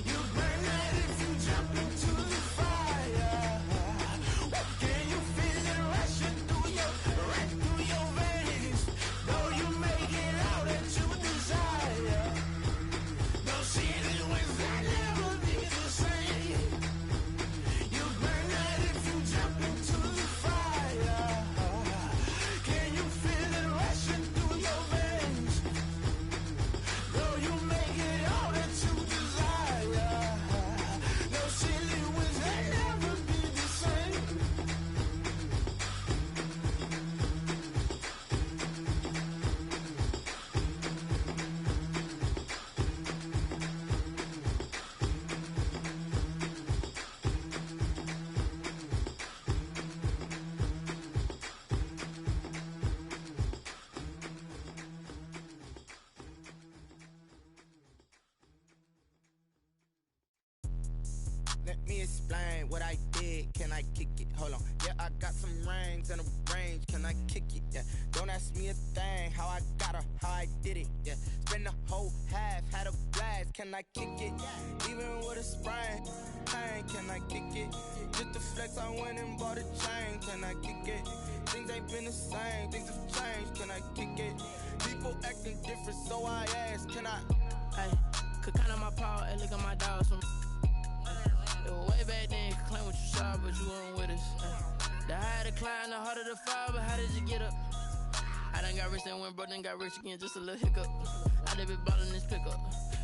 You burn out if you jump into the fire. Can you feel it rushing through your veins? Though you make it all that you desire. No ceiling when I never be the same. You burn out if you jump into the fire. Can you feel it rushing through your veins? Though you make it all that you desire. No ceiling when I never be the same. Let me explain what I did. Can I kick it? Hold on. Yeah, I got some rings and a range. Can I kick it? Yeah. Don't ask me a thing. How I got her, how I did it. Yeah. Spend the whole half, had a blast. Can I kick it? Even with a sprain. Pain, can I kick it? Just to flex, I went and bought a chain. Can I kick it? Things ain't been the same. Things have changed. Can I kick it? People acting different, so I ask. Can I? Hey, could count on my power and look at my dogs from. It was way back then, could claim what you saw, but you weren't with us. The higher the climb, the harder the fall, but how did you get up? I done got rich and went broke, then got rich again, just a little hiccup. I done been ballin' this pickup.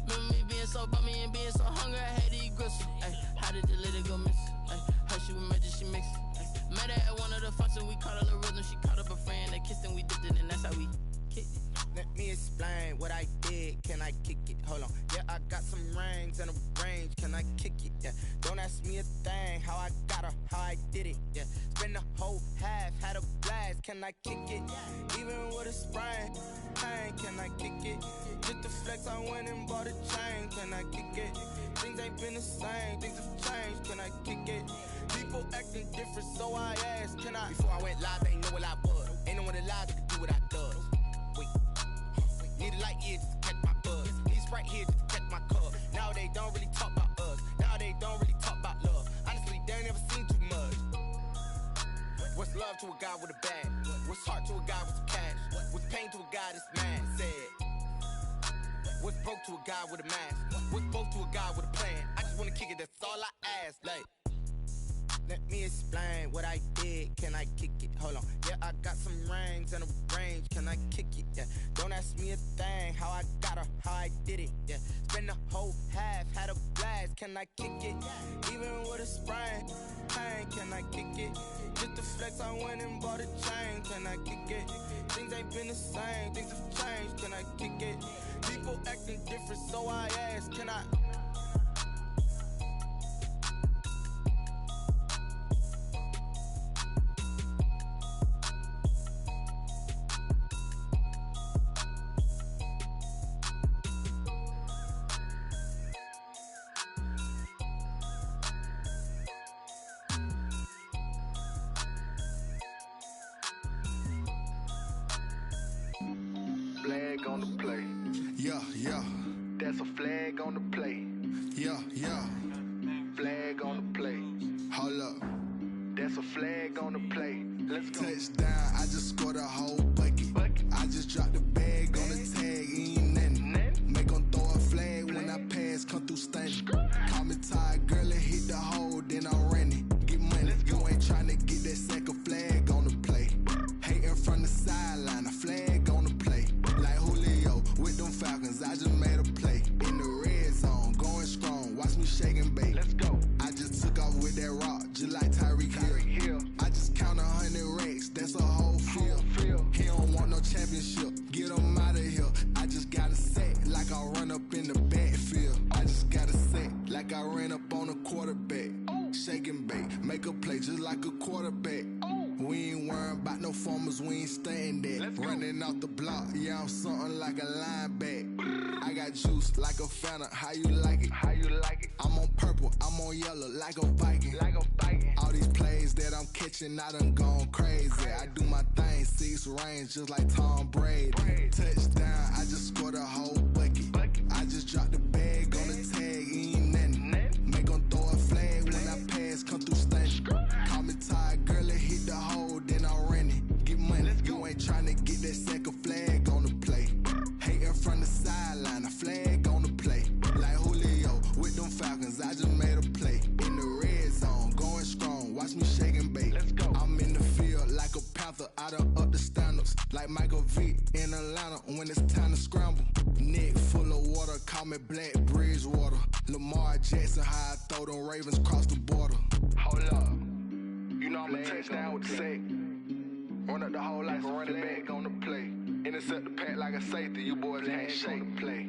Remember me being so bummy and being so hungry, I had to eat gristle. How did the lady go miss? How she was magic, she mixed. Met her at one of the functions, we caught her the rhythm, she caught up a friend, they kissed and we dipped it, and that's how we kicked it. Let me explain what I did. Can I kick it? Hold on. Yeah, I got some rings and a range. Can I kick it? Yeah. Don't ask me a thing. How I got her, how I did it. Yeah. Spend the whole half, had a blast. Can I kick it? Even with a sprain. Pain, can I kick it? Just to flex, I went and bought a chain. Can I kick it? Things ain't been the same. Things have changed. Can I kick it? People acting different, so I ask. Can I? Before I went live, they ain't know what I was. Ain't no one alive that could do what I does. Need a light here just to catch my buzz. Need Sprite here just to catch my cup. Now they don't really talk about us. Now they don't really talk about love. Honestly, they ain't never seen too much. What's love to a guy with a bag? What's heart to a guy with some cash? What's pain to a guy that's mad? Said. What's broke to a guy with a mask? What's both to a guy with a plan? I just wanna kick it, that's all I ask. Like, let me explain what I did. Can I kick it? Hold on. Yeah, I got some rings and a range. Can I kick it? Yeah. Don't ask me a thing. How I got her, how I did it. Yeah. Spend the whole half, had a blast. Can I kick it? Even with a sprain. Pain, can I kick it? Just to flex, I went and bought a chain. Can I kick it? Things ain't been the same. Things have changed. Can I kick it? People acting different, so I ask. Can I? Flag on the play. Yeah, yeah. That's a flag on the play. a quarterback. Shake and bake, make a play just like a quarterback. We ain't worrying about no formers, we ain't staying there. Running off the block, yeah, I'm something like a linebacker. I got juice like a Fanta, how you like it? How you like it? I'm on purple, I'm on yellow, like a Viking. Like a Viking. All these plays that I'm catching, I done gone crazy. I do my thing, 6 range, just like Tom Brady. Touchdown, I just scored a whole bucket. I just dropped the bag on the tag, ain't nothing. Make 'em throw a flag when I pass, come through stunning. Call me tired, girl, it hit the hole, then I ran it. Get money, you ain't tryna get that second flag on the play. Hating from the sideline, a flag on the play. Like Julio with them Falcons, I just made a play. In the red zone, going strong, watch me shake and bake. Let's go. I'm in the field like a Panther, I done up the standards. Like Michael Vick in Atlanta when it's time to scramble. Neck full of water, call me Black Bridgewater. Lamar Jackson, how I throw them Ravens cross the border. Hold up. You know I'm a touchdown with the sack. Run up the whole life and run it back on the play. Intercept the pack like a safety, you boys ain't shake the play.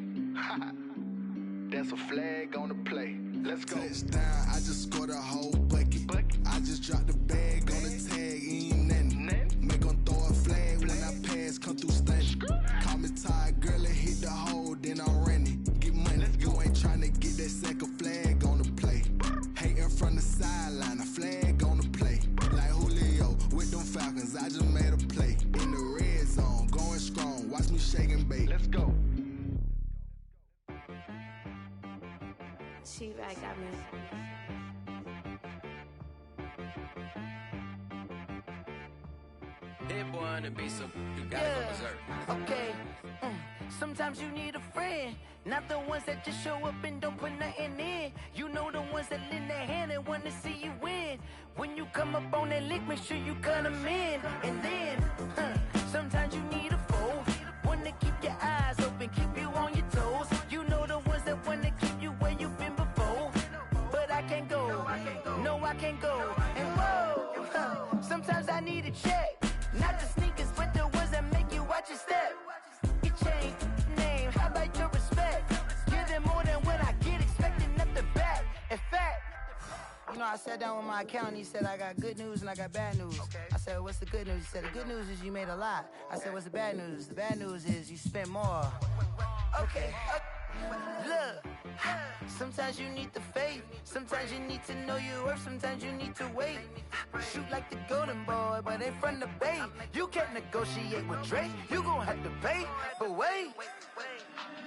That's a flag on the play. Let's go. Touchdown, I just scored a whole bucket. I just dropped the bag on the tag, ain't nothing. Make 'em throw a flag when I pass, come through stunning. Call me tired, girl, it hit the hole, then I ran it. Get money, you ain't tryna get that second flag on the play. Hating from the sideline, a flag on the play. Like Julio with them Falcons, I just made a play. In the red zone, going strong, watch me shake and bake. Let's go. She-Rag got me. Hit boy on the beat, so you gotta go berserk. Okay. Sometimes you need a friend, not the ones that just show up and don't put nothing in. You know the ones that lend their hand and want to see you win. When you come up on that lick, make sure you cut them in. And then, sometimes you need a foe, one to keep your eyes open, keep you on your toes. You know the ones that want to keep you where you've been before. But I can't go, no I can't go. And whoa, sometimes I need a check. Not the sneakers, but the ones that make you watch your step. You change name, how about your respect? Give them more than what I get, expecting nothing back. In fact, you know, I sat down with my accountant, he said, I got good news and I got bad news. I said, what's the good news? He said, the good news is you made a lot. I said, what's the bad news? The bad news is you spent more. Okay. Look, sometimes you need the faith, sometimes you need to know your worth, sometimes you need to wait. Shoot like the golden boy, but ain't from the bay. You can't negotiate with Drake, you gon' have to pay. But wait,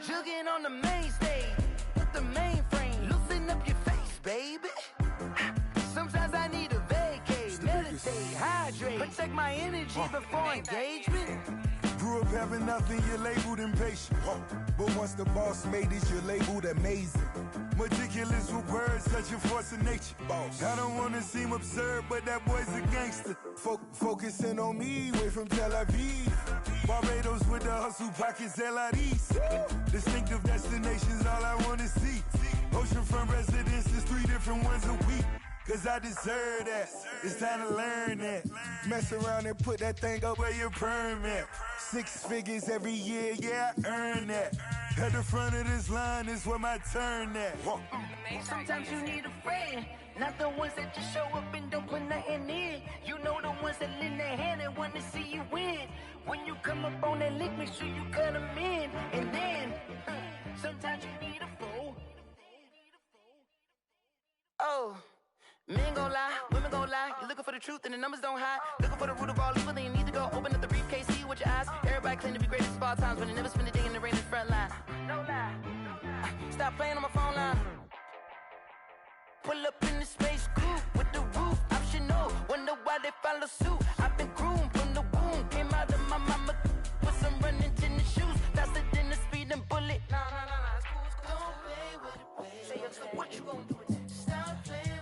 jugging on the main stage with the mainframe, loosen up your face, baby. Sometimes I need a vacate, meditate, hydrate, protect my energy before engagement. Grew up having nothing, you're labeled impatient. But once the boss made it, you're labeled amazing. Meticulous with words, such a force of nature. I don't wanna seem absurd, but that boy's a gangster. Focusing on me, way from Tel Aviv. Barbados with the hustle pockets, LIDs. Distinctive destinations, all I wanna see. Oceanfront residences, 3 different ones a week. Cause I deserve that, it's time to learn that. Mess around and put that thing up where your permit. 6 figures every year, yeah, I earn that. At the front of this line is where my turn at. Sometimes you need a friend, not the ones that just show up and don't put nothing in. You know the ones that lend their hand and want to see you win. When you come up on that lick, make sure you cut them in. And then, sometimes you need a foe. Oh. Men gon' lie, women gon' lie. You're looking for the truth and the numbers don't hide. Looking for the root of all evil, then you need to go open up the briefcase, see with your eyes. Everybody claim to be greatest of all times, but they never spend a day in the rain in the front line. No lie. Stop playing on my phone line. Pull up in the space coupe with the roof optional. Wonder why they follow suit. I've been groomed from the womb. Came out of my mama with some running tennis shoes. Faster than the speeding bullet. Nah, it's cool. Don't play with it, baby. Say, what you gon' do? Stop playing.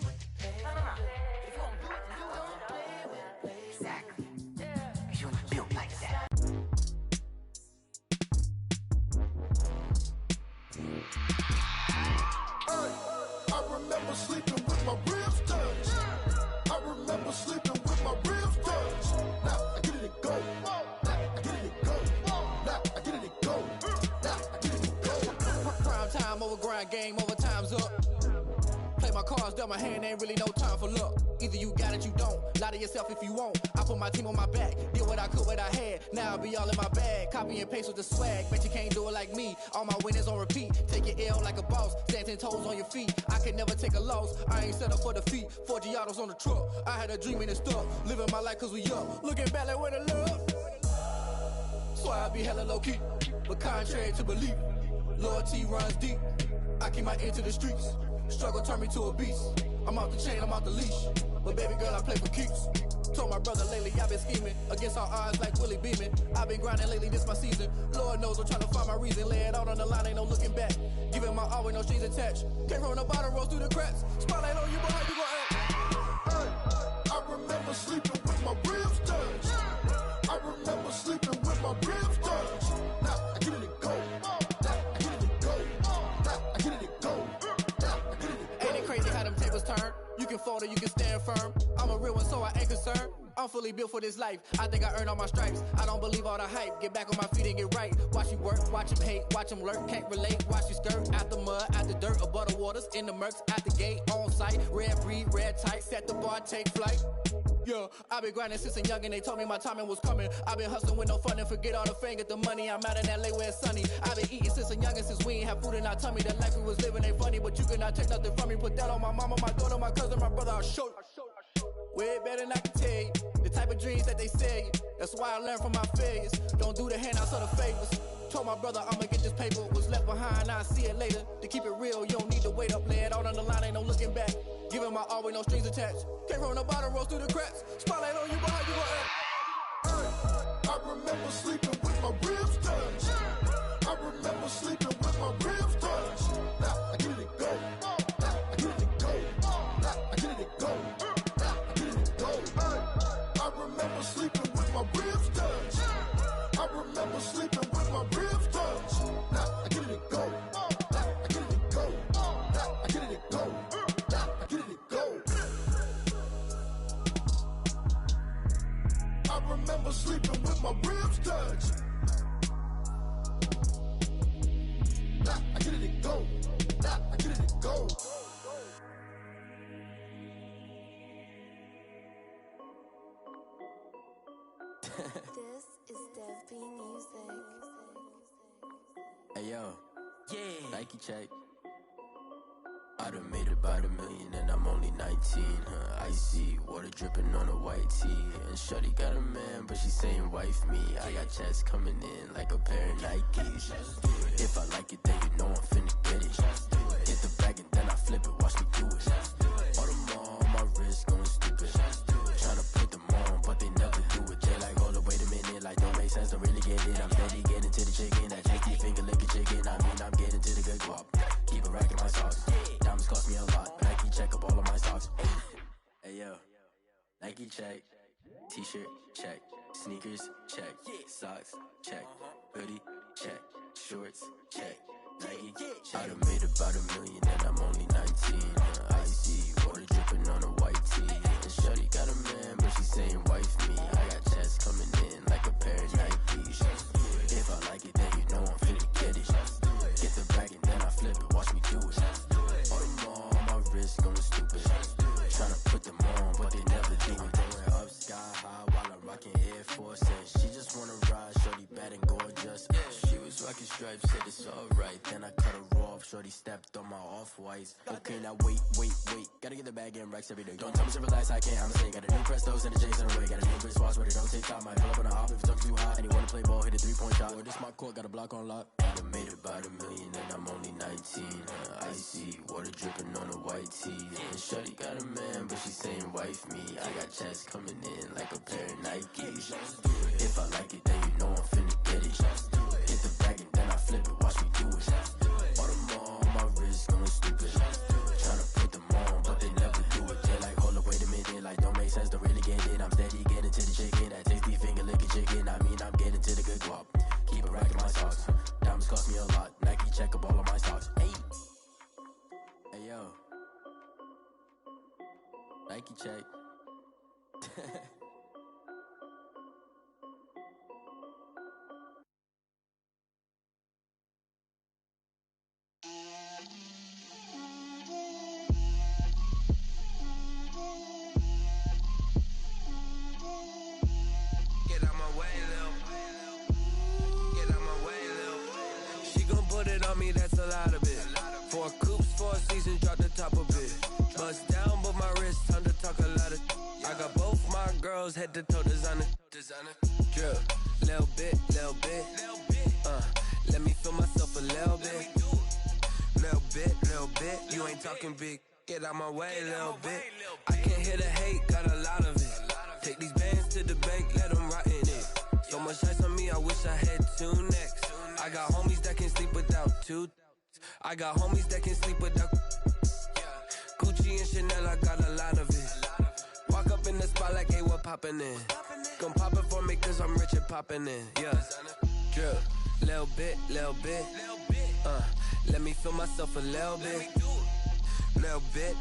Sleeping with my ribs touched. I remember sleeping with my ribs touched. Now I get it to go. Now I get it to go. Now I get it to go. Now I get it to go. Prime time over grind game, over time's up. Play my cards dealt my hand, ain't really no time for luck. Either you got it, you don't. Lie to yourself if you won't. I put my team on my back, did what I could, what I had. Now I be all in my bag, copy and paste with the swag. Bet you can't do it like me. All my winners on repeat. Take your L like a boss, stand 10 toes on your feet. I can never take a loss. I ain't set up for defeat. 4 Giottos on the truck. I had a dream and it's stuck. Living my life cause we up. Looking back like where the love. Swear I be hella low key, but contrary to belief, loyalty runs deep. I keep my ear to the streets. Struggle turned me to a beast. I'm off the chain, I'm off the leash. But baby girl, I play for keeps. Told my brother lately, I've been scheming against all odds like Willie Beeman. I've been grinding lately, this my season. Lord knows I'm trying to find my reason. Lay it out on the line, ain't no looking back. Giving my all with no strings attached. Came from the bottom, rose through the cracks. Spotlight on you, boy, how you gon' act? Hey, I remember sleeping with my ribs touched. I remember sleeping with my ribs touched. Now I get it and go. Now I get it and go. Now I get it and go. Now I get it and go. Ain't it crazy how them tables turn? You can fold or you can stand firm. I'm a real one, so I ain't concerned. I'm fully built for this life. I think I earned all my stripes. I don't believe all the hype. Get back on my feet and get right. Watch you work, watch him hate, watch him lurk. Can't relate, watch you skirt. Out the mud, out the dirt, above the waters, in the murks, at the gate, on site. Red breed, red tight, set the bar, take flight. Yeah, I been grinding since a young and they told me my timing was coming. I been hustling with no fun and forget all the fame, get the money. I'm out in LA where it's sunny. I been eating since a young and since we ain't have food in our tummy. The life we was living ain't funny, but you cannot take nothing from me. Put that on my mama, my daughter, my cousin, my brother, I'll show you. Way better than I can tell you. The type of dreams that they sell you. That's why I learned from my failures. Don't do the handouts or the favors. Told my brother I'ma get this paper. Was left behind, I'll see it later. To keep it real, you don't need to wait up. Lay it out on the line, ain't no looking back. Giving my all with no strings attached. Came from the bottom, rose through the cracks. Spotlight on you, boy, how you gon' act? Hey, I remember sleeping with my ribs touched. I remember sleeping with my ribs touched. Now I get it and go. Now I get it and go. Now I get it and go. Now I get it and go. Hey, I remember sleeping with my ribs touched. I remember sleeping with my ribs touched. Now I get it and go. Now I get it and go. Now I get it and go. Now I get it and go. I remember sleeping with my ribs touched. Now I get it and go. Now I get it and go. This is Dev B Music. Hey yo, yeah, Nike check. I done made about $1 million and I'm only 19. Icy water dripping on a white tee. And shorty got a man, but she saying wife me. I got checks coming in like a pair of Nikes. If I like it, then you know I'm finna get it. Hit the bag and then I flip it, watch me do it. All them on my wrist going stupid. Tryna put them on, but they never do it. They like, hold up, wait a minute, like don't make sense, don't really get it. I'm steady getting to the chicken, that tasty finger licking chicken. I mean, I'm getting to the good guap. Keep a rack in my sauce. Diamonds cost me a lot. Nike check up all of my stocks. Hey yo, Nike check. T-shirt check. Sneakers check. Socks check. Hoodie check. Shorts check. Nike check. I done made about $1 million and I'm only 19. Icy water dripping on a white tee. And shorty got a man, but she saying wife me. I got checks coming in like a pair of Nikes. If I like it, then you know I'm finna get it. Get the bag and then I flip it, watch me do it. All them on my wrist going stupid. Tryna put them on, but they never do it. Going up sky high while I'm rocking Air Force. And she just wanna ride, shorty bad and gorgeous. She was rocking stripes, said it's alright. Then I cut her off, shorty stepped on my off-whites. Okay, now wait. Gotta get the bag and racks every day. Don't tell me to relax, I can't, I'm saying. Got a new Prestos and a Jason away. Got a new Chris Watch, but it don't take time. Might pull up on a hop if it talks too hot. And he wanna play ball, hit a 3-point shot. Or this my court, got a block on lock. I done made about $1 million and I'm only 19. Icy water dripping on a white tee. And shorty got a man, but she saying wife me. I got checks coming in like a pair of Nikes. If I like it, then you know I'm finna get it. Hit the bag and then I flip it, watch me do it. All them on my wrist going stupid. Tryna put them on, but they never do it. They like, hold up, wait a minute, like don't make sense, don't really get it. I'm steady getting to the chicken, that tasty finger licking chicken. I mean, I'm getting to the good guap. Keep a rack in my socks. Diamonds cost me a lot. Nike check up all of my stocks. Hey yo, Nike check. girls head to toe designer. Drip, little bit. Let me feel myself a little bit. Little bit. You ain't talking big. Get out my way, little bit. I can't hear the hate, got a lot of it. Take these bands to the bank, let them rot in it. So much ice on me, I wish I had two necks. I got homies that can sleep without two. I got homies that can sleep without Gucci and Chanel, I got a lot of it. Walk up in the spot like, hey, what poppin' in? Gon' pop it for me cause I'm rich and poppin' in. Yeah, drip, little bit. Let me feel myself a little bit. Little bit.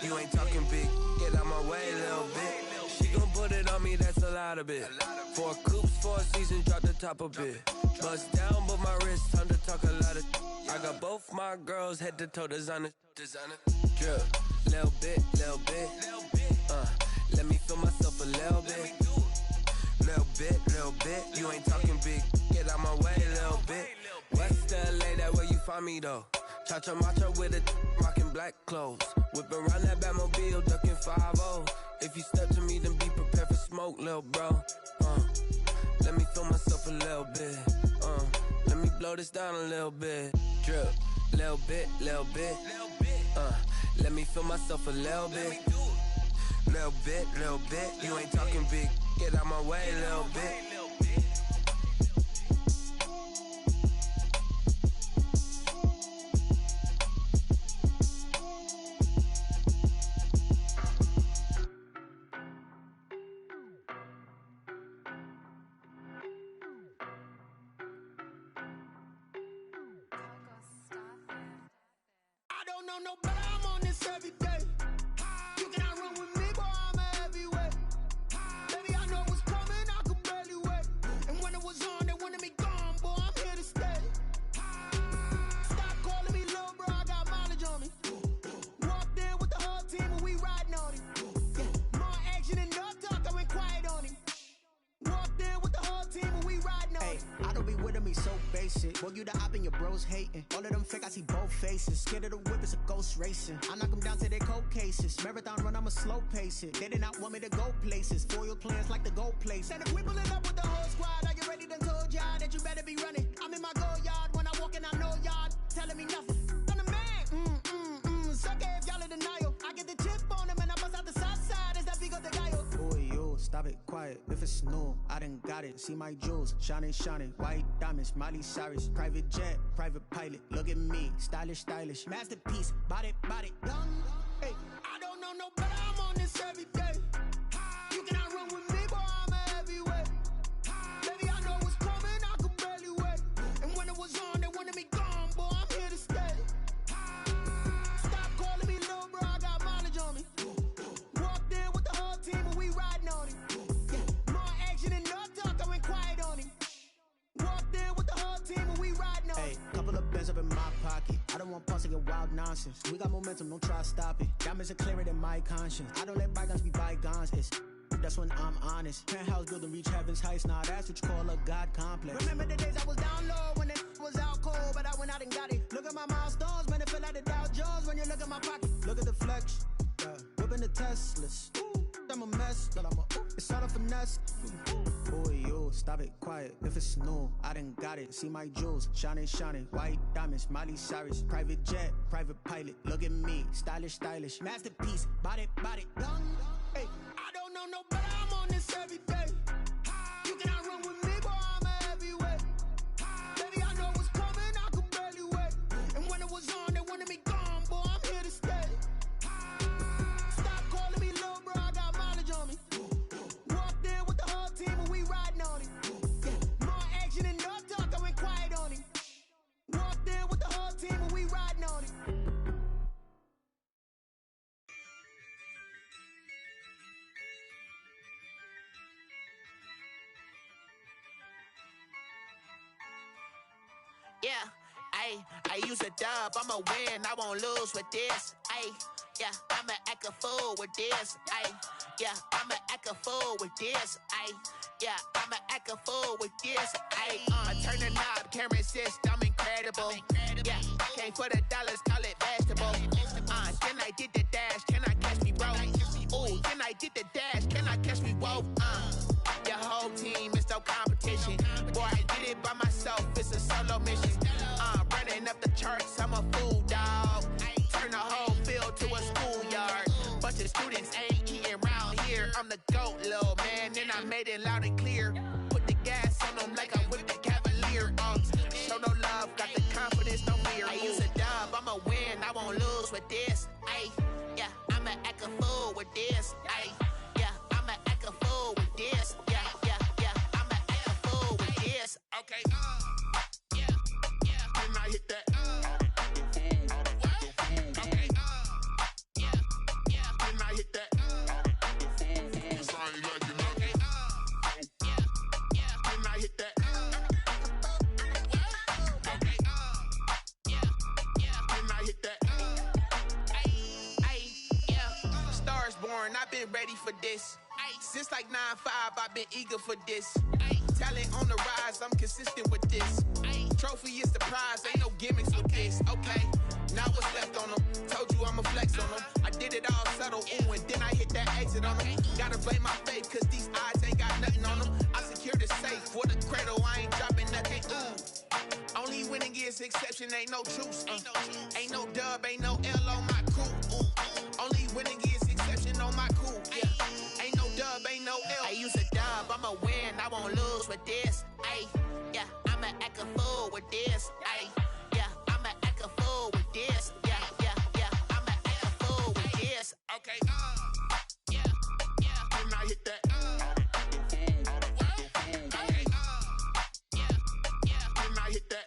You ain't talking big. Get out my way, little bit. She gon' put it on me, that's a lot of it. 4 coops, 4 seasons, drop the top a bit. Bust down, but my wrist, time to talk a lot of. I got both my girls head to toe designer. Drip, little bit. Let me feel myself a little bit. Little bit. You ain't talking big. Get out my way, little bit. West LA, that where you find me though. Cha-cha matcha with a rockin' black clothes. Whip around that Batmobile, ducking 5-0. If you step to me, then be prepared for smoke, lil' bro. Let me feel myself a little bit. Let me blow this down a little bit. Drip, little bit. Let me feel myself a little bit. Little bit. You ain't talking big. Get out my way, little bit. No better, I'm on this every day. You cannot run with me, boy, I'm a heavyweight. Baby, I know what's coming, I could barely wait. And when it was on, they wanted me gone, boy, I'm here to stay. Stop calling me little bro, I got mileage on me. Walked in with the whole team and we riding on him. More action and no talk, I went quiet on him. Walked in with the whole team and we riding on him. I don't be with me so basic. Boy, you the op and your bros hating. All of them fake, I see both faces. Scared of the whip, it's a ghost racing. I knock them down to their cold cases. Marathon run, I'ma slow pace it. They did not want me to go places. Foil plans like the go place. And if we pulling up with the whole squad, are you ready? Done told y'all that you better be running. I'm in my go yard. When I walk in, I know y'all telling me nothing. I'm the man. Suck it if y'all in denial. I get the chip on them and I bust out the south side. It's that Vigo de Gallo. Boy, yo, stop it, quiet. If it's new, I done got it. See my jewels, shining. White diamonds, Miley Cyrus. Private jet, private pilot. Look at me, stylish. Masterpiece, body, done. Hey, I don't know no better, I'm on this every day. You cannot run with me, boy, I'm a heavyweight. Baby, I know what's coming, I could barely wait. And when it was on, they wanted me gone, boy, I'm here to stay. Stop calling me little bro, I got mileage on me. Walked in with the whole team and we riding on him. More action and no talk, I went quiet on him. Walked in with the whole team and we riding on him. Hey, couple of bands up in my pocket. I don't want pause to get wild nonsense. We got momentum, don't try to stop it. Diamonds are clearer than my conscience. I don't let bygones be bygones. That's when I'm honest. Penthouse building, reach heaven's heights. Nah, that's what you call a God complex. Remember the days I was down low when it was out cold, but I went out and got it. Look at my milestones, man, it feel like the Dow Jones when you look at my pocket. Look at the flex, whipping the Teslas. I'm a mess, but it's all a finesse. Boy, yo, stop it, quiet. If it's new, I done got it. See my jewels, shining. White diamonds, Miley Cyrus. Private jet, private pilot. Look at me, stylish. Masterpiece, body, done. Hey, I don't know no better, I'm on this every day. You cannot run with me, boy, I'm a heavyweight. Baby, I know what's coming, I could barely wait. And when it was on, they wanted me gone, boy, I'm here to stay. Stop calling me little bro, I got mileage on me. Walked in with the whole team and we riding on him. More action and no talk, I went quiet on him. Walked in with the whole team and we riding on him. Yeah, I use a dub, I'ma win, I won't lose with this. Yeah, I'ma act a fool with this. Yeah, I'ma act a fool with this. Yeah, I'ma act a fool with this. I turn the knob, can't resist, I'm incredible. Yeah, came for the dollars, call it vegetable. Then I did the dash, can I catch me, bro? Ooh, then I did the dash, can I catch me, whoa, your whole team is no competition. Boy, I did it by myself, it's a solo mission. Running up the charts, I'm a fool, dog. Turn the whole field to a schoolyard. Bunch of students ain't eating round here. I'm the GOAT, little man, and I made it loud and clear. Put the gas on them like I'm with the Cavalier. Show no love, got the confidence, no fear. I use a dub, I'ma win, I won't lose with this. Ay, yeah, I'ma act a fool with this. Ay, yeah, I'ma act a fool with this. Yeah, yeah, yeah, I'ma act a fool with this. Okay, yeah, yeah, and I hit that. Okay, yeah, yeah, and I hit that. I've been ready for this. Since like 9-5, I've been eager for this. Talent on the rise, I'm consistent with this. Trophy is the prize, ain't no gimmicks with this. Okay, now what's left on them? Told you I'ma flex on them. I did it all subtle, ooh, and then I hit that exit on them. Gotta blame my faith, cause these odds ain't got nothing on them. I secured the safe for the cradle, I ain't dropping nothing, ooh. Only winning is exception, ain't no truce. Ain't no dub, ain't no L on my crew. Only winning is exception on my crew. Yeah. Ain't no dub, ain't no L. I use a dub, I'ma win, I won't lose with this. Ay, yeah, I'ma act a fool with this. Ay, yeah, I'ma act a fool with this. Yeah, yeah, yeah, I'ma act a fool with this. Okay, yeah, yeah, and I hit that. Okay, yeah, yeah, and I hit that.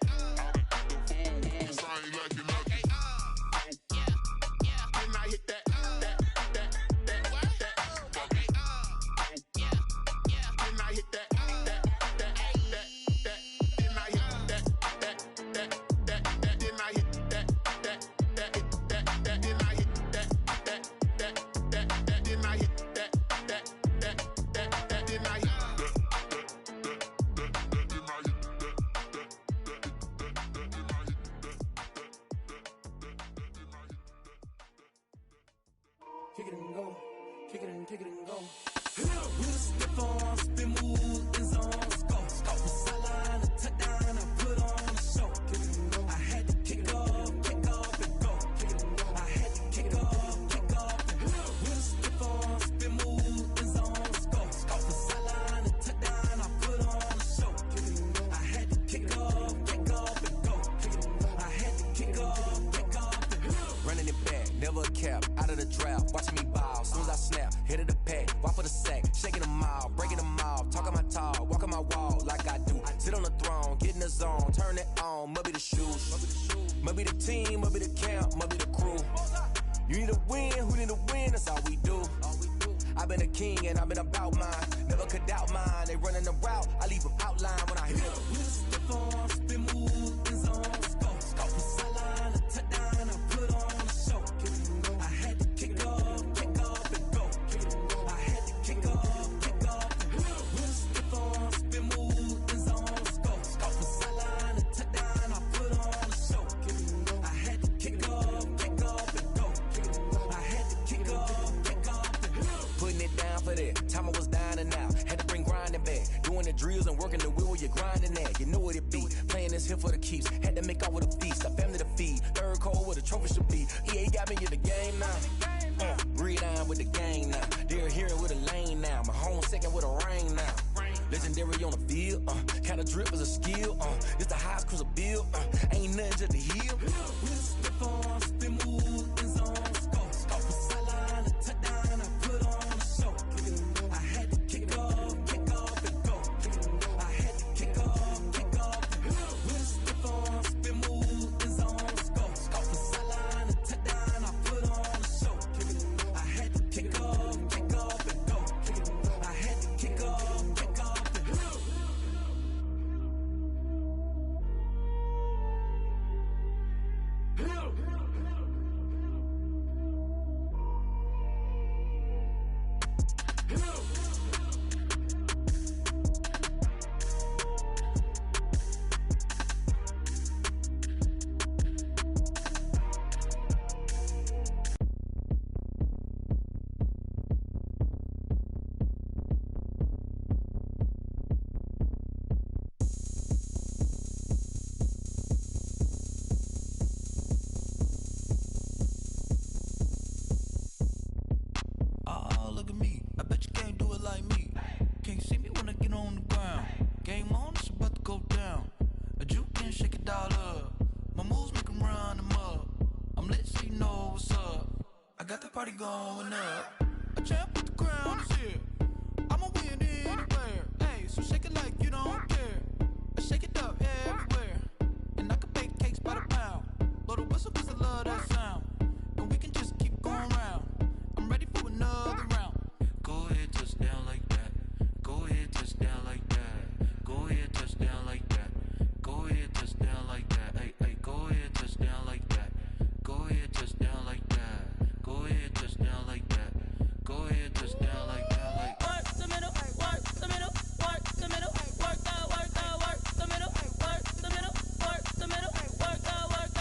Kick it and go. Kick it and go. With a stiff arm, spin move in zone. Let's go. From sideline to touchdown, I put on a show. Kick it and go. I had to kick off and go. Kick it and go. I had to kick off and go. With a stiff arm, spin move in zone. Let's go. From sideline to touchdown, I put on a show. Kick it and go. I had to kick off and go. Kick it and go. I had to kick off and go. Running it back, never a cap, out of the draft, watching me ball, soon as I snap, hit of the pack, walk for the sack, shaking them all, breaking them off, talking my talk, walking my wall like I do, sit on the throne, get in the zone, turn it on, must be the shoes, must be the team, must be the camp, must be the crew, you need to win, who need to win, that's all we do, I've been a king and I've been about mine, never could doubt mine, they running the route, I leave them outline when I hit them. With a stiff arm, spin move in zone, let's go, from sideline to touchdown, I put on a show, I had to kick off and go, I had to kick off and go, with a stiff arm, spin move in zone, let's go, from sideline to touchdown, I put on a show, I had to kick off and go, I had to kick off and go. Putting it down for that, time I was down and out, had to bring grinding back, doing the drills and working the wheel, you're grinding that, you know what it be, playing this here for the keeps, had to make off with a feast, a family to feed, third cold where the trophy should be, EA got me in the game now, breathe on with the game now, they're here with a lane now, my home second with a rain now, legendary on the field, kinda drip is a skill, it's the highest cruiser bill, ain't nothing to the heel. With a stiff arm, spin move in zone, let's go, from sideline to touchdown, I put on a show, I had to kick off and go, I had to kick off and go, with a stiff arm, spin move in zone, let's go, from sideline to touchdown, I put on a show, I had to kick off and go, I had to kick off and go. party going up. A champ with the crown is here. I'ma win anywhere. Hey, so shake it like you don't care. I shake it up everywhere. And I can bake cakes by the pound. Blow the whistle 'cause I love that sound. And we can just keep going round. I'm ready for another round. Go ahead, touch down like that. Go ahead, touch down like that. Go ahead, touch down like that. Go ahead, touch down like that. Hey, hey, go ahead, touch down like that. Go ahead, touch down like that. Go ahead, touch down like that. Go ahead, touch down like that. Like work the middle, work the middle, work the middle, work the middle, work the middle, work the middle, work the middle,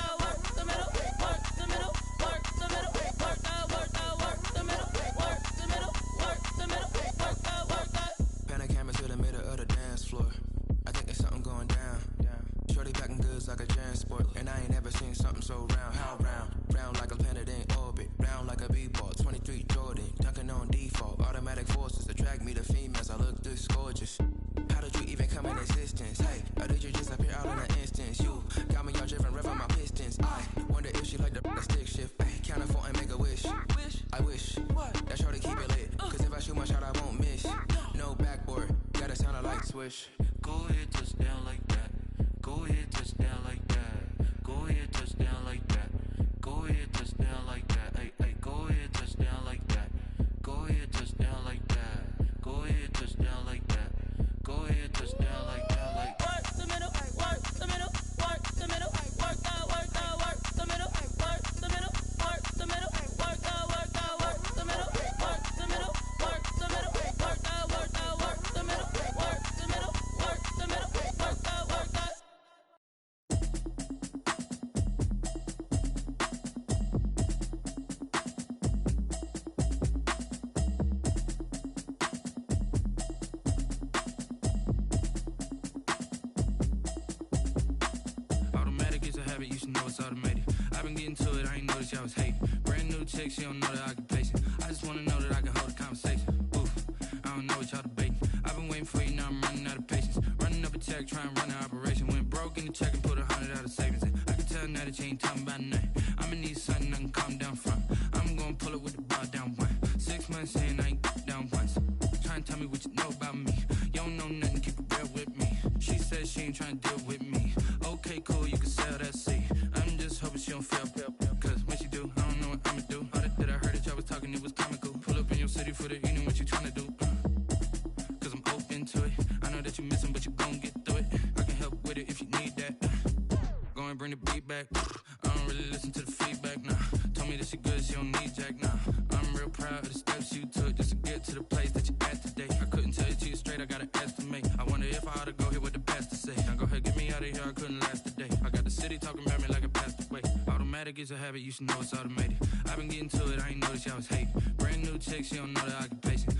work the middle, work the middle, work the middle, work the middle, work the middle, work the. Pan a camera to the middle of the dance floor. I think there's something going down. Shorty packing goods like a transport, and I ain't never seen something so round. How round? Round like a planet in orbit, round like a b-ball. 23 Jordan, dunking on default. Automatic forces attract me to females. I look this gorgeous. How did you even come in existence? Hey, or did you just appear out in an instance? You got me all driven, revving my pistons. I wonder if she like the stick shift. Hey, count it 4 and make a wish. I wish that shorty keep it lit. 'Cause if I shoot my shot, I won't miss. No backboard, gotta sound a like swish. go ahead, touch down like that. Go ahead, touch down like that. Go ahead, touch down like that. Go ahead, touch down like that. Hey, hey, go ahead, touch down like that. Go ahead, touch down like that. Go ahead, touch down like that. Go ahead, touch down like that. Like work the middle, work the middle, work the middle, work the middle, work the middle, work the middle, work the middle, work the middle, work the middle, work the middle, work the middle, work the middle, work the middle, work the middle, work the middle, work the. You should know it's automated. I've been getting to it, I ain't noticed y'all was hating. Brand new chick, she don't know the occupation. I just wanna know that I can hold a conversation. Oof, I don't know what y'all debating. I've been waiting for you, now I'm running out of patience. Running up a check, trying to run an operation. Went broke in the check and put 100 out of savings in. I can tell now that you ain't talking about nothing. I'ma need something I can calm down from. I'm gonna pull it with the bar down one. 6 months in, I ain't down once. Trying to tell me what you know about me. You don't know nothing, keep it real with me. She says she ain't trying to deal with me. Okay, cool, you can sell that seat. I'm just hoping she don't fail. Cause when she do, I don't know what I'ma do. All that I heard that y'all was talking, it was comical. Pull up in your city for the evening, what you tryna do? Cause I'm open to it. I know that you missing, but you gon' get through it. I can help with it if you need that. Go and bring the beat back. I don't really listen to the feedback, nah. Told me that she good, she don't need jack, nah. I'm real proud of the steps you took just to get to the place that you at today. I couldn't tell you to you straight, I gotta estimate. I wonder if I ought to go here with the best to say. Now go ahead, get me out of here, I couldn't last a day. I got the city talking about me like I passed away. Automatic is a habit, you should know it's automated. I've been getting to it, I ain't noticed y'all was hating. Brand new chick, she don't know the occupation.